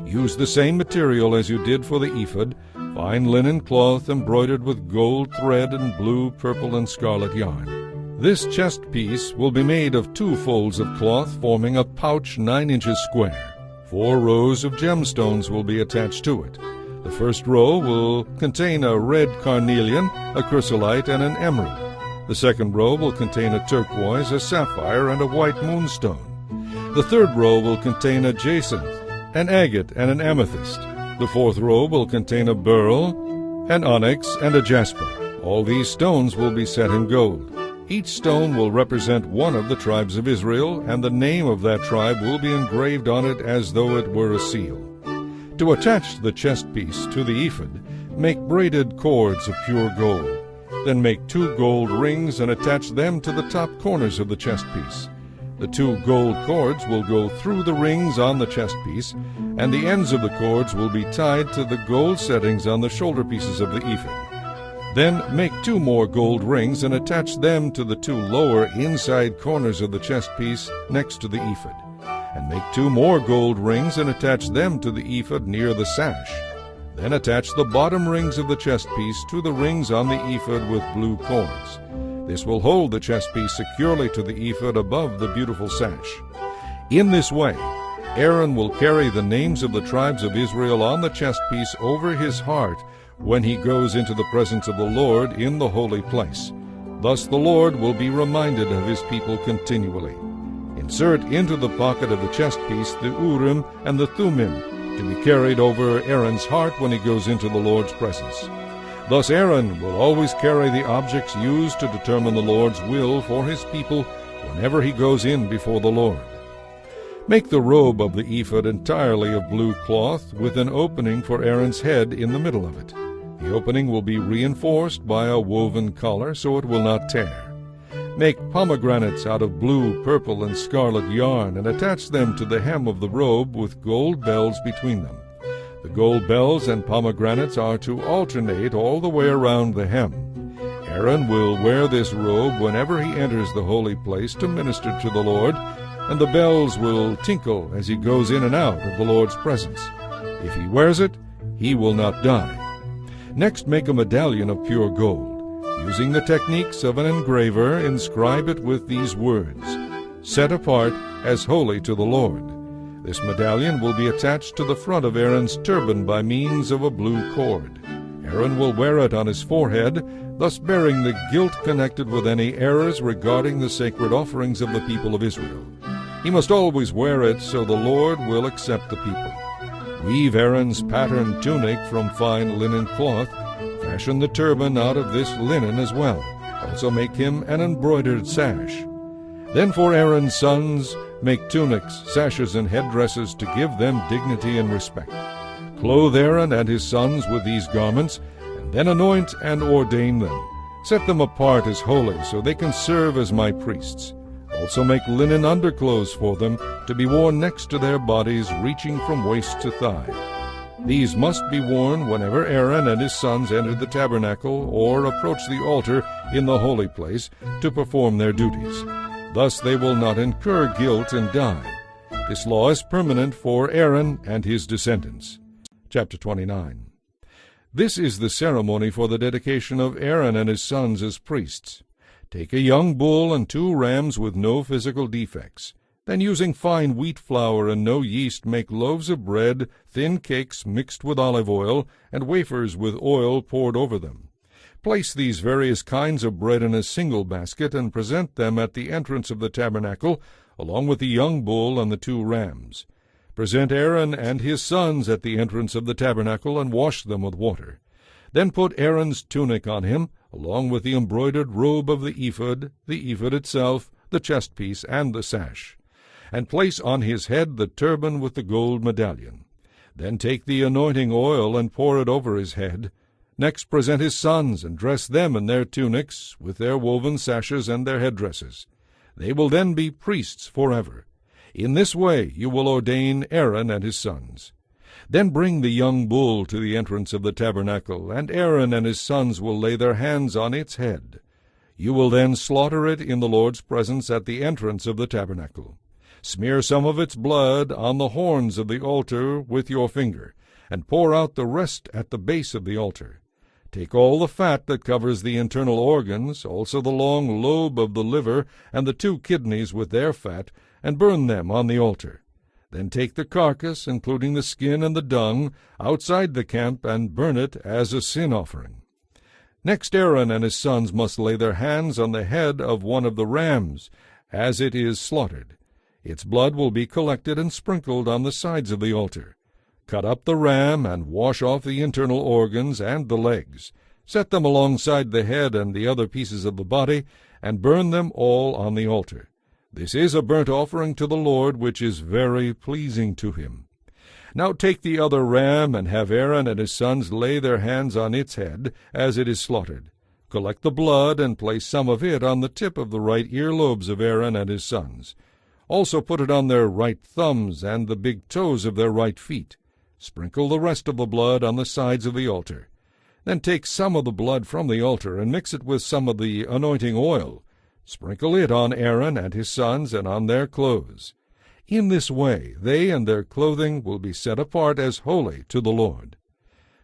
Use the same material as you did for the ephod, fine linen cloth embroidered with gold thread and blue, purple, and scarlet yarn. This chest piece will be made of 2 folds of cloth forming a pouch 9 inches square. 4 rows of gemstones will be attached to it. The first row will contain a red carnelian, a chrysolite, and an emerald. The second row will contain a turquoise, a sapphire, and a white moonstone. The third row will contain a jacinth, an agate, and an amethyst. The fourth row will contain a beryl, an onyx, and a jasper. All these stones will be set in gold. Each stone will represent one of the tribes of Israel, and the name of that tribe will be engraved on it as though it were a seal. To attach the chest piece to the ephod, make braided cords of pure gold. Then make 2 gold rings and attach them to the top corners of the chest piece. The 2 gold cords will go through the rings on the chest piece, and the ends of the cords will be tied to the gold settings on the shoulder pieces of the ephod. Then make 2 more gold rings and attach them to the 2 lower inside corners of the chest piece next to the ephod. And make 2 more gold rings and attach them to the ephod near the sash. Then attach the bottom rings of the chest piece to the rings on the ephod with blue cords. This will hold the chest piece securely to the ephod above the beautiful sash. In this way, Aaron will carry the names of the tribes of Israel on the chest piece over his heart when he goes into the presence of the Lord in the holy place. Thus the Lord will be reminded of his people continually. Insert into the pocket of the chest piece the Urim and the Thummim, to be carried over Aaron's heart when he goes into the Lord's presence. Thus Aaron will always carry the objects used to determine the Lord's will for his people whenever he goes in before the Lord. Make the robe of the ephod entirely of blue cloth, with an opening for Aaron's head in the middle of it. The opening will be reinforced by a woven collar so it will not tear. Make pomegranates out of blue, purple, and scarlet yarn, and attach them to the hem of the robe with gold bells between them. The gold bells and pomegranates are to alternate all the way around the hem. Aaron will wear this robe whenever he enters the holy place to minister to the Lord, and the bells will tinkle as he goes in and out of the Lord's presence. If he wears it, he will not die. Next, make a medallion of pure gold. Using the techniques of an engraver, inscribe it with these words, "Set apart as holy to the Lord." This medallion will be attached to the front of Aaron's turban by means of a blue cord. Aaron will wear it on his forehead, thus bearing the guilt connected with any errors regarding the sacred offerings of the people of Israel. He must always wear it, so the Lord will accept the people. Weave Aaron's patterned tunic from fine linen cloth. Fashion the turban out of this linen as well. Also make him an embroidered sash. Then for Aaron's sons make tunics, sashes, and headdresses to give them dignity and respect. Clothe Aaron and his sons with these garments, and then anoint and ordain them. Set them apart as holy, so they can serve as my priests. Also make linen underclothes for them, to be worn next to their bodies, reaching from waist to thigh. These must be worn whenever Aaron and his sons enter the tabernacle or approach the altar in the holy place to perform their duties. Thus they will not incur guilt and die. This law is permanent for Aaron and his descendants. Chapter 29. This is the ceremony for the dedication of Aaron and his sons as priests. Take a young bull and 2 rams with no physical defects. Then using fine wheat flour and no yeast, make loaves of bread, thin cakes mixed with olive oil, and wafers with oil poured over them. Place these various kinds of bread in a single basket, and present them at the entrance of the tabernacle, along with the young bull and the 2 rams. Present Aaron and his sons at the entrance of the tabernacle, and wash them with water. Then put Aaron's tunic on him, along with the embroidered robe of the ephod itself, the chestpiece, and the sash. And place on his head the turban with the gold medallion. Then take the anointing oil and pour it over his head. Next present his sons, and dress them in their tunics, with their woven sashes and their headdresses. They will then be priests forever. In this way you will ordain Aaron and his sons. Then bring the young bull to the entrance of the tabernacle, and Aaron and his sons will lay their hands on its head. You will then slaughter it in the Lord's presence at the entrance of the tabernacle. Smear some of its blood on the horns of the altar with your finger, and pour out the rest at the base of the altar. Take all the fat that covers the internal organs, also the long lobe of the liver and the 2 kidneys with their fat, and burn them on the altar. Then take the carcass, including the skin and the dung, outside the camp, and burn it as a sin offering. Next Aaron and his sons must lay their hands on the head of one of the rams, as it is slaughtered. Its blood will be collected and sprinkled on the sides of the altar. Cut up the ram, and wash off the internal organs and the legs. Set them alongside the head and the other pieces of the body, and burn them all on the altar. This is a burnt offering to the Lord, which is very pleasing to him. Now take the other ram, and have Aaron and his sons lay their hands on its head, as it is slaughtered. Collect the blood, and place some of it on the tip of the right earlobes of Aaron and his sons. Also put it on their right thumbs and the big toes of their right feet. Sprinkle the rest of the blood on the sides of the altar. Then take some of the blood from the altar, and mix it with some of the anointing oil. Sprinkle it on Aaron and his sons and on their clothes. In this way they and their clothing will be set apart as holy to the Lord.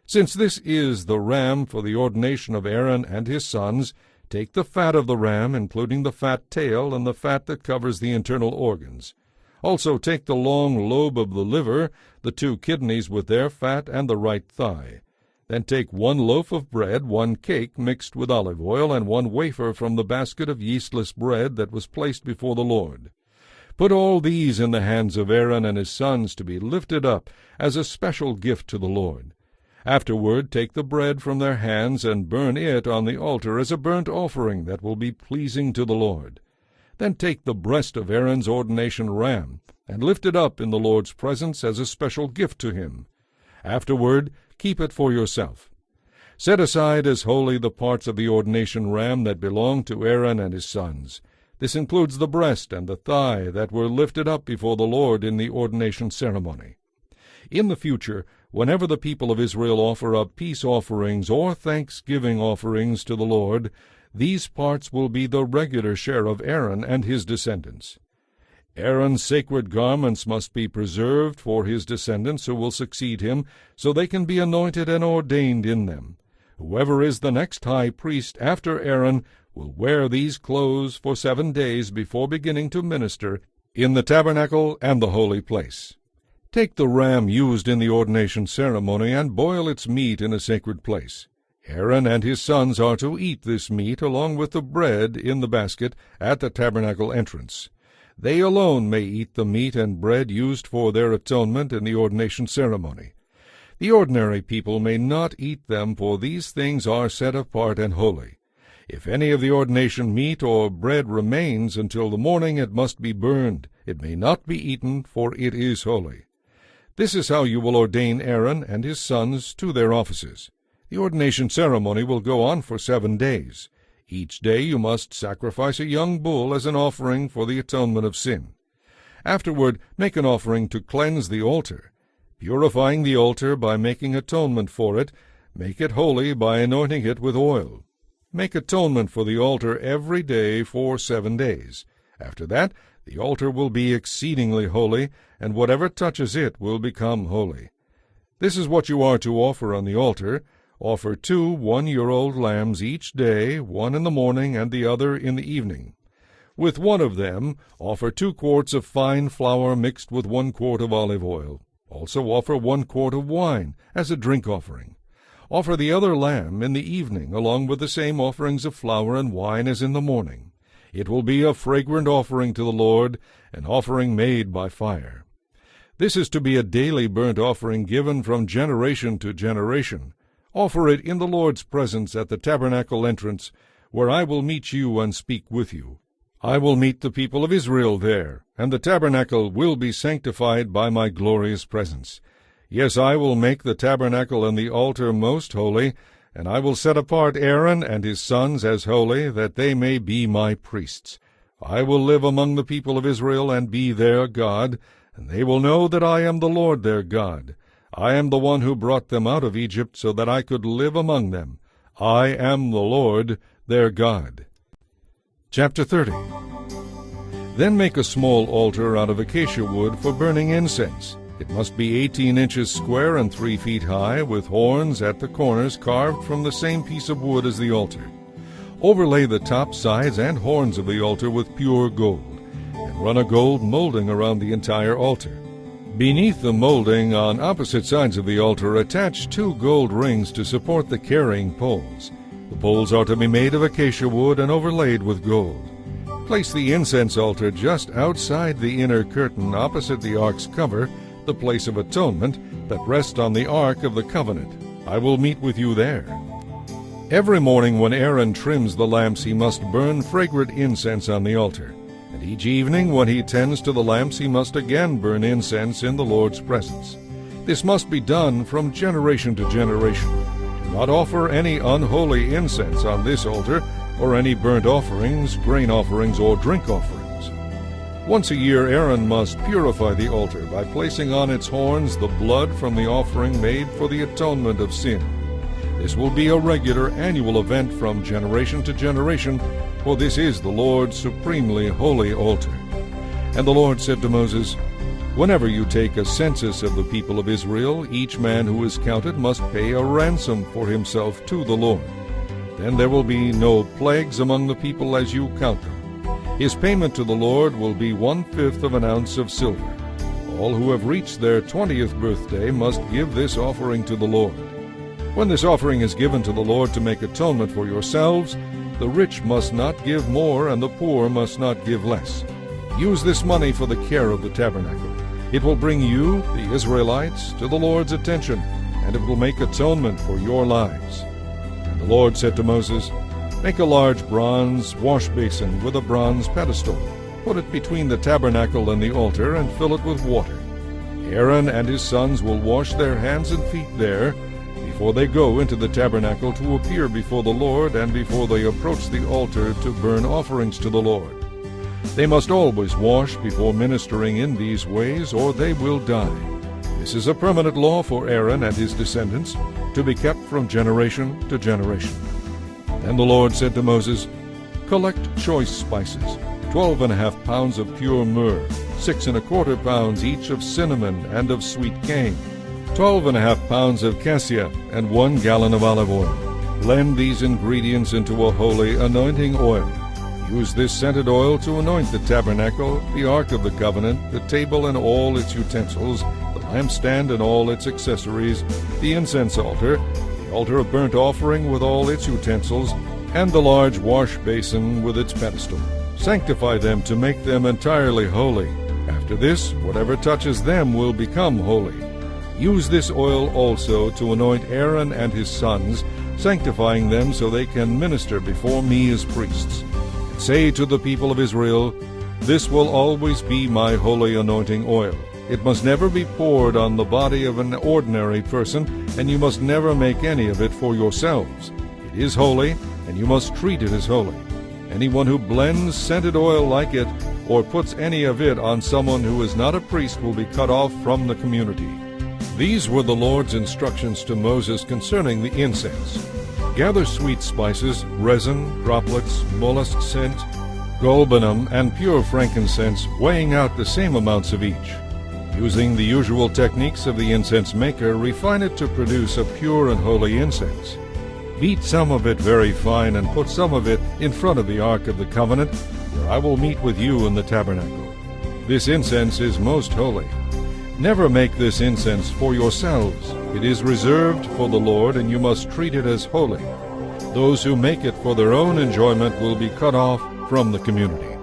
Since this is the ram for the ordination of Aaron and his sons, take the fat of the ram, including the fat tail and the fat that covers the internal organs. Also take the long lobe of the liver, the 2 kidneys with their fat, and the right thigh. Then take 1 loaf of bread, 1 cake mixed with olive oil, and 1 wafer from the basket of yeastless bread that was placed before the Lord. Put all these in the hands of Aaron and his sons to be lifted up as a special gift to the Lord. Afterward take the bread from their hands and burn it on the altar as a burnt offering that will be pleasing to the Lord. Then take the breast of Aaron's ordination ram and lift it up in the Lord's presence as a special gift to him. Afterward keep it for yourself. Set aside as holy the parts of the ordination ram that belong to Aaron and his sons. This includes the breast and the thigh that were lifted up before the Lord in the ordination ceremony. In the future, whenever the people of Israel offer up peace offerings or thanksgiving offerings to the Lord, these parts will be the regular share of Aaron and his descendants. Aaron's sacred garments must be preserved for his descendants who will succeed him, so they can be anointed and ordained in them. Whoever is the next high priest after Aaron will wear these clothes for 7 days before beginning to minister in the tabernacle and the holy place. Take the ram used in the ordination ceremony and boil its meat in a sacred place. Aaron and his sons are to eat this meat along with the bread in the basket at the tabernacle entrance. They alone may eat the meat and bread used for their atonement in the ordination ceremony. The ordinary people may not eat them, for these things are set apart and holy. If any of the ordination meat or bread remains until the morning, it must be burned. It may not be eaten, for it is holy. This is how you will ordain Aaron and his sons to their offices. The ordination ceremony will go on for 7 days. Each day you must sacrifice a young bull as an offering for the atonement of sin. Afterward, make an offering to cleanse the altar, purifying the altar by making atonement for it. Make it holy by anointing it with oil. Make atonement for the altar every day for 7 days. After that, the altar will be exceedingly holy, and whatever touches it will become holy. This is what you are to offer on the altar. Offer 2 one-year-old lambs each day, one in the morning and the other in the evening. With one of them, offer 2 quarts of fine flour mixed with 1 quart of olive oil. Also offer 1 quart of wine as a drink offering. Offer the other lamb in the evening, along with the same offerings of flour and wine as in the morning. It will be a fragrant offering to the Lord, an offering made by fire. This is to be a daily burnt offering given from generation to generation. Offer it in the Lord's presence at the tabernacle entrance, where I will meet you and speak with you. I will meet the people of Israel there, and the tabernacle will be sanctified by my glorious presence. Yes, I will make the tabernacle and the altar most holy, and I will set apart Aaron and his sons as holy, that they may be my priests. I will live among the people of Israel and be their God, and they will know that I am the Lord their God. I am the one who brought them out of Egypt so that I could live among them. I am the Lord their God. Chapter 30. Then make a small altar out of acacia wood for burning incense. It must be 18 inches square and 3 feet high, with horns at the corners carved from the same piece of wood as the altar. Overlay the top, sides, and horns of the altar with pure gold, and run a gold molding around the entire altar. Beneath the molding, on opposite sides of the altar, attach 2 gold rings to support the carrying poles. The poles are to be made of acacia wood and overlaid with gold. Place the incense altar just outside the inner curtain opposite the ark's cover, the place of atonement that rests on the ark of the covenant. I will meet with you there. Every morning when Aaron trims the lamps, he must burn fragrant incense on the altar. And each evening when he tends to the lamps, he must again burn incense in the Lord's presence. This must be done from generation to generation. Do not offer any unholy incense on this altar, or any burnt offerings, grain offerings, or drink offerings. Once a year Aaron must purify the altar by placing on its horns the blood from the offering made for the atonement of sin. This will be a regular annual event from generation to generation, for this is the Lord's supremely holy altar. And the Lord said to Moses, Whenever you take a census of the people of Israel, each man who is counted must pay a ransom for himself to the Lord. Then there will be no plagues among the people as you count them. His payment to the Lord will be 1/5 of an ounce of silver. All who have reached their 20th birthday must give this offering to the Lord. When this offering is given to the Lord to make atonement for yourselves, the rich must not give more, and the poor must not give less. Use this money for the care of the tabernacle. It will bring you, the Israelites, to the Lord's attention, and it will make atonement for your lives. And the Lord said to Moses, Make a large bronze wash basin with a bronze pedestal. Put it between the tabernacle and the altar, and fill it with water. Aaron and his sons will wash their hands and feet there, before they go into the tabernacle to appear before the Lord, and before they approach the altar to burn offerings to the Lord. They must always wash before ministering in these ways, or they will die. This is a permanent law for Aaron and his descendants, to be kept from generation to generation. Then the Lord said to Moses, Collect choice spices, 12.5 pounds of pure myrrh, 6.25 pounds each of cinnamon and of sweet cane, 12.5 pounds of cassia, and 1 gallon of olive oil. Blend these ingredients into a holy anointing oil. Use this scented oil to anoint the tabernacle, the ark of the covenant, the table and all its utensils, the lampstand and all its accessories, the incense altar, the the altar of burnt offering with all its utensils, and the large wash basin with its pedestal. Sanctify them to make them entirely holy. After this, whatever touches them will become holy. Use this oil also to anoint Aaron and his sons, sanctifying them so they can minister before me as priests. And say to the people of Israel, This will always be my holy anointing oil. It must never be poured on the body of an ordinary person, and you must never make any of it for yourselves. It is holy, and you must treat it as holy. Anyone who blends scented oil like it, or puts any of it on someone who is not a priest, will be cut off from the community. These were the Lord's instructions to Moses concerning the incense. Gather sweet spices, resin, droplets, mollusk scent, galbanum, and pure frankincense, weighing out the same amounts of each. Using the usual techniques of the incense maker, refine it to produce a pure and holy incense. Beat some of it very fine and put some of it in front of the Ark of the Covenant, where I will meet with you in the tabernacle. This incense is most holy. Never make this incense for yourselves. It is reserved for the Lord, and you must treat it as holy. Those who make it for their own enjoyment will be cut off from the community.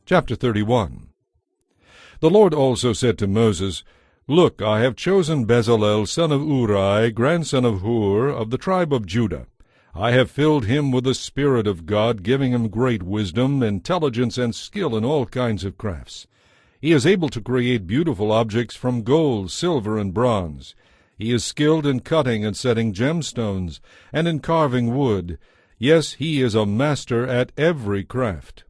Chapter 31. The Lord also said to Moses, Look, I have chosen Bezalel, son of Uri, grandson of Hur, of the tribe of Judah. I have filled him with the Spirit of God, giving him great wisdom, intelligence, and skill in all kinds of crafts. He is able to create beautiful objects from gold, silver, and bronze. He is skilled in cutting and setting gemstones, and in carving wood. Yes, he is a master at every craft.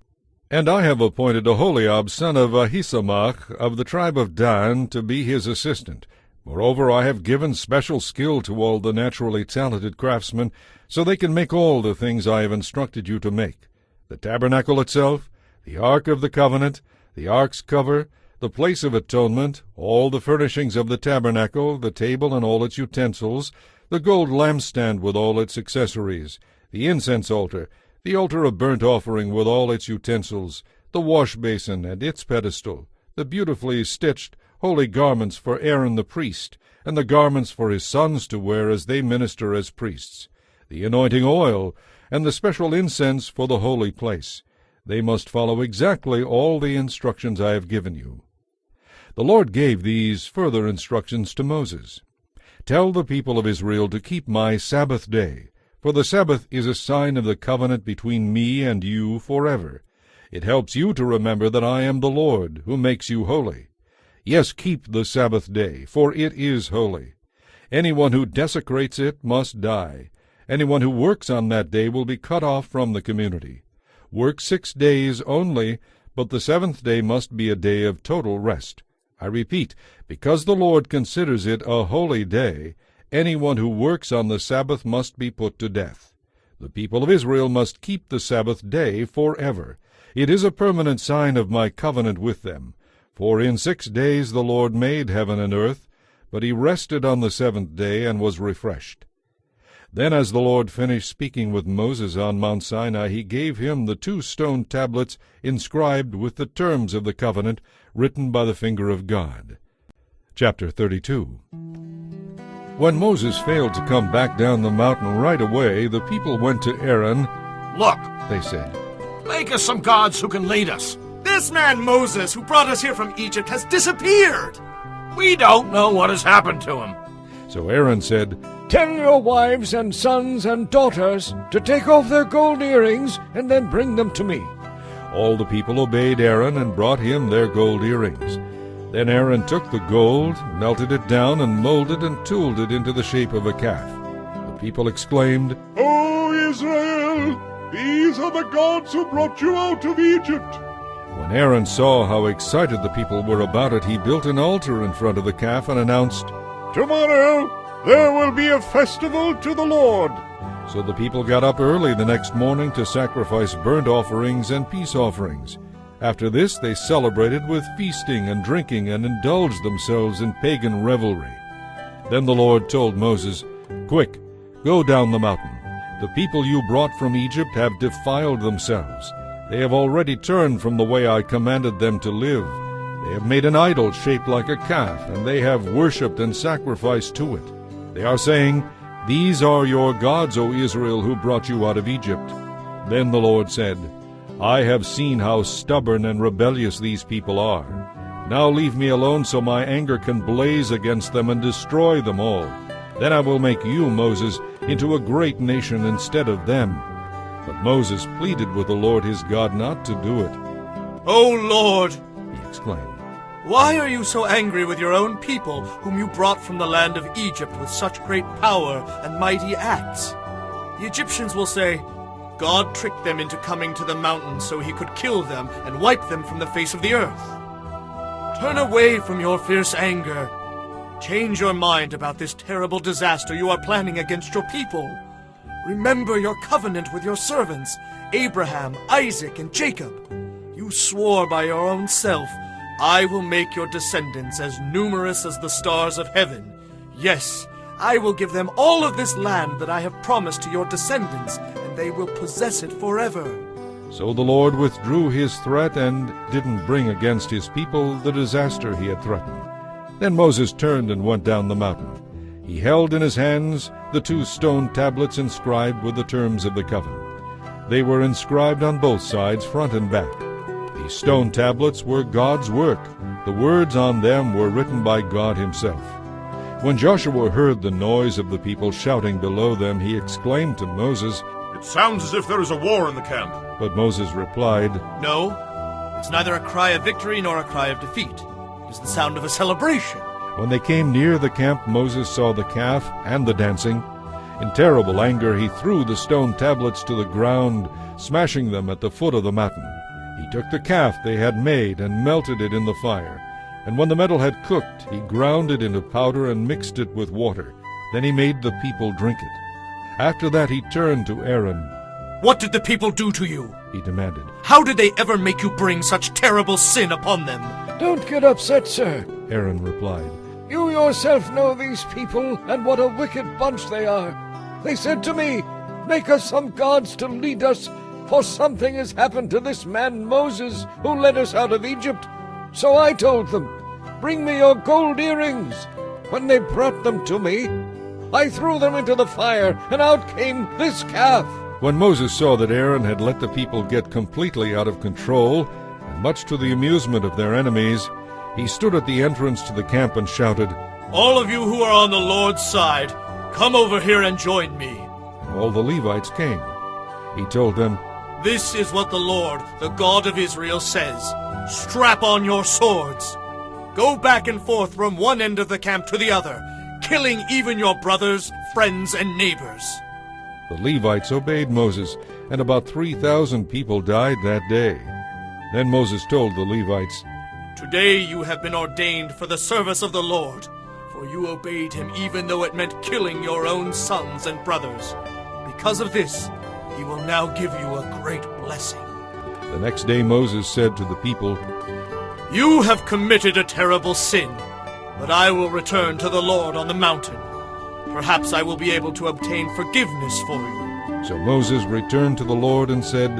And I have appointed Aholiab, son of Ahisamach, of the tribe of Dan, to be his assistant. Moreover, I have given special skill to all the naturally talented craftsmen, so they can make all the things I have instructed you to make: the tabernacle itself, the Ark of the Covenant, the Ark's cover, the place of atonement, all the furnishings of the tabernacle, the table and all its utensils, the gold lampstand with all its accessories, the incense altar, the altar of burnt offering with all its utensils, the wash basin and its pedestal, the beautifully stitched holy garments for Aaron the priest, and the garments for his sons to wear as they minister as priests, the anointing oil, and the special incense for the holy place. They must follow exactly all the instructions I have given you. The Lord gave these further instructions to Moses. Tell the people of Israel to keep my Sabbath day, for the Sabbath is a sign of the covenant between me and you forever. It helps you to remember that I am the Lord, who makes you holy. Yes, keep the Sabbath day, for it is holy. Anyone who desecrates it must die. Anyone who works on that day will be cut off from the community. Work 6 days only, but the seventh day must be a day of total rest. I repeat, because the Lord considers it a holy day, anyone who works on the Sabbath must be put to death. The people of Israel must keep the Sabbath day forever. It is a permanent sign of my covenant with them. For in 6 days the Lord made heaven and earth, but he rested on the seventh day and was refreshed. Then as the Lord finished speaking with Moses on Mount Sinai, he gave him the 2 stone tablets inscribed with the terms of the covenant, written by the finger of God. Chapter 32. When Moses failed to come back down the mountain right away, the people went to Aaron.
Look,
they said,
make us some gods who can lead us.
This man Moses, who brought us here from Egypt, has disappeared.
We don't know what has happened to him.
So Aaron said,
Tell your wives and sons and daughters to take off their gold earrings and then bring them to me.
All the people obeyed Aaron and brought him their gold earrings. Then Aaron took the gold, melted it down, and molded and tooled it into the shape of a calf. The people exclaimed,
O Israel, these are the gods who brought you out of Egypt.
When Aaron saw how excited the people were about it, he built an altar in front of the calf and announced,
Tomorrow there will be a festival to the Lord.
So the people got up early the next morning to sacrifice burnt offerings and peace offerings. After this they celebrated with feasting and drinking and indulged themselves in pagan revelry. Then the Lord told Moses, Quick, go down the mountain. The people you brought from Egypt have defiled themselves. They have already turned from the way I commanded them to live. They have made an idol shaped like a calf, and they have worshipped and sacrificed to it. They are saying, "These are your gods, O Israel, who brought you out of Egypt." Then the Lord said, "I have seen how stubborn and rebellious these people are. Now leave me alone so my anger can blaze against them and destroy them all. Then I will make you, Moses, into a great nation instead of them." But Moses pleaded with the Lord his God not to do it.
"O Lord,"
he exclaimed,
"why are you so angry with your own people, whom you brought from the land of Egypt with such great power and mighty acts? The Egyptians will say, 'God tricked them into coming to the mountain so he could kill them and wipe them from the face of the earth.' Turn away from your fierce anger. Change your mind about this terrible disaster you are planning against your people. Remember your covenant with your servants, Abraham, Isaac, and Jacob. You swore by your own self, 'I will make your descendants as numerous as the stars of heaven. Yes, I will give them all of this land that I have promised to your descendants, and they will possess it forever.'"
So the Lord withdrew his threat and didn't bring against his people the disaster he had threatened. Then Moses turned and went down the mountain. He held in his hands the 2 stone tablets inscribed with the terms of the covenant. They were inscribed on both sides, front and back. These stone tablets were God's work. The words on them were written by God himself. When Joshua heard the noise of the people shouting below them, he exclaimed to Moses,
"It sounds as if there is a war in the camp."
But Moses replied,
"No, it's neither a cry of victory nor a cry of defeat. It is the sound of a celebration."
When they came near the camp, Moses saw the calf and the dancing. In terrible anger he threw the stone tablets to the ground, smashing them at the foot of the mountain. He took the calf they had made and melted it in the fire. And when the metal had cooked, he ground it into powder and mixed it with water. Then he made the people drink it. After that he turned to Aaron.
"What did the people do to you?"
he demanded.
"How did they ever make you bring such terrible sin upon them?"
"Don't get upset, sir,"
Aaron replied.
"You yourself know these people and what a wicked bunch they are. They said to me, 'Make us some gods to lead us, for something has happened to this man Moses who led us out of Egypt.' So I told them, 'Bring me your gold earrings.' When they brought them to me, I threw them into the fire, and out came this calf."
When Moses saw that Aaron had let the people get completely out of control, and much to the amusement of their enemies, he stood at the entrance to the camp and shouted,
"All of you who are on the Lord's side, come over here and join me."
And all the Levites came. He told them,
"This is what the Lord, the God of Israel, says. Strap on your swords. Go back and forth from one end of the camp to the other, killing even your brothers, friends, and neighbors."
The Levites obeyed Moses, and about 3,000 people died that day. Then Moses told the Levites,
"Today you have been ordained for the service of the Lord, for you obeyed him even though it meant killing your own sons and brothers. Because of this, he will now give you a great blessing."
The next day Moses said to the people,
"You have committed a terrible sin, but I will return to the Lord on the mountain. Perhaps I will be able to obtain forgiveness for you."
So Moses returned to the Lord and said,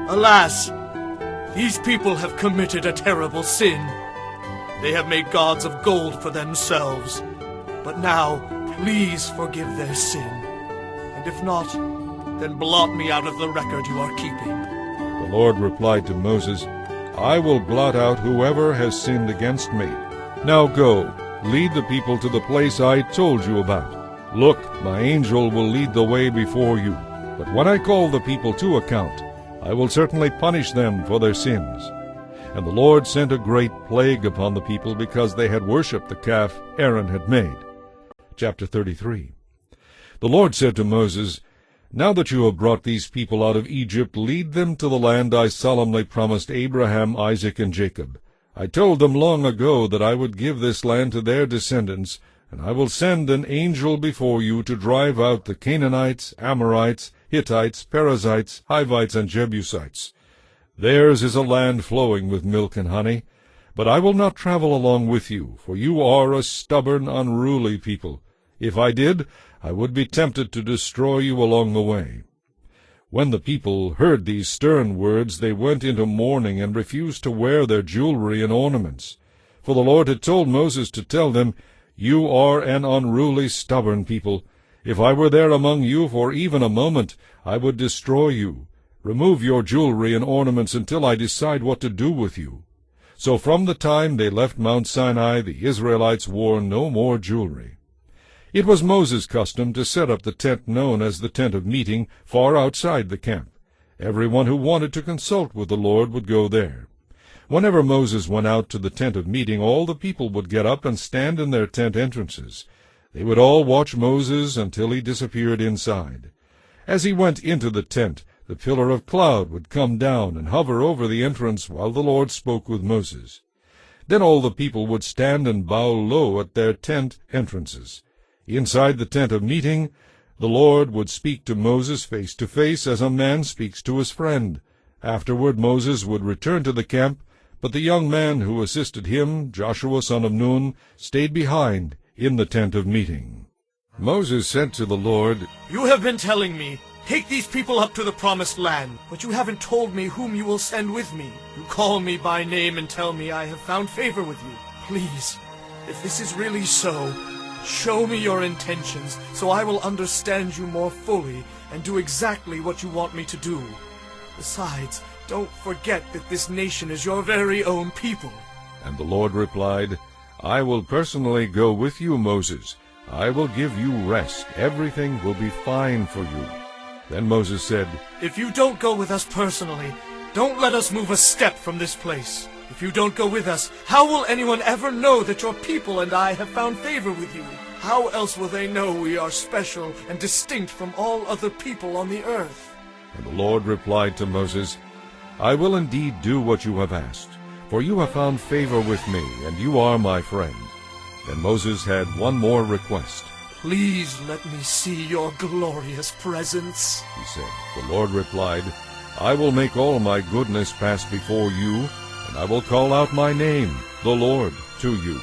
"Alas, these people have committed a terrible sin. They have made gods of gold for themselves. But now, please forgive their sin. And if not, then blot me out of the record you are keeping."
The Lord replied to Moses, "I will blot out whoever has sinned against me. Now go, lead the people to the place I told you about. Look, my angel will lead the way before you. But when I call the people to account, I will certainly punish them for their sins." And the Lord sent a great plague upon the people because they had worshipped the calf Aaron had made. Chapter 33. The Lord said to Moses, "Now that you have brought these people out of Egypt, lead them to the land I solemnly promised Abraham, Isaac, and Jacob. I told them long ago that I would give this land to their descendants, and I will send an angel before you to drive out the Canaanites, Amorites, Hittites, Perizzites, Hivites, and Jebusites. Theirs is a land flowing with milk and honey. But I will not travel along with you, for you are a stubborn, unruly people. If I did, I would be tempted to destroy you along the way." When the people heard these stern words, they went into mourning and refused to wear their jewelry and ornaments. For the Lord had told Moses to tell them, "You are an unruly, stubborn people. If I were there among you for even a moment, I would destroy you. Remove your jewelry and ornaments until I decide what to do with you." So from the time they left Mount Sinai, the Israelites wore no more jewelry. It was Moses' custom to set up the tent known as the tent of meeting far outside the camp. Everyone who wanted to consult with the Lord would go there. Whenever Moses went out to the tent of meeting, all the people would get up and stand in their tent entrances. They would all watch Moses until he disappeared inside. As he went into the tent, the pillar of cloud would come down and hover over the entrance while the Lord spoke with Moses. Then all the people would stand and bow low at their tent entrances. Inside the tent of meeting, the Lord would speak to Moses face to face as a man speaks to his friend. Afterward Moses would return to the camp, but the young man who assisted him, Joshua son of Nun, stayed behind in the tent of meeting. Moses said to the Lord,
"You have been telling me, 'Take these people up to the promised land,' but you haven't told me whom you will send with me. You call me by name and tell me I have found favor with you. Please, if this is really so, show me your intentions so I will understand you more fully and do exactly what you want me to do. Besides, don't forget that this nation is your very own people."
And the Lord replied, "I will personally go with you, Moses. I will give you rest. Everything will be fine for you." Then Moses said,
"If you don't go with us personally, don't let us move a step from this place. If you don't go with us, how will anyone ever know that your people and I have found favor with you? How else will they know we are special and distinct from all other people on the earth?"
And the Lord replied to Moses, "I will indeed do what you have asked, for you have found favor with me, and you are my friend." Then Moses had one more request.
"Please let me see your glorious presence,"
he said. The Lord replied, "I will make all my goodness pass before you, and I will call out my name, the Lord, to you.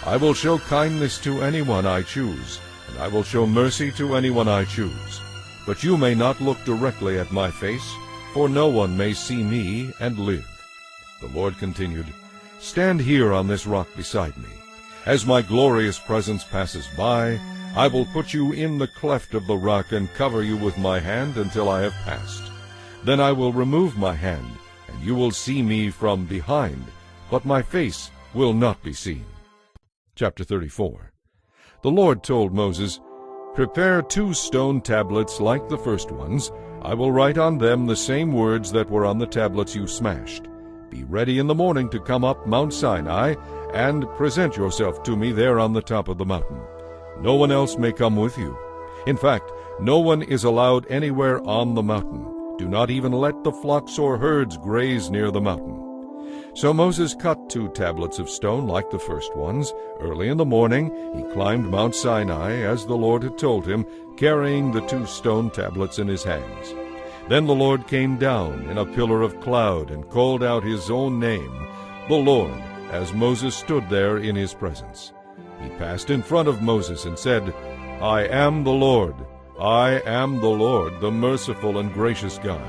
I will show kindness to anyone I choose, and I will show mercy to anyone I choose. But you may not look directly at my face, for no one may see me and live." The Lord continued, "Stand here on this rock beside me. As my glorious presence passes by, I will put you in the cleft of the rock and cover you with my hand until I have passed. Then I will remove my hand, and you will see me from behind, but my face will not be seen." Chapter 34. The Lord told Moses, "Prepare 2 stone tablets like the first ones. I will write on them the same words that were on the tablets you smashed. Be ready in the morning to come up Mount Sinai, and present yourself to me there on the top of the mountain. No one else may come with you. In fact, no one is allowed anywhere on the mountain. Do not even let the flocks or herds graze near the mountain." So Moses cut 2 tablets of stone like the first ones. Early in the morning he climbed Mount Sinai, as the Lord had told him, carrying the 2 stone tablets in his hands. Then the Lord came down in a pillar of cloud and called out his own name, the Lord, as Moses stood there in his presence. He passed in front of Moses and said, "I am the Lord. I am the Lord, the merciful and gracious God.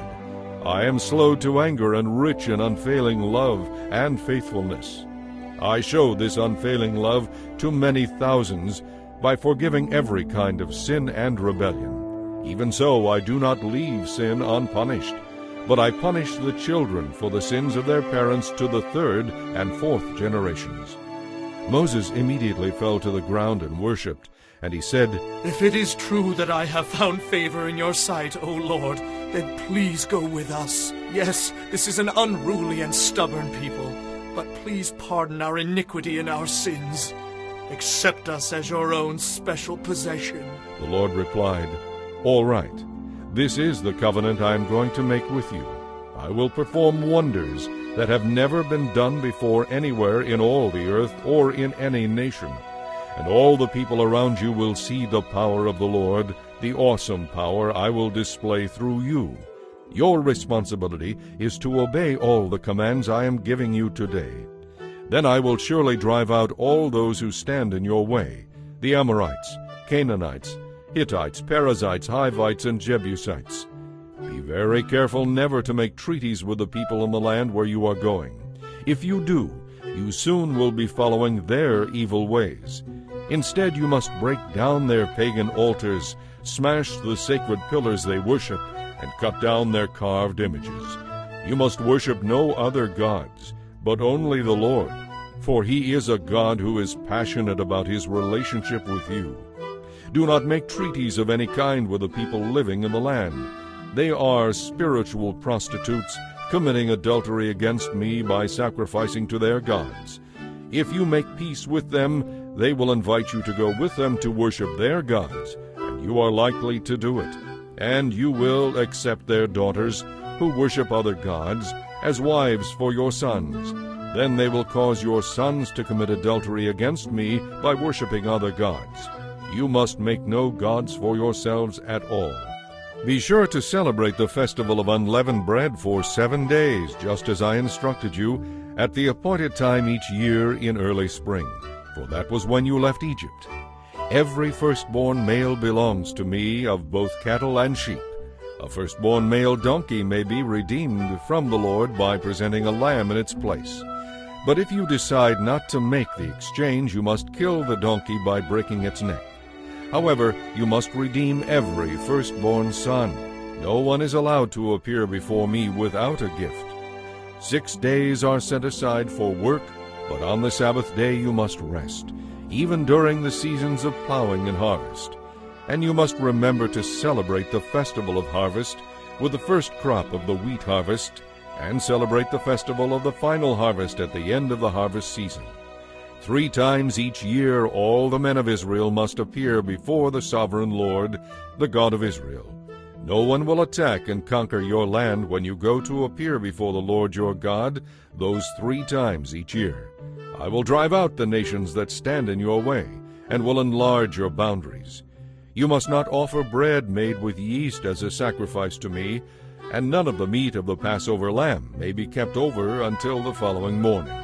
I am slow to anger and rich in unfailing love and faithfulness. I show this unfailing love to many thousands by forgiving every kind of sin and rebellion. Even so, I do not leave sin unpunished, but I punish the children for the sins of their parents to the 3rd and 4th generations." Moses immediately fell to the ground and worshipped, and he said,
"If it is true that I have found favor in your sight, O Lord, then please go with us. Yes, this is an unruly and stubborn people, but please pardon our iniquity and our sins. Accept us as your own special possession."
The Lord replied, "All right. This is the covenant I am going to make with you. I will perform wonders that have never been done before anywhere in all the earth or in any nation. And all the people around you will see the power of the Lord, the awesome power I will display through you. Your responsibility is to obey all the commands I am giving you today. Then I will surely drive out all those who stand in your way, the Amorites, Canaanites, Hittites, Perizzites, Hivites, and Jebusites. Be very careful never to make treaties with the people in the land where you are going. If you do, you soon will be following their evil ways. Instead, you must break down their pagan altars, smash the sacred pillars they worship, and cut down their carved images. You must worship no other gods, but only the Lord, for he is a God who is passionate about his relationship with you. Do not make treaties of any kind with the people living in the land. They are spiritual prostitutes, committing adultery against me by sacrificing to their gods. If you make peace with them, they will invite you to go with them to worship their gods, and you are likely to do it. And you will accept their daughters, who worship other gods, as wives for your sons. Then they will cause your sons to commit adultery against me by worshiping other gods. You must make no gods for yourselves at all. Be sure to celebrate the festival of unleavened bread for 7 days, just as I instructed you, at the appointed time each year in early spring, for that was when you left Egypt. Every firstborn male belongs to me of both cattle and sheep. A firstborn male donkey may be redeemed from the Lord by presenting a lamb in its place. But if you decide not to make the exchange, you must kill the donkey by breaking its neck. However, you must redeem every firstborn son. No one is allowed to appear before me without a gift. 6 days are set aside for work, but on the Sabbath day you must rest, even during the seasons of plowing and harvest. And you must remember to celebrate the festival of harvest with the first crop of the wheat harvest, and celebrate the festival of the final harvest at the end of the harvest season. 3 times each year all the men of Israel must appear before the sovereign Lord, the God of Israel. No one will attack and conquer your land when you go to appear before the Lord your God those 3 times each year. I will drive out the nations that stand in your way, and will enlarge your boundaries. You must not offer bread made with yeast as a sacrifice to me, and none of the meat of the Passover lamb may be kept over until the following morning.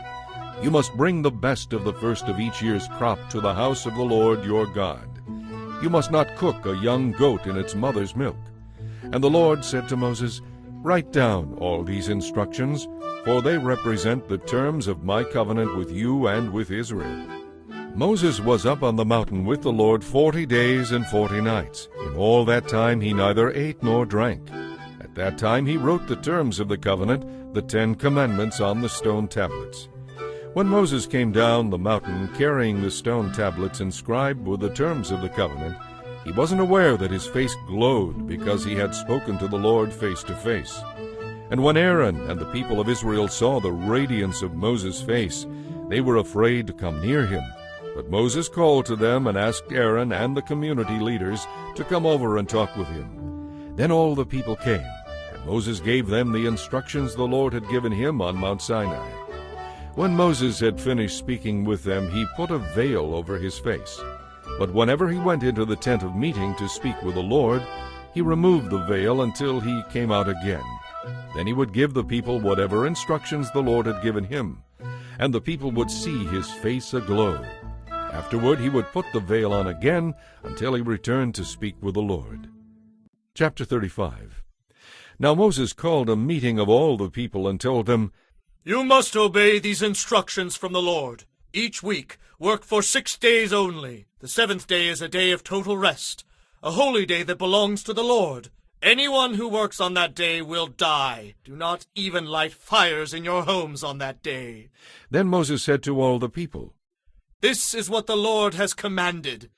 You must bring the best of the first of each year's crop to the house of the Lord your God. You must not cook a young goat in its mother's milk. And the Lord said to Moses, Write down all these instructions, for they represent the terms of my covenant with you and with Israel. Moses was up on the mountain with the Lord 40 days and 40 nights. In all that time he neither ate nor drank. At that time he wrote the terms of the covenant, the 10 commandments, on the stone tablets. When Moses came down the mountain carrying the stone tablets inscribed with the terms of the covenant, he wasn't aware that his face glowed because he had spoken to the Lord face to face. And when Aaron and the people of Israel saw the radiance of Moses' face, they were afraid to come near him. But Moses called to them and asked Aaron and the community leaders to come over and talk with him. Then all the people came, and Moses gave them the instructions the Lord had given him on Mount Sinai. When Moses had finished speaking with them, he put a veil over his face. But whenever he went into the tent of meeting to speak with the Lord, he removed the veil until he came out again. Then he would give the people whatever instructions the Lord had given him, and the people would see his face aglow. Afterward he would put the veil on again until he returned to speak with the Lord. Chapter 35. Now Moses called a meeting of all the people and told them,
You must obey these instructions from the Lord. Each week, work for 6 days only. The 7th day is a day of total rest, a holy day that belongs to the Lord. Anyone who works on that day will die. Do not even light fires in your homes on that day.
Then Moses said to all the people,
This is what the Lord has commanded.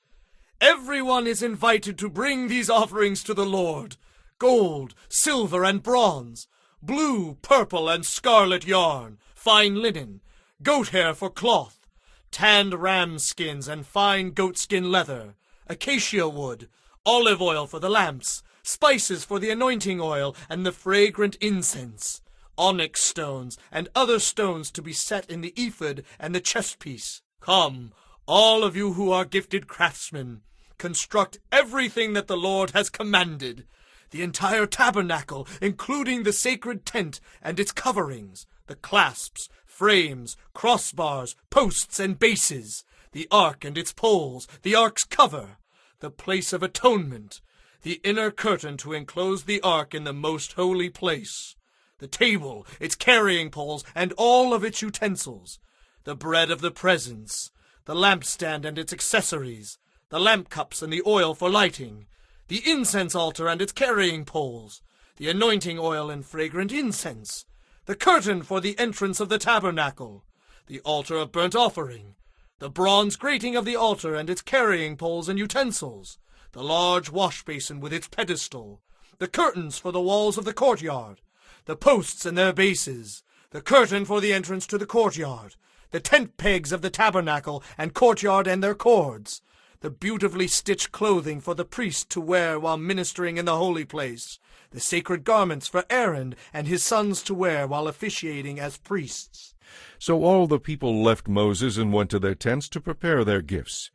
Everyone is invited to bring these offerings to the Lord: gold, silver, and bronze, blue, purple, and scarlet yarn, fine linen, goat hair for cloth, tanned ram skins and fine goatskin leather, acacia wood, olive oil for the lamps, spices for the anointing oil and the fragrant incense, onyx stones and other stones to be set in the ephod and the chestpiece. Come, all of you who are gifted craftsmen, construct everything that the Lord has commanded. The entire tabernacle, including the sacred tent and its coverings, the clasps, frames, crossbars, posts, and bases, the ark and its poles, the ark's cover, the place of atonement, the inner curtain to enclose the ark in the most holy place, the table, its carrying poles, and all of its utensils, the bread of the presence, the lampstand and its accessories, the lamp cups and the oil for lighting, the incense altar and its carrying poles, the anointing oil and fragrant incense, the curtain for the entrance of the tabernacle, the altar of burnt offering, the bronze grating of the altar and its carrying poles and utensils, the large wash basin with its pedestal, the curtains for the walls of the courtyard, the posts and their bases, the curtain for the entrance to the courtyard, the tent pegs of the tabernacle and courtyard and their cords, the beautifully stitched clothing for the priest to wear while ministering in the holy place, the sacred garments for Aaron and his sons to wear while officiating as priests.
So all the people left Moses and went to their tents to prepare their gifts.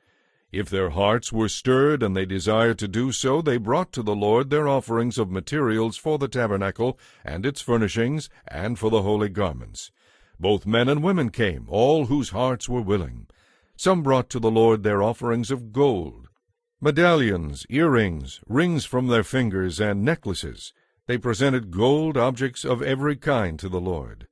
If their hearts were stirred and they desired to do so, they brought to the Lord their offerings of materials for the tabernacle and its furnishings and for the holy garments. Both men and women came, all whose hearts were willing. Some brought to the Lord their offerings of gold, medallions, earrings, rings from their fingers, and necklaces. They presented gold objects of every kind to the Lord.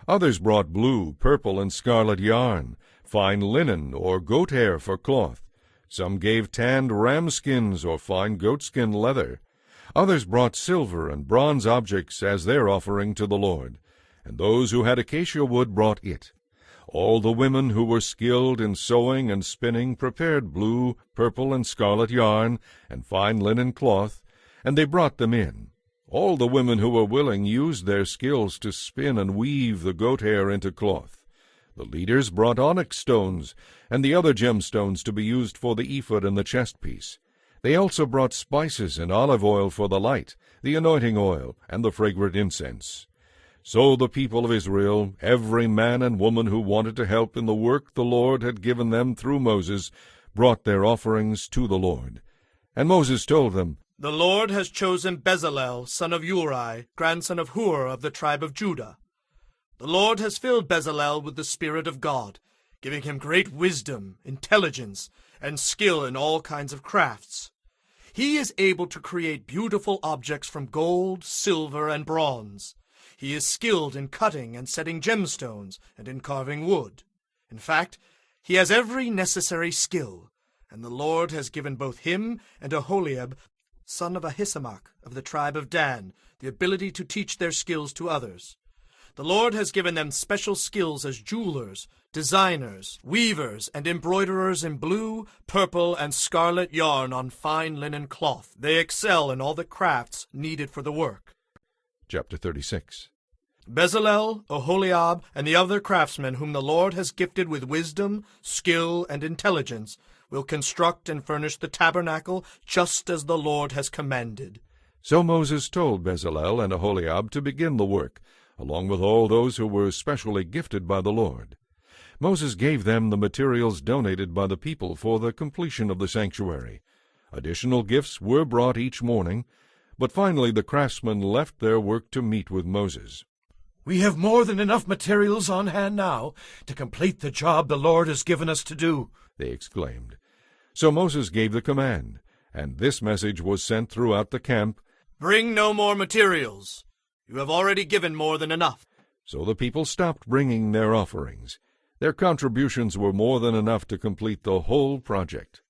Others brought blue, purple, and scarlet yarn, fine linen or goat hair for cloth. Some gave tanned ram skins or fine goatskin leather. Others brought silver and bronze objects as their offering to the Lord, and those who had acacia wood brought it. All the women who were skilled in sewing and spinning prepared blue, purple, and scarlet yarn and fine linen cloth, and they brought them in. All the women who were willing used their skills to spin and weave the goat hair into cloth. The leaders brought onyx stones and the other gemstones to be used for the ephod and the chestpiece. They also brought spices and olive oil for the light, the anointing oil, and the fragrant incense. So the people of Israel, every man and woman who wanted to help in the work the Lord had given them through Moses, brought their offerings to the Lord. And Moses told them,
"The Lord has chosen Bezalel, son of Uri, grandson of Hur of the tribe of Judah. The Lord has filled Bezalel with the Spirit of God, giving him great wisdom, intelligence, and skill in all kinds of crafts. He is able to create beautiful objects from gold, silver, and bronze. He is skilled in cutting and setting gemstones and in carving wood. In fact, he has every necessary skill, and the Lord has given both him and Aholiab, son of Ahisamach of the tribe of Dan, the ability to teach their skills to others. The Lord has given them special skills as jewelers, designers, weavers, and embroiderers in blue, purple, and scarlet yarn on fine linen cloth. They excel in all the crafts needed for the work."
Chapter 36.
Bezalel, Aholiab, and the other craftsmen whom the Lord has gifted with wisdom, skill, and intelligence will construct and furnish the tabernacle just as the Lord has commanded.
So Moses told Bezalel and Aholiab to begin the work, along with all those who were specially gifted by the Lord. Moses gave them the materials donated by the people for the completion of the sanctuary. Additional gifts were brought each morning, but finally the craftsmen left their work to meet with Moses.
"We have more than enough materials on hand now to complete the job the Lord has given us to do,"
they exclaimed. So Moses gave the command, and this message was sent throughout the camp:
"Bring no more materials. You have already given more than enough."
So the people stopped bringing their offerings. Their contributions were more than enough to complete the whole project.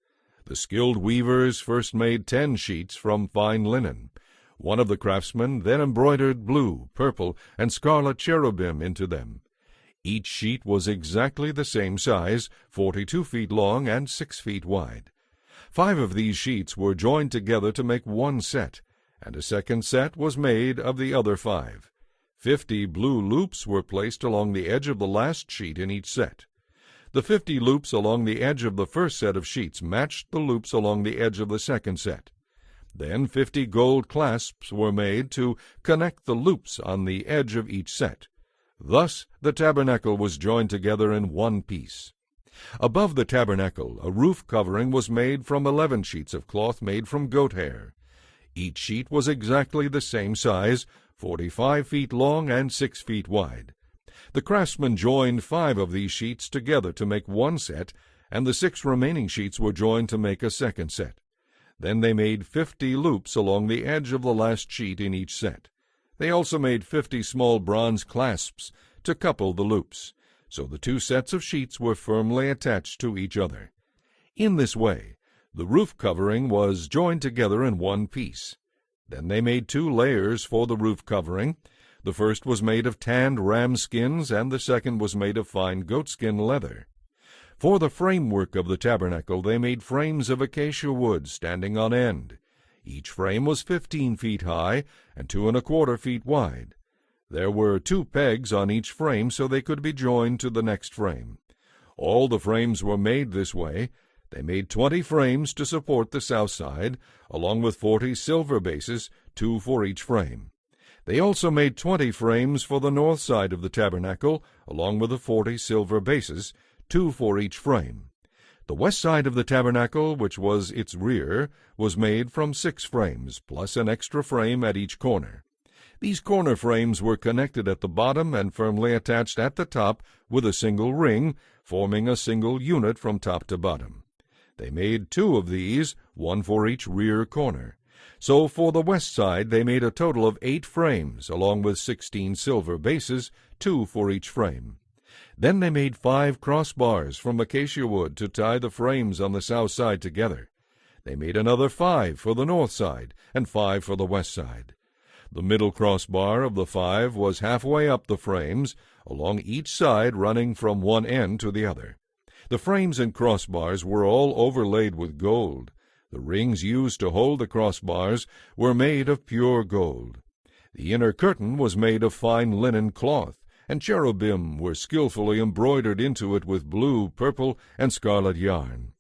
The skilled weavers first made 10 sheets from fine linen. One of the craftsmen then embroidered blue, purple, and scarlet cherubim into them. Each sheet was exactly the same size, 42 feet long and 6 feet wide. 5 of these sheets were joined together to make one set, and a second set was made of the other 5. 50 blue loops were placed along the edge of the last sheet in each set. The 50 loops along the edge of the first set of sheets matched the loops along the edge of the second set. Then 50 gold clasps were made to connect the loops on the edge of each set. Thus the tabernacle was joined together in one piece. Above the tabernacle a roof covering was made from 11 sheets of cloth made from goat hair. Each sheet was exactly the same size, 45 feet long and 6 feet wide. The craftsmen joined 5 of these sheets together to make one set, and the 6 remaining sheets were joined to make a second set. Then they made 50 loops along the edge of the last sheet in each set. They also made 50 small bronze clasps to couple the loops, so the 2 sets of sheets were firmly attached to each other. In this way, The roof covering was joined together in one piece. Then they made 2 layers for the roof covering. The first was made of tanned ram skins, and the second was made of fine goatskin leather. For the framework of the tabernacle they made frames of acacia wood standing on end. Each frame was 15 feet high and 2¼ feet wide. There were 2 pegs on each frame so they could be joined to the next frame. All the frames were made this way. They made 20 frames to support the south side, along with 40 silver bases, 2 for each frame. They also made 20 frames for the north side of the tabernacle, along with the 40 silver bases, 2 for each frame. The west side of the tabernacle, which was its rear, was made from 6 frames, plus an extra frame at each corner. These corner frames were connected at the bottom and firmly attached at the top with a single ring, forming a single unit from top to bottom. They made 2 of these, 1 for each rear corner. So for the west side they made a total of 8 frames, along with 16 silver bases, 2 for each frame. Then they made 5 crossbars from acacia wood to tie the frames on the south side together. They made another 5 for the north side, and 5 for the west side. The middle crossbar of the 5 was halfway up the frames, along each side running from one end to the other. The frames and crossbars were all overlaid with gold. The rings used to hold the crossbars were made of pure gold. The inner curtain was made of fine linen cloth, and cherubim were skillfully embroidered into it with blue, purple, and scarlet yarn.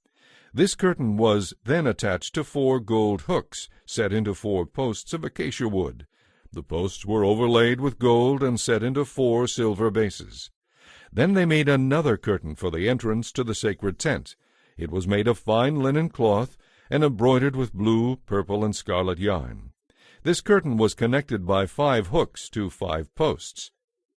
This curtain was then attached to 4 gold hooks, set into 4 posts of acacia wood. The posts were overlaid with gold and set into 4 silver bases. Then they made another curtain for the entrance to the sacred tent. It was made of fine linen cloth and embroidered with blue, purple, and scarlet yarn. This curtain was connected by 5 hooks to 5 posts.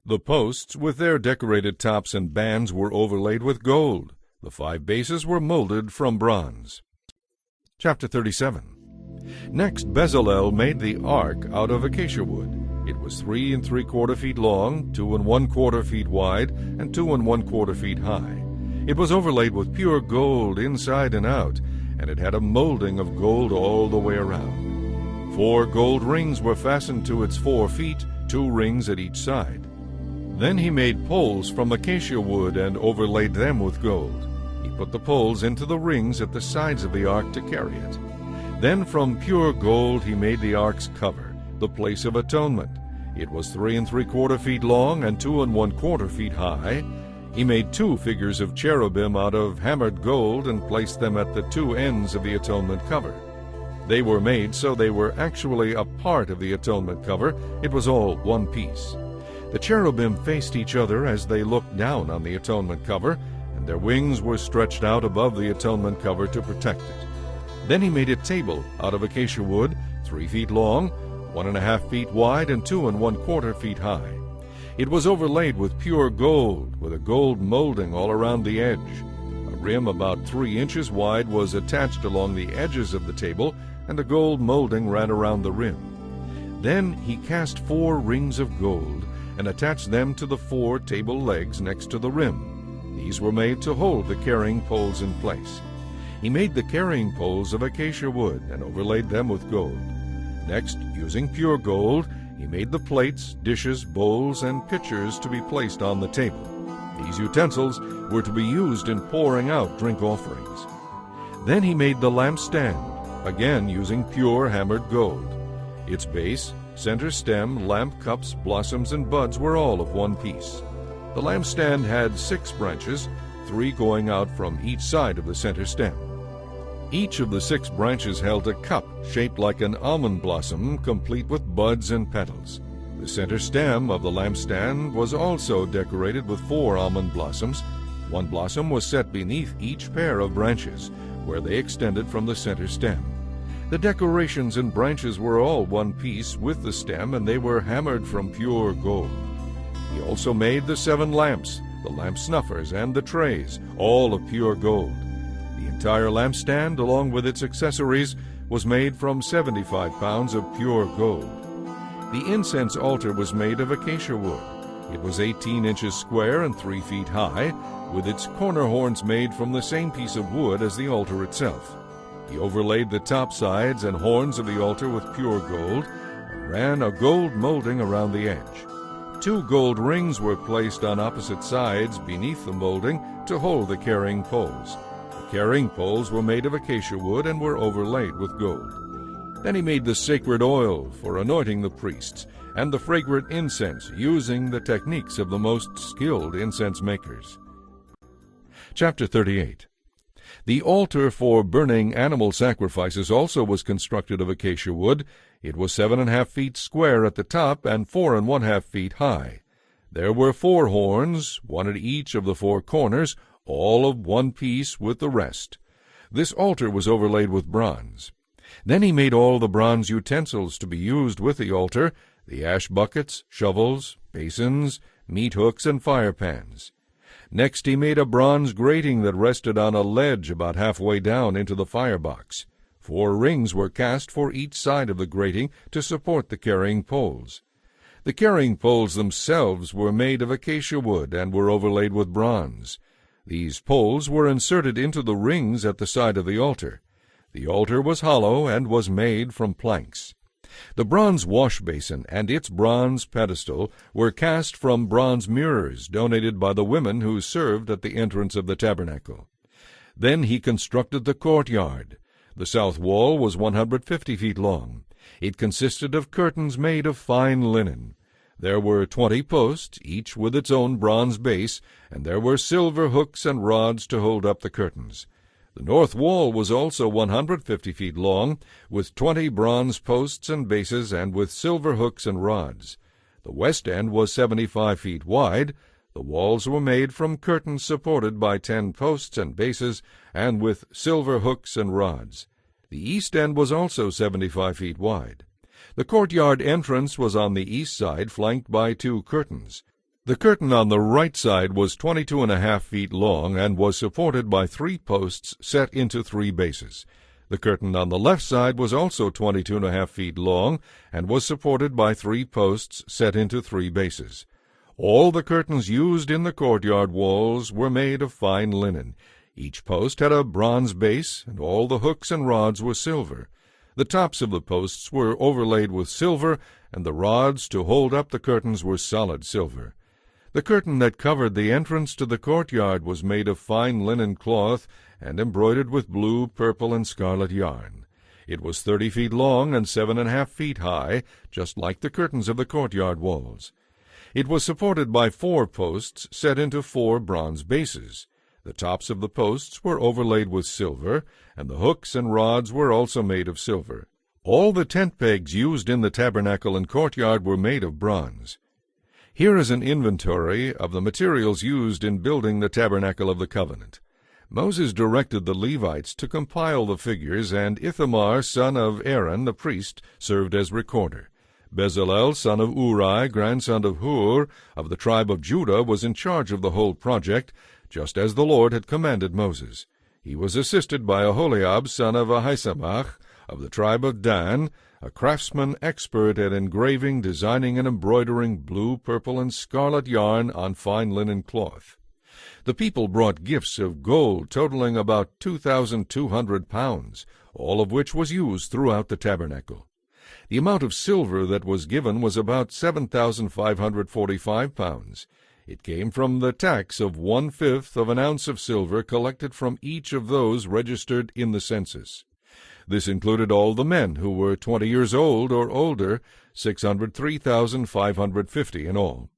The posts, with their decorated tops and bands, were overlaid with gold. The 5 bases were molded from bronze. Chapter 37. Next Bezalel made the ark out of acacia wood. It was 3 3/4 feet long, 2 1/4 feet wide, and 2 1/4 feet high. It was overlaid with pure gold inside and out, and it had a molding of gold all the way around. 4 gold rings were fastened to its 4 feet, 2 rings at each side. Then he made poles from acacia wood and overlaid them with gold. He put the poles into the rings at the sides of the ark to carry it. Then from pure gold he made the ark's cover, the place of atonement. It was 3 3/4 feet long and 2 1/4 feet high. He made 2 figures of cherubim out of hammered gold and placed them at the 2 ends of the atonement cover. They were made so they were actually a part of the atonement cover. It was all one piece. The cherubim faced each other as they looked down on the atonement cover, and their wings were stretched out above the atonement cover to protect it. Then he made a table out of acacia wood, 3 feet long, 1 1/2 feet wide, and 2 1/4 feet high. It was overlaid with pure gold, with a gold molding all around the edge. A rim about 3 inches wide was attached along the edges of the table, and a gold molding ran around the rim. Then he cast 4 rings of gold and attached them to the 4 table legs next to the rim. These were made to hold the carrying poles in place. He made the carrying poles of acacia wood and overlaid them with gold. Next, using pure gold, he made the plates, dishes, bowls, and pitchers to be placed on the table. These utensils were to be used in pouring out drink offerings. Then he made the lampstand, again using pure hammered gold. Its base, center stem, lamp cups, blossoms, and buds were all of one piece. The lampstand had 6 branches, 3 going out from each side of the center stem. Each of the 6 branches held a cup shaped like an almond blossom, complete with buds and petals. The center stem of the lampstand was also decorated with 4 almond blossoms. 1 blossom was set beneath each pair of branches, where they extended from the center stem. The decorations and branches were all one piece with the stem, and they were hammered from pure gold. He also made the 7 lamps, the lamp snuffers, and the trays, all of pure gold. The entire lampstand, along with its accessories, was made from 75 pounds of pure gold. The incense altar was made of acacia wood. It was 18 inches square and 3 feet high, with its corner horns made from the same piece of wood as the altar itself. He overlaid the top sides and horns of the altar with pure gold, and ran a gold molding around the edge. 2 gold rings were placed on opposite sides beneath the molding to hold the carrying poles. The carrying poles were made of acacia wood and were overlaid with gold. Then he made the sacred oil for anointing the priests, and the fragrant incense, using the techniques of the most skilled incense makers. Chapter 38. The altar for burning animal sacrifices also was constructed of acacia wood. It was 7.5 feet square at the top and 4.5 feet high. There were 4 horns, 1 at each of the 4 corners, all of one piece with the rest. This altar was overlaid with bronze. Then he made all the bronze utensils to be used with the altar, the ash buckets, shovels, basins, meat hooks, and fire pans. Next he made a bronze grating that rested on a ledge about halfway down into the firebox. 4 rings were cast for each side of the grating to support the carrying poles. The carrying poles themselves were made of acacia wood and were overlaid with bronze. These poles were inserted into the rings at the side of the altar. The altar was hollow and was made from planks. The bronze wash basin and its bronze pedestal were cast from bronze mirrors donated by the women who served at the entrance of the tabernacle. Then he constructed the courtyard. The south wall was 150 feet long. It consisted of curtains made of fine linen. There were 20 posts, each with its own bronze base, and there were silver hooks and rods to hold up the curtains. The north wall was also 150 feet long, with 20 bronze posts and bases, and with silver hooks and rods. The west end was 75 feet wide. The walls were made from curtains supported by 10 posts and bases, and with silver hooks and rods. The east end was also 75 feet wide. The courtyard entrance was on the east side, flanked by 2 curtains. The curtain on the right side was 22.5 feet long and was supported by 3 posts set into 3 bases. The curtain on the left side was also 22.5 feet long and was supported by 3 posts set into 3 bases. All the curtains used in the courtyard walls were made of fine linen. Each post had a bronze base, and all the hooks and rods were silver. The tops of the posts were overlaid with silver, and the rods to hold up the curtains were solid silver. The curtain that covered the entrance to the courtyard was made of fine linen cloth and embroidered with blue, purple, and scarlet yarn. It was 30 feet long and 7.5 feet high, just like the curtains of the courtyard walls. It was supported by 4 posts set into 4 bronze bases. The tops of the posts were overlaid with silver, and the hooks and rods were also made of silver. All the tent pegs used in the tabernacle and courtyard were made of bronze. Here is an inventory of the materials used in building the tabernacle of the covenant. Moses directed the Levites to compile the figures, and Ithamar, son of Aaron, the priest, served as recorder. Bezalel, son of Uri, grandson of Hur, of the tribe of Judah, was in charge of the whole project, just as the Lord had commanded Moses. He was assisted by Aholiab, son of Ahisamach, of the tribe of Dan, a craftsman expert at engraving, designing, and embroidering blue, purple, and scarlet yarn on fine linen cloth. The people brought gifts of gold totaling about 2,200 pounds, all of which was used throughout the tabernacle. The amount of silver that was given was about 7,545 pounds. It came from the tax of 1/5 of an ounce of silver collected from each of those registered in the census. This included all the men who were 20 years old or older, 603,550 in all.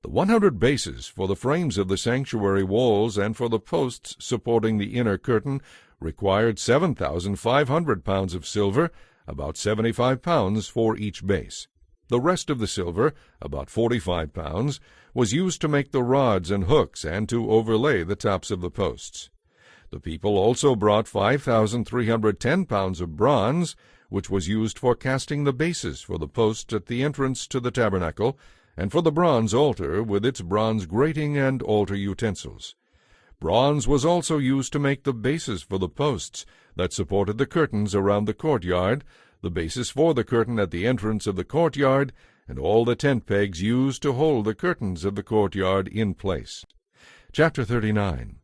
The 100 bases for the frames of the sanctuary walls and for the posts supporting the inner curtain required 7,500 pounds of silver, about 75 pounds for each base. The rest of the silver, about 45 pounds, was used to make the rods and hooks and to overlay the tops of the posts. The people also brought 5,310 pounds of bronze, which was used for casting the bases for the posts at the entrance to the tabernacle, and for the bronze altar with its bronze grating and altar utensils. Bronze was also used to make the bases for the posts that supported the curtains around the courtyard, the bases for the curtain at the entrance of the courtyard, and all the tent pegs used to hold the curtains of the courtyard in place. Chapter 39.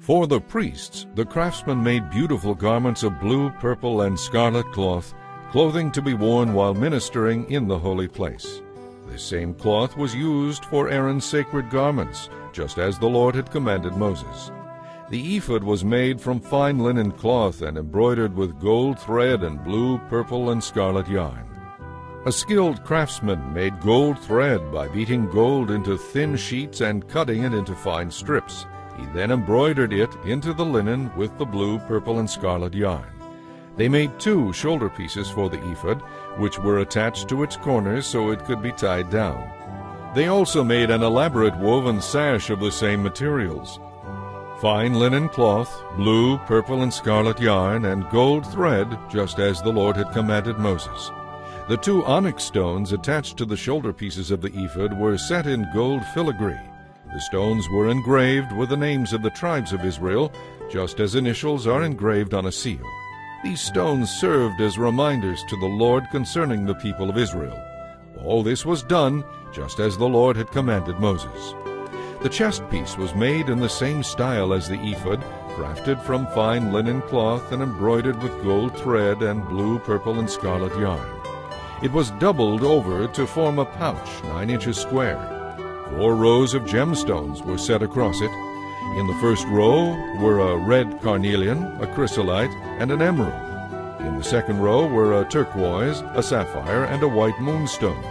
For the priests, the craftsmen made beautiful garments of blue, purple, and scarlet cloth, clothing to be worn while ministering in the holy place. This same cloth was used for Aaron's sacred garments, just as the Lord had commanded Moses. The ephod was made from fine linen cloth and embroidered with gold thread and blue, purple, and scarlet yarn. A skilled craftsman made gold thread by beating gold into thin sheets and cutting it into fine strips. He then embroidered it into the linen with the blue, purple, and scarlet yarn. They made 2 shoulder pieces for the ephod, which were attached to its corners so it could be tied down. They also made an elaborate woven sash of the same materials. Fine linen cloth, blue, purple, and scarlet yarn, and gold thread, just as the Lord had commanded Moses. The 2 onyx stones attached to the shoulder pieces of the ephod were set in gold filigree. The stones were engraved with the names of the tribes of Israel, just as initials are engraved on a seal. These stones served as reminders to the Lord concerning the people of Israel. All this was done just as the Lord had commanded Moses. The chest piece was made in the same style as the ephod, crafted from fine linen cloth and embroidered with gold thread and blue, purple, and scarlet yarn. It was doubled over to form a pouch 9 inches square. 4 rows of gemstones were set across it. In the first row were a red carnelian, a chrysolite, and an emerald. In the second row were a turquoise, a sapphire, and a white moonstone.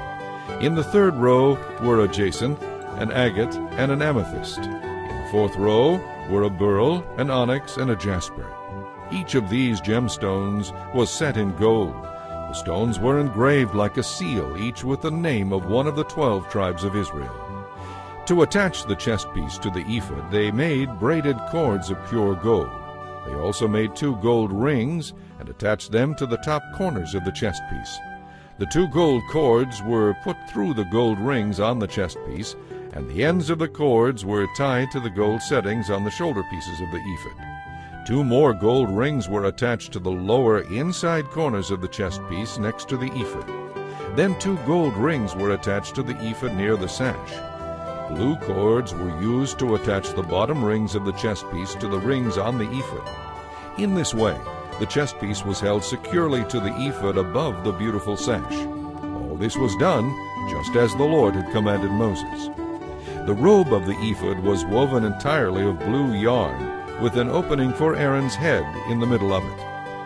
In the third row were a jacinth, an agate, and an amethyst. In the fourth row were a beryl, an onyx, and a jasper. Each of these gemstones was set in gold. The stones were engraved like a seal, each with the name of one of the 12 tribes of Israel. To attach the chest piece to the ephod, they made braided cords of pure gold. They also made 2 gold rings and attached them to the top corners of the chest piece. The 2 gold cords were put through the gold rings on the chest piece, and the ends of the cords were tied to the gold settings on the shoulder pieces of the ephod. 2 more gold rings were attached to the lower inside corners of the chest piece next to the ephod. Then 2 gold rings were attached to the ephod near the sash. Blue cords were used to attach the bottom rings of the chest piece to the rings on the ephod. In this way, the chest piece was held securely to the ephod above the beautiful sash. All this was done just as the Lord had commanded Moses. The robe of the ephod was woven entirely of blue yarn, with an opening for Aaron's head in the middle of it.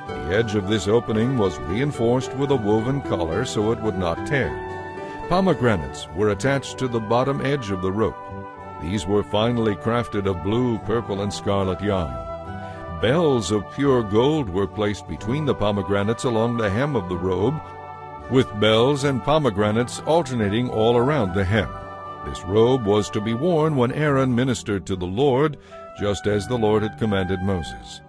The edge of this opening was reinforced with a woven collar so it would not tear. Pomegranates were attached to the bottom edge of the rope. These were finely crafted of blue, purple, and scarlet yarn. Bells of pure gold were placed between the pomegranates along the hem of the robe, with bells and pomegranates alternating all around the hem. This robe was to be worn when Aaron ministered to the Lord, just as the Lord had commanded Moses.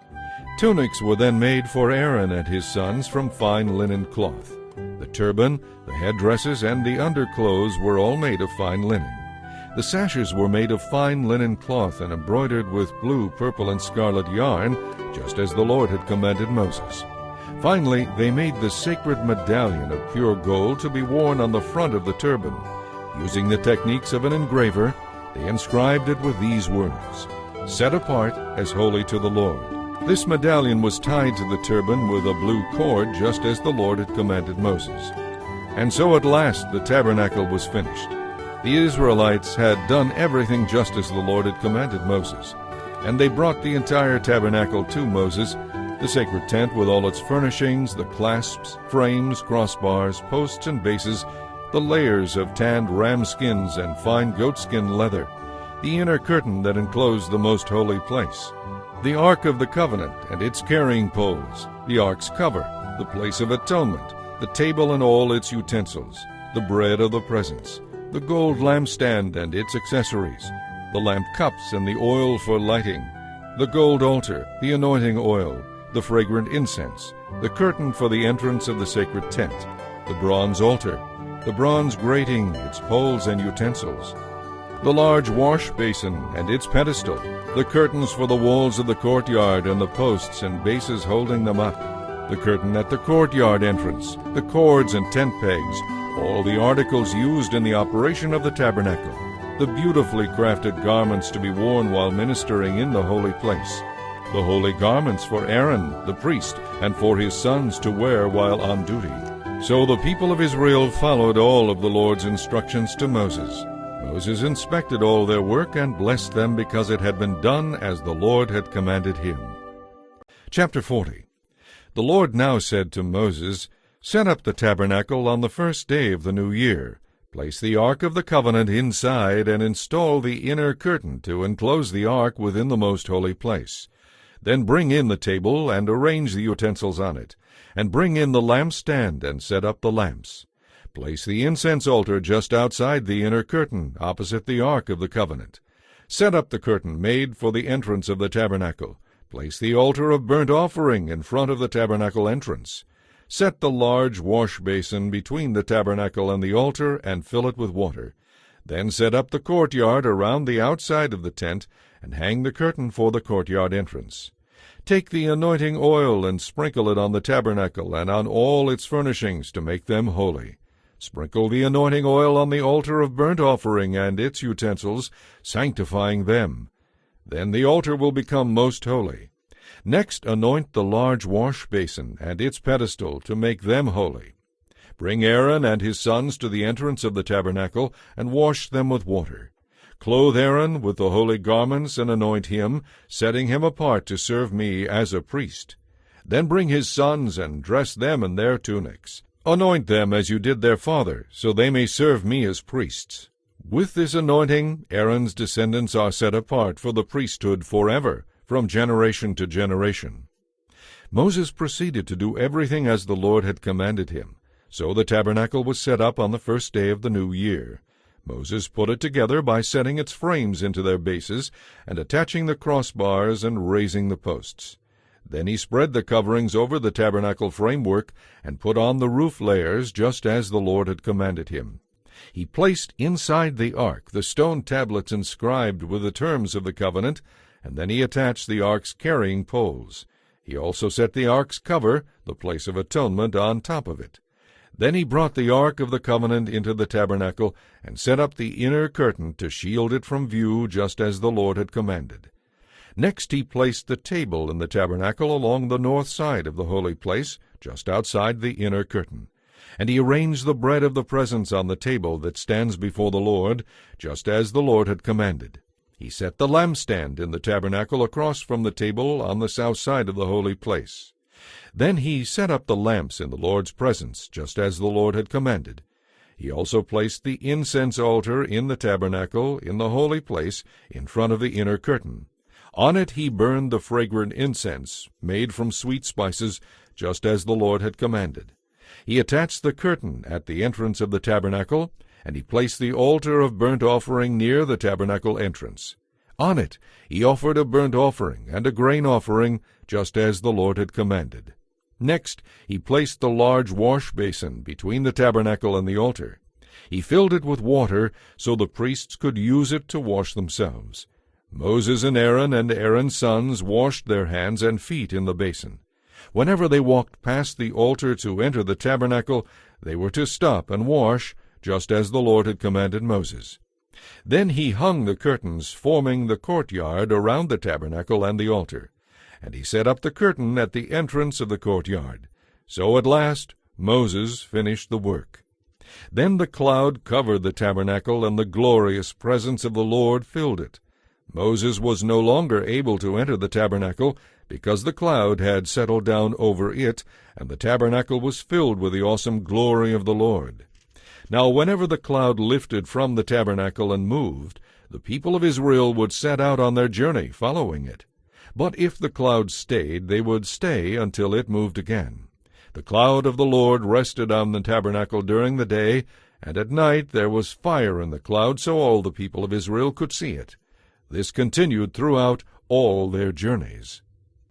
Tunics were then made for Aaron and his sons from fine linen cloth. The turban, the headdresses, and the underclothes were all made of fine linen. The sashes were made of fine linen cloth and embroidered with blue, purple, and scarlet yarn, just as the Lord had commanded Moses. Finally, they made the sacred medallion of pure gold to be worn on the front of the turban. Using the techniques of an engraver, they inscribed it with these words, "Set apart as holy to the Lord." This medallion was tied to the turban with a blue cord, just as the Lord had commanded Moses. And so at last the tabernacle was finished. The Israelites had done everything just as the Lord had commanded Moses. And they brought the entire tabernacle to Moses, the sacred tent with all its furnishings, the clasps, frames, crossbars, posts, and bases, the layers of tanned ram skins and fine goatskin leather, the inner curtain that enclosed the most holy place, the Ark of the Covenant and its carrying poles, the Ark's cover, the place of atonement, the table and all its utensils, the bread of the presence, the gold lampstand and its accessories, the lamp cups and the oil for lighting, the gold altar, the anointing oil, the fragrant incense, the curtain for the entrance of the sacred tent, the bronze altar, the bronze grating, its poles and utensils, the large wash basin and its pedestal, the curtains for the walls of the courtyard and the posts and bases holding them up, the curtain at the courtyard entrance, the cords and tent pegs, all the articles used in the operation of the tabernacle, the beautifully crafted garments to be worn while ministering in the holy place, the holy garments for Aaron the priest and for his sons to wear while on duty. So the people of Israel followed all of the Lord's instructions to Moses. Moses inspected all their work and blessed them because it had been done as the Lord had commanded him. Chapter 40. The Lord now said to Moses, "Set up the tabernacle on the first day of the new year. Place the Ark of the Covenant inside and install the inner curtain to enclose the Ark within the most holy place. Then bring in the table and arrange the utensils on it, and bring in the lampstand and set up the lamps. Place the incense altar just outside the inner curtain, opposite the Ark of the Covenant. Set up the curtain made for the entrance of the tabernacle. Place the altar of burnt offering in front of the tabernacle entrance. Set the large wash basin between the tabernacle and the altar and fill it with water. Then set up the courtyard around the outside of the tent and hang the curtain for the courtyard entrance. Take the anointing oil and sprinkle it on the tabernacle and on all its furnishings to make them holy. Sprinkle the anointing oil on the altar of burnt offering and its utensils, sanctifying them. Then the altar will become most holy. Next anoint the large wash basin and its pedestal to make them holy. Bring Aaron and his sons to the entrance of the tabernacle and wash them with water. Clothe Aaron with the holy garments and anoint him, setting him apart to serve me as a priest. Then bring his sons and dress them in their tunics. Anoint them as you did their father, so they may serve me as priests. With this anointing, Aaron's descendants are set apart for the priesthood forever, from generation to generation." Moses proceeded to do everything as the Lord had commanded him. So the tabernacle was set up on the first day of the new year. Moses put it together by setting its frames into their bases and attaching the crossbars and raising the posts. Then he spread the coverings over the tabernacle framework and put on the roof layers just as the Lord had commanded him. He placed inside the ark the stone tablets inscribed with the terms of the covenant, and then he attached the ark's carrying poles. He also set the ark's cover, the place of atonement, on top of it. Then he brought the ark of the covenant into the tabernacle and set up the inner curtain to shield it from view just as the Lord had commanded. Next he placed the table in the tabernacle along the north side of the holy place, just outside the inner curtain. And he arranged the bread of the presence on the table that stands before the Lord, just as the Lord had commanded. He set the lampstand in the tabernacle across from the table on the south side of the holy place. Then he set up the lamps in the Lord's presence, just as the Lord had commanded. He also placed the incense altar in the tabernacle, in the holy place, in front of the inner curtain. On it he burned the fragrant incense, made from sweet spices, just as the Lord had commanded. He attached the curtain at the entrance of the tabernacle, and he placed the altar of burnt offering near the tabernacle entrance. On it he offered a burnt offering and a grain offering, just as the Lord had commanded. Next he placed the large wash basin between the tabernacle and the altar. He filled it with water so the priests could use it to wash themselves. Moses and Aaron's sons washed their hands and feet in the basin. Whenever they walked past the altar to enter the tabernacle, they were to stop and wash, just as the Lord had commanded Moses. Then he hung the curtains forming the courtyard around the tabernacle and the altar, and he set up the curtain at the entrance of the courtyard. So at last Moses finished the work. Then the cloud covered the tabernacle, and the glorious presence of the Lord filled it. Moses was no longer able to enter the tabernacle, because the cloud had settled down over it, and the tabernacle was filled with the awesome glory of the Lord. Now whenever the cloud lifted from the tabernacle and moved, the people of Israel would set out on their journey, following it. But if the cloud stayed, they would stay until it moved again. The cloud of the Lord rested on the tabernacle during the day, and at night there was fire in the cloud, so all the people of Israel could see it. This continued throughout all their journeys.